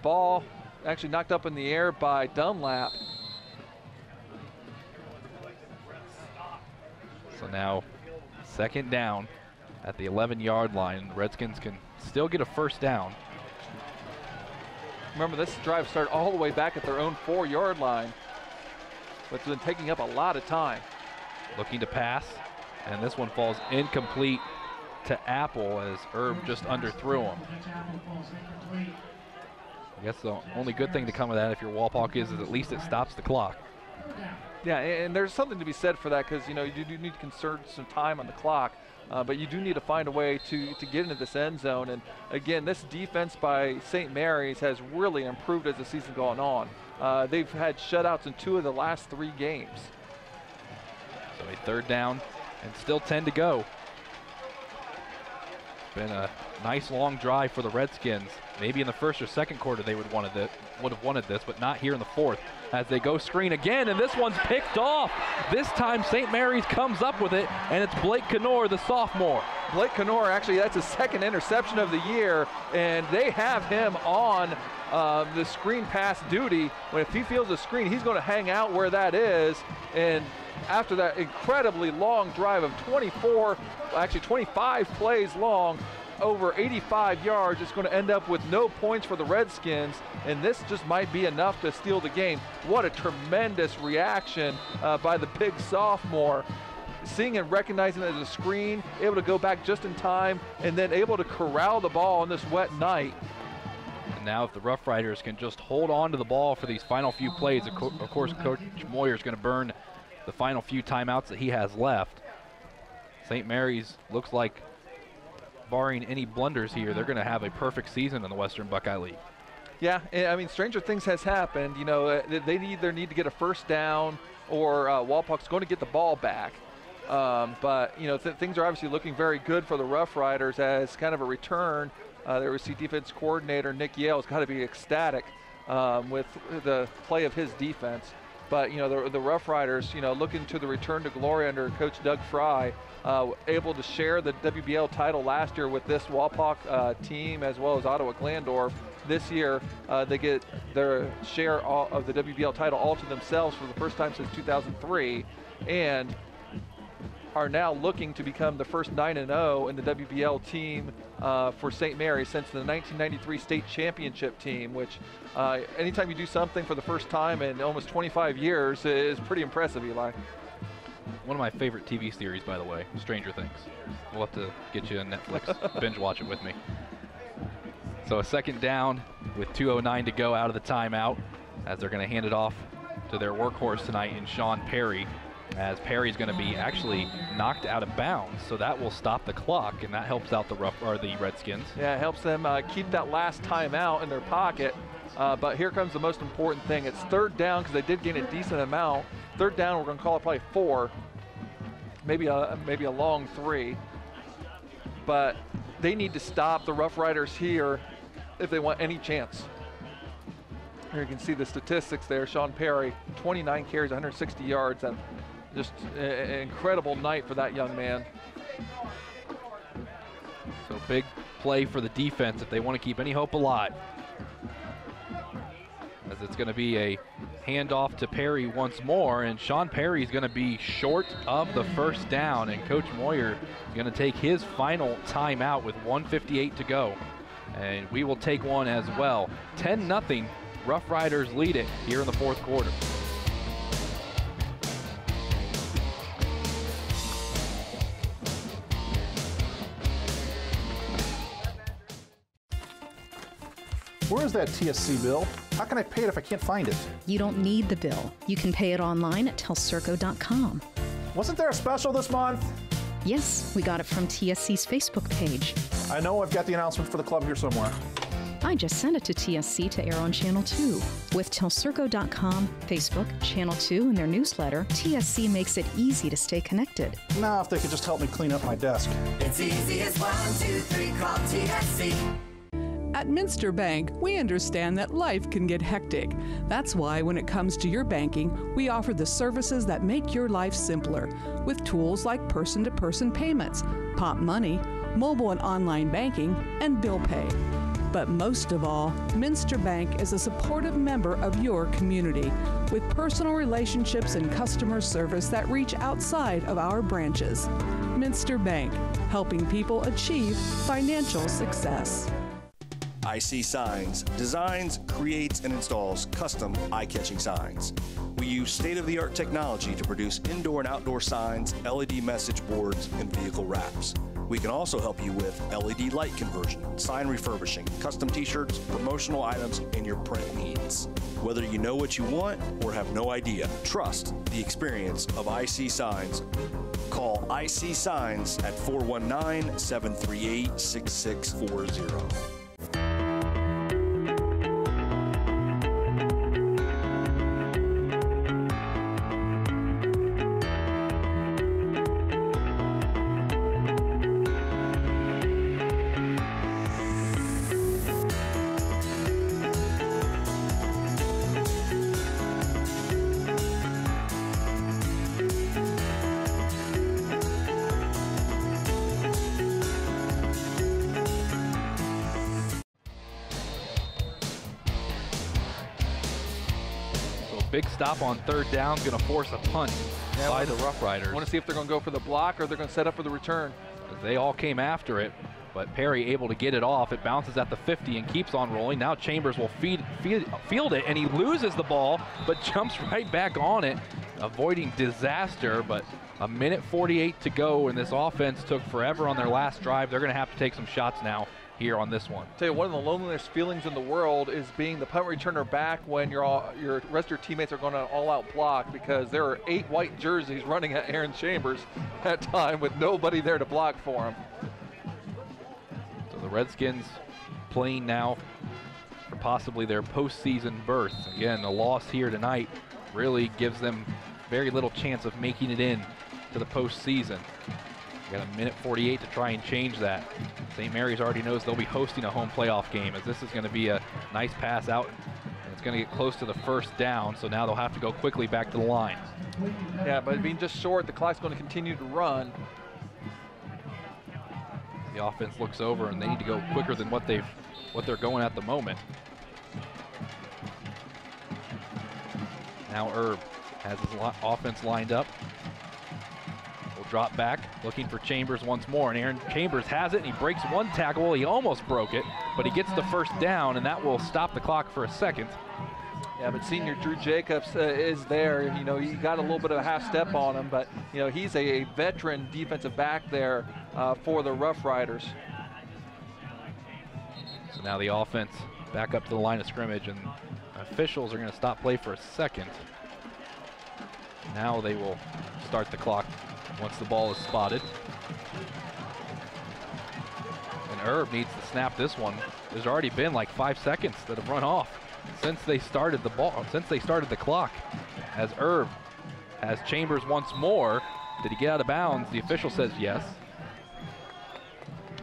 Ball actually knocked up in the air by Dunlap. So now 2nd down at the 11-yard line. The Redskins can still get a 1st down. Remember, this drive started all the way back at their own 4-yard line, but it's been taking up a lot of time. Looking to pass, and this one falls incomplete to Apple as Herb just underthrew him. I guess the only good thing to come of that if you're Walpock is at least it stops the clock. Yeah, and there's something to be said for that, because you do need to conserve some time on the clock, but you do need to find a way to get into this end zone. And again, this defense by St. Mary's has really improved as the season's gone on. They've had shutouts in 2 of the last 3 games. So a 3rd down and still 10 to go. Been a nice long drive for the Redskins. Maybe in the 1st or 2nd quarter they would have wanted this, but not here in the 4th. As they go screen again, and this one's picked off. This time St. Mary's comes up with it, and it's Blake Knorr, the sophomore. Blake Knorr, actually, that's his 2nd interception of the year, and they have him on the screen pass duty. If he feels a screen, he's going to hang out where that is. And after that incredibly long drive of 25 plays long, over 85 yards, it's going to end up with no points for the Redskins, and this just might be enough to steal the game. What a tremendous reaction by the big sophomore. Seeing and recognizing it as a screen, able to go back just in time, and then able to corral the ball on this wet night. And now if the Rough Riders can just hold on to the ball for these final few plays, of course Coach Moyer is going to burn the final few timeouts that he has left. St. Mary's looks like, barring any blunders here, they're going to have a perfect season in the Western Buckeye League. Yeah, I mean, stranger things has happened. They either need to get a 1st down, or Walpock's going to get the ball back. But things are obviously looking very good for the Rough Riders as kind of a return. Their receipt defense coordinator Nick Yale has got to be ecstatic with the play of his defense. But the Rough Riders, looking to the return to glory under Coach Doug Fry, able to share the WBL title last year with this Walpock team, as well as Ottawa Glandorf. This year, they get their share of the WBL title all to themselves for the first time since 2003, and are now looking to become the first 9-0 in the WBL team for St. Mary's since the 1993 state championship team, which anytime you do something for the first time in almost 25 years is pretty impressive, Eli. One of my favorite TV series, by the way, Stranger Things. We'll have to get you on Netflix, binge watch it with me. So a 2nd down with 2:09 to go out of the timeout, as they're going to hand it off to their workhorse tonight in Sean Perry, as Perry's going to be actually knocked out of bounds, so that will stop the clock, and that helps out the Redskins. Yeah, it helps them keep that last timeout in their pocket. But here comes the most important thing. It's 3rd down, because they did gain a decent amount. 3rd down, we're going to call it probably 4, maybe a long 3. But they need to stop the Rough Riders here if they want any chance. Here you can see the statistics there. Sean Perry, 29 carries, 160 yards. And just an incredible night for that young man. So big play for the defense if they want to keep any hope alive. As it's going to be a handoff to Perry once more, and Sean Perry is going to be short of the 1st down, and Coach Moyer is going to take his final timeout with 1:58 to go. And we will take one as well. 10-0, Rough Riders lead it here in the 4th quarter. Where is that TSC bill? How can I pay it if I can't find it? You don't need the bill. You can pay it online at telcirco.com. Wasn't there a special this month? Yes, we got it from TSC's Facebook page. I know I've got the announcement for the club here somewhere. I just sent it to TSC to air on Channel 2. With telcirco.com, Facebook, Channel 2, and their newsletter, TSC makes it easy to stay connected. Now, if they could just help me clean up my desk. It's easy as 1, 2, 3, call TSC. At Minster Bank, we understand that life can get hectic. That's why when it comes to your banking, we offer the services that make your life simpler with tools like person-to-person payments, Pop Money, mobile and online banking, and bill pay. But most of all, Minster Bank is a supportive member of your community with personal relationships and customer service that reach outside of our branches. Minster Bank, helping people achieve financial success. IC Signs designs, creates, and installs custom eye-catching signs. We use state-of-the-art technology to produce indoor and outdoor signs, LED message boards, and vehicle wraps. We can also help you with LED light conversion, sign refurbishing, custom t-shirts, promotional items, and your print needs. Whether you know what you want or have no idea, trust the experience of IC Signs. Call IC Signs at 419-738-6640. Big stop on third down, going to force a punt by the Rough Riders. I want to see if they're going to go for the block or they're going to set up for the return. They all came after it, but Perry able to get it off. It bounces at the 50 and keeps on rolling. Now Chambers will field it, and he loses the ball, but jumps right back on it, avoiding disaster. But a minute 48 to go, and this offense took forever on their last drive. They're going to have to take some shots now here on this one. Tell you, one of the loneliest feelings in the world is being the punt returner back when your rest of your teammates are going to all-out block, because there are 8 white jerseys running at Aaron Chambers at time with nobody there to block for him. So the Redskins playing now for possibly their postseason berth. Again, a loss here tonight really gives them very little chance of making it in to the postseason. Got a minute 48 to try and change that. St. Mary's already knows they'll be hosting a home playoff game, as this is going to be a nice pass out, and it's going to get close to the first down, so now they'll have to go quickly back to the line. Yeah, but being just short, the clock's going to continue to run. The offense looks over, and they need to go quicker than what they're going at the moment. Now Erb has his offense lined up. Drop back, looking for Chambers once more, and Aaron Chambers has it, and he breaks one tackle. He almost broke it, but he gets the first down, and that will stop the clock for a second. Yeah, but senior Drew Jacobs is there. You know, he got a little bit of a half step on him, but, you know, he's a veteran defensive back there for the Rough Riders. So now the offense back up to the line of scrimmage, and officials are going to stop play for a second. Now they will start the clock once the ball is spotted. And Erb needs to snap this one. There's already been like 5 seconds that have run off since they started the clock. As Erb has Chambers once more. Did he get out of bounds? The official says yes.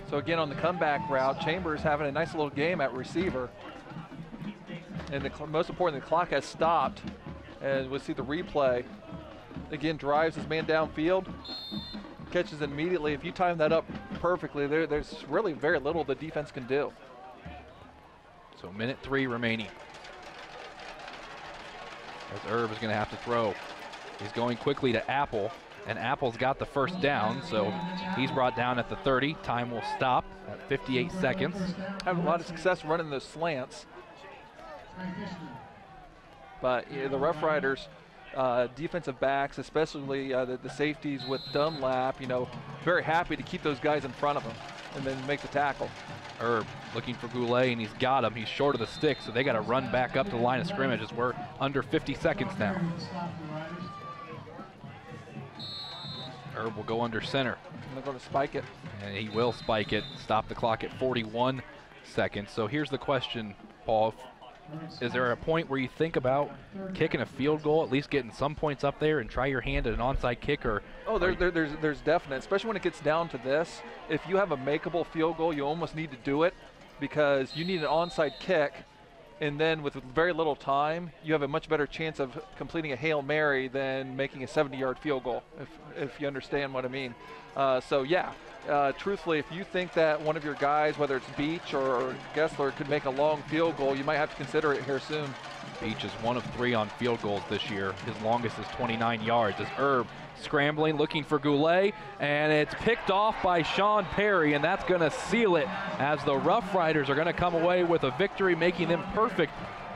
So again, on the comeback route, Chambers having a nice little game at receiver. And most importantly, the clock has stopped. And we'll see the replay. Again, drives his man downfield, catches immediately. If you time that up perfectly, there's really very little the defense can do. So minute 3 remaining. As Erb is going to have to throw. He's going quickly to Apple, and Apple's got the first down, so he's brought down at the 30. Time will stop at 58 seconds. Having a lot of success running those slants. But yeah, the Rough Riders, defensive backs, especially the safeties with Dunlap, you know, very happy to keep those guys in front of them and then make the tackle. Erb looking for Goulet, and he's got him. He's short of the stick, so they got to run back up to the line of scrimmage as we're under 50 seconds now. Erb will go under center. And they're going to spike it. And he will spike it. Stop the clock at 41. seconds. So here's the question, Paul. Is there a point where you think about kicking a field goal, at least getting some points up there, and try your hand at an onside kick? Or there's definite, especially when it gets down to this. If you have a makeable field goal, you almost need to do it, because you need an onside kick, and then with very little time, you have a much better chance of completing a Hail Mary than making a 70-yard field goal, if you understand what I mean. So yeah, truthfully, if you think that one of your guys, whether it's Beach or Gessler, could make a long field goal, you might have to consider it here soon. Beach is 1 of 3 on field goals this year. His longest is 29 yards. As Herb scrambling, looking for Goulet, and it's picked off by Sean Perry, and that's going to seal it, as the Rough Riders are going to come away with a victory, making them perfect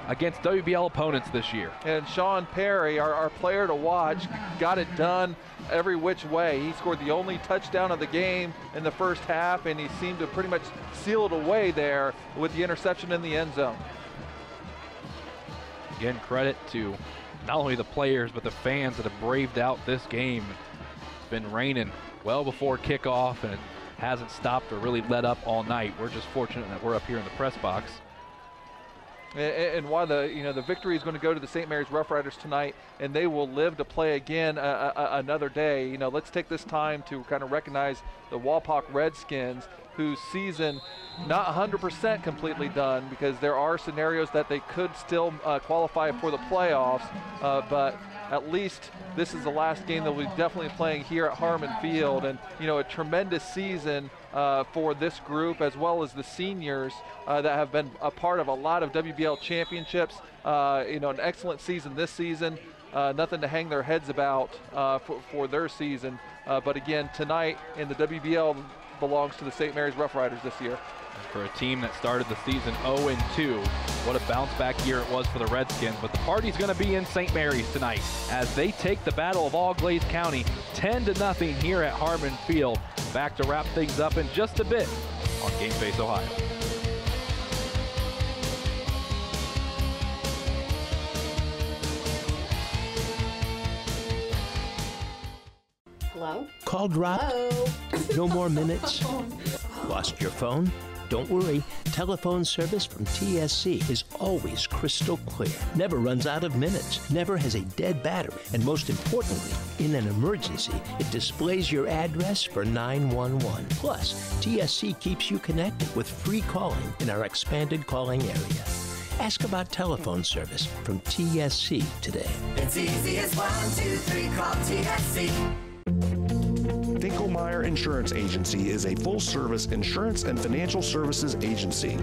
against WBL opponents this year. And Sean Perry, our player to watch, got it done every which way. He scored the only touchdown of the game in the first half, and he seemed to pretty much seal it away there with the interception in the end zone. Again, credit to not only the players, but the fans that have braved out this game. It's been raining well before kickoff, and it hasn't stopped or really let up all night. We're just fortunate that we're up here in the press box. And why the victory is going to go to the St. Mary's Rough Riders tonight, and they will live to play again another day. Let's take this time to kind of recognize the Wapak Redskins, whose season not 100% completely done, because there are scenarios that they could still qualify for the playoffs, but at least this is the last game that we'll be definitely playing here at Harmon Field. And a tremendous season for this group, as well as the seniors that have been a part of a lot of WBL championships. An excellent season this season. Nothing to hang their heads about for their season. But again, tonight in the WBL belongs to the St. Mary's Rough Riders this year. For a team that started the season 0-2, what a bounce back year it was for the Redskins. But the party's going to be in St. Mary's tonight as they take the Battle of All-Glaze County 10-0 here at Harmon Field. Back to wrap things up in just a bit on Game Face Ohio. Hello? Call dropped? Hello? No more minutes? Lost your phone? Don't worry. Telephone service from TSC is always crystal clear. Never runs out of minutes. Never has a dead battery. And most importantly, in an emergency, it displays your address for 911. Plus, TSC keeps you connected with free calling in our expanded calling area. Ask about telephone service from TSC today. It's easy as 1, 2, 3, call TSC. Finkelmeyer Insurance Agency is a full-service insurance and financial services agency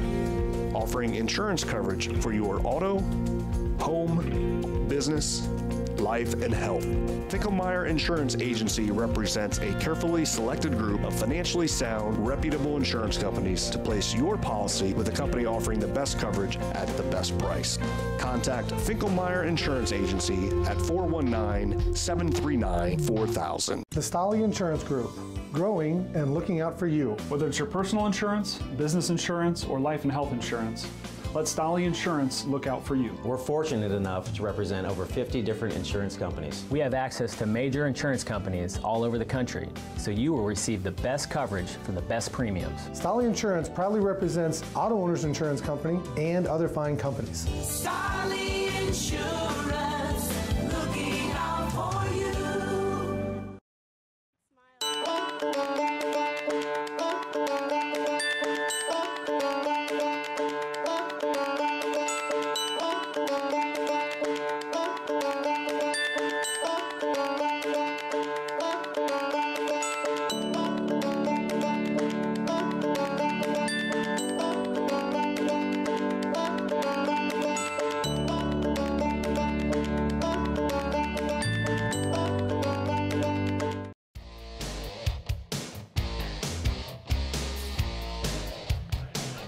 offering insurance coverage for your auto, home, business, life, and health. Finkelmeyer Insurance Agency represents a carefully selected group of financially sound, reputable insurance companies to place your policy with a company offering the best coverage at the best price. Contact Finkelmeyer Insurance Agency at 419-739-4000. The Stolly Insurance Group, growing and looking out for you. Whether it's your personal insurance, business insurance, or life and health insurance, let Stolly Insurance look out for you. We're fortunate enough to represent over 50 different insurance companies. We have access to major insurance companies all over the country, so you will receive the best coverage for the best premiums. Stolly Insurance proudly represents Auto Owners Insurance Company and other fine companies. Stolly Insurance, looking out for you.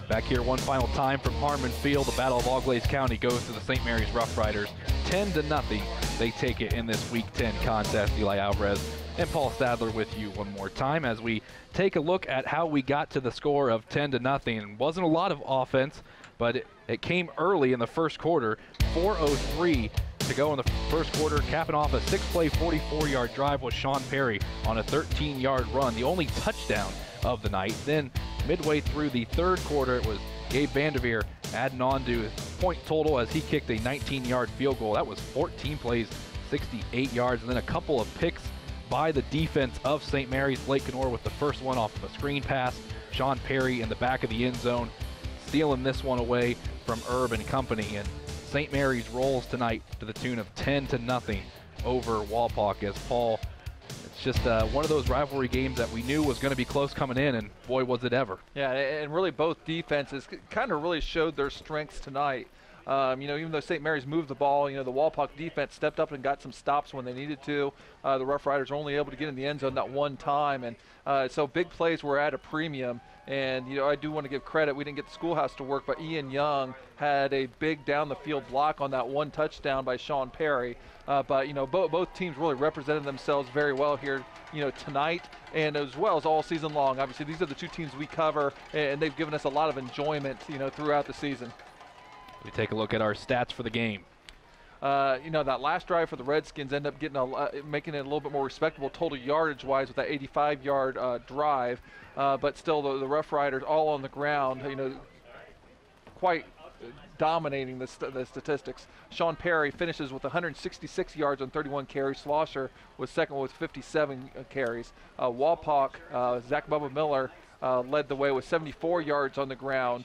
Back here one final time from Harmon Field. The Battle of All-Glaze County goes to the St. Mary's Rough Riders. 10-0. They take it in this Week 10 contest. Eli Alvarez and Paul Sadler with you one more time as we take a look at how we got to the score of 10-0. It wasn't a lot of offense, but it came early in the first quarter. 4:03 to go in the first quarter, capping off a 6-play, 44-yard drive with Sean Perry on a 13-yard run, the only touchdown of the night. Then midway through the third quarter, it was Gabe Vanderveer adding on to his point total as he kicked a 19-yard field goal. That was 14 plays, 68 yards, and then a couple of picks by the defense of St. Mary's. Blake Knorr with the first one off of a screen pass. Sean Perry in the back of the end zone, stealing this one away from Herb and company. And St. Mary's rolls tonight to the tune of 10-0 over Wapak, as Paul, it's just one of those rivalry games that we knew was going to be close coming in, and boy, was it ever. Yeah, and really both defenses kind of really showed their strengths tonight. Even though St. Mary's moved the ball, the Wapak defense stepped up and got some stops when they needed to. The Rough Riders were only able to get in the end zone that one time, and so big plays were at a premium. And, I do want to give credit. We didn't get the schoolhouse to work, but Ian Young had a big down-the-field block on that one touchdown by Sean Perry. But both teams really represented themselves very well here, tonight and as well as all season long. Obviously, these are the two teams we cover, and they've given us a lot of enjoyment, throughout the season. We take a look at our stats for the game. That last drive for the Redskins ended up getting making it a little bit more respectable total yardage-wise with that 85-yard drive. But still, the Rough Riders all on the ground, quite dominating the statistics. Sean Perry finishes with 166 yards on 31 carries. Schlosser was second with 57 carries. Wapak, Zach Bubba Miller led the way with 74 yards on the ground.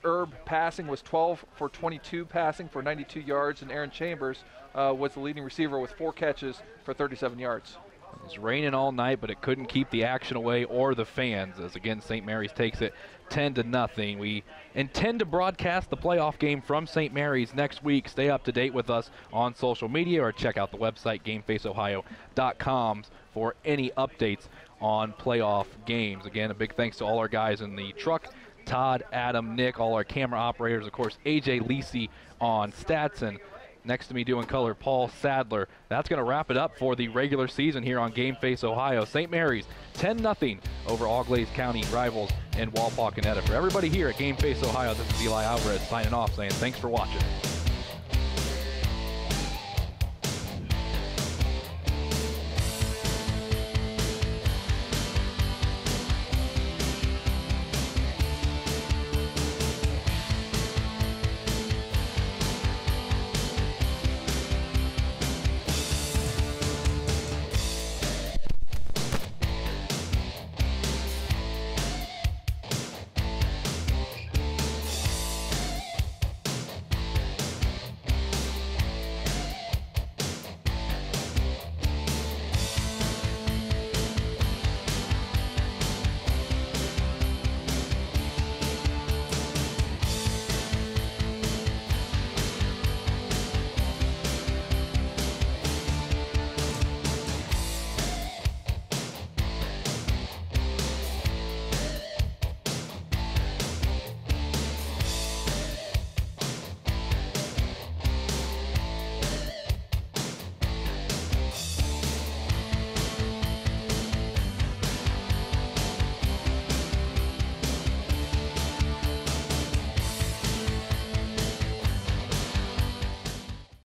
Herb passing was 12 for 22 passing for 92 yards, and Aaron Chambers was the leading receiver with 4 catches for 37 yards. It was raining all night, but it couldn't keep the action away or the fans, as again St. Mary's takes it 10-0. We intend to broadcast the playoff game from St. Mary's next week. Stay up to date with us on social media or check out the website GameFaceOhio.com for any updates on playoff games. Again, a big thanks to all our guys in the truck, Todd, Adam, Nick, all our camera operators, of course, AJ Lisi on stats, and next to me doing color, Paul Sadler. That's going to wrap it up for the regular season here on Game Face Ohio. St. Mary's 10-0 over Auglaize County rivals in Wapakoneta. For everybody here at Game Face Ohio, this is Eli Alvarez signing off, saying thanks for watching.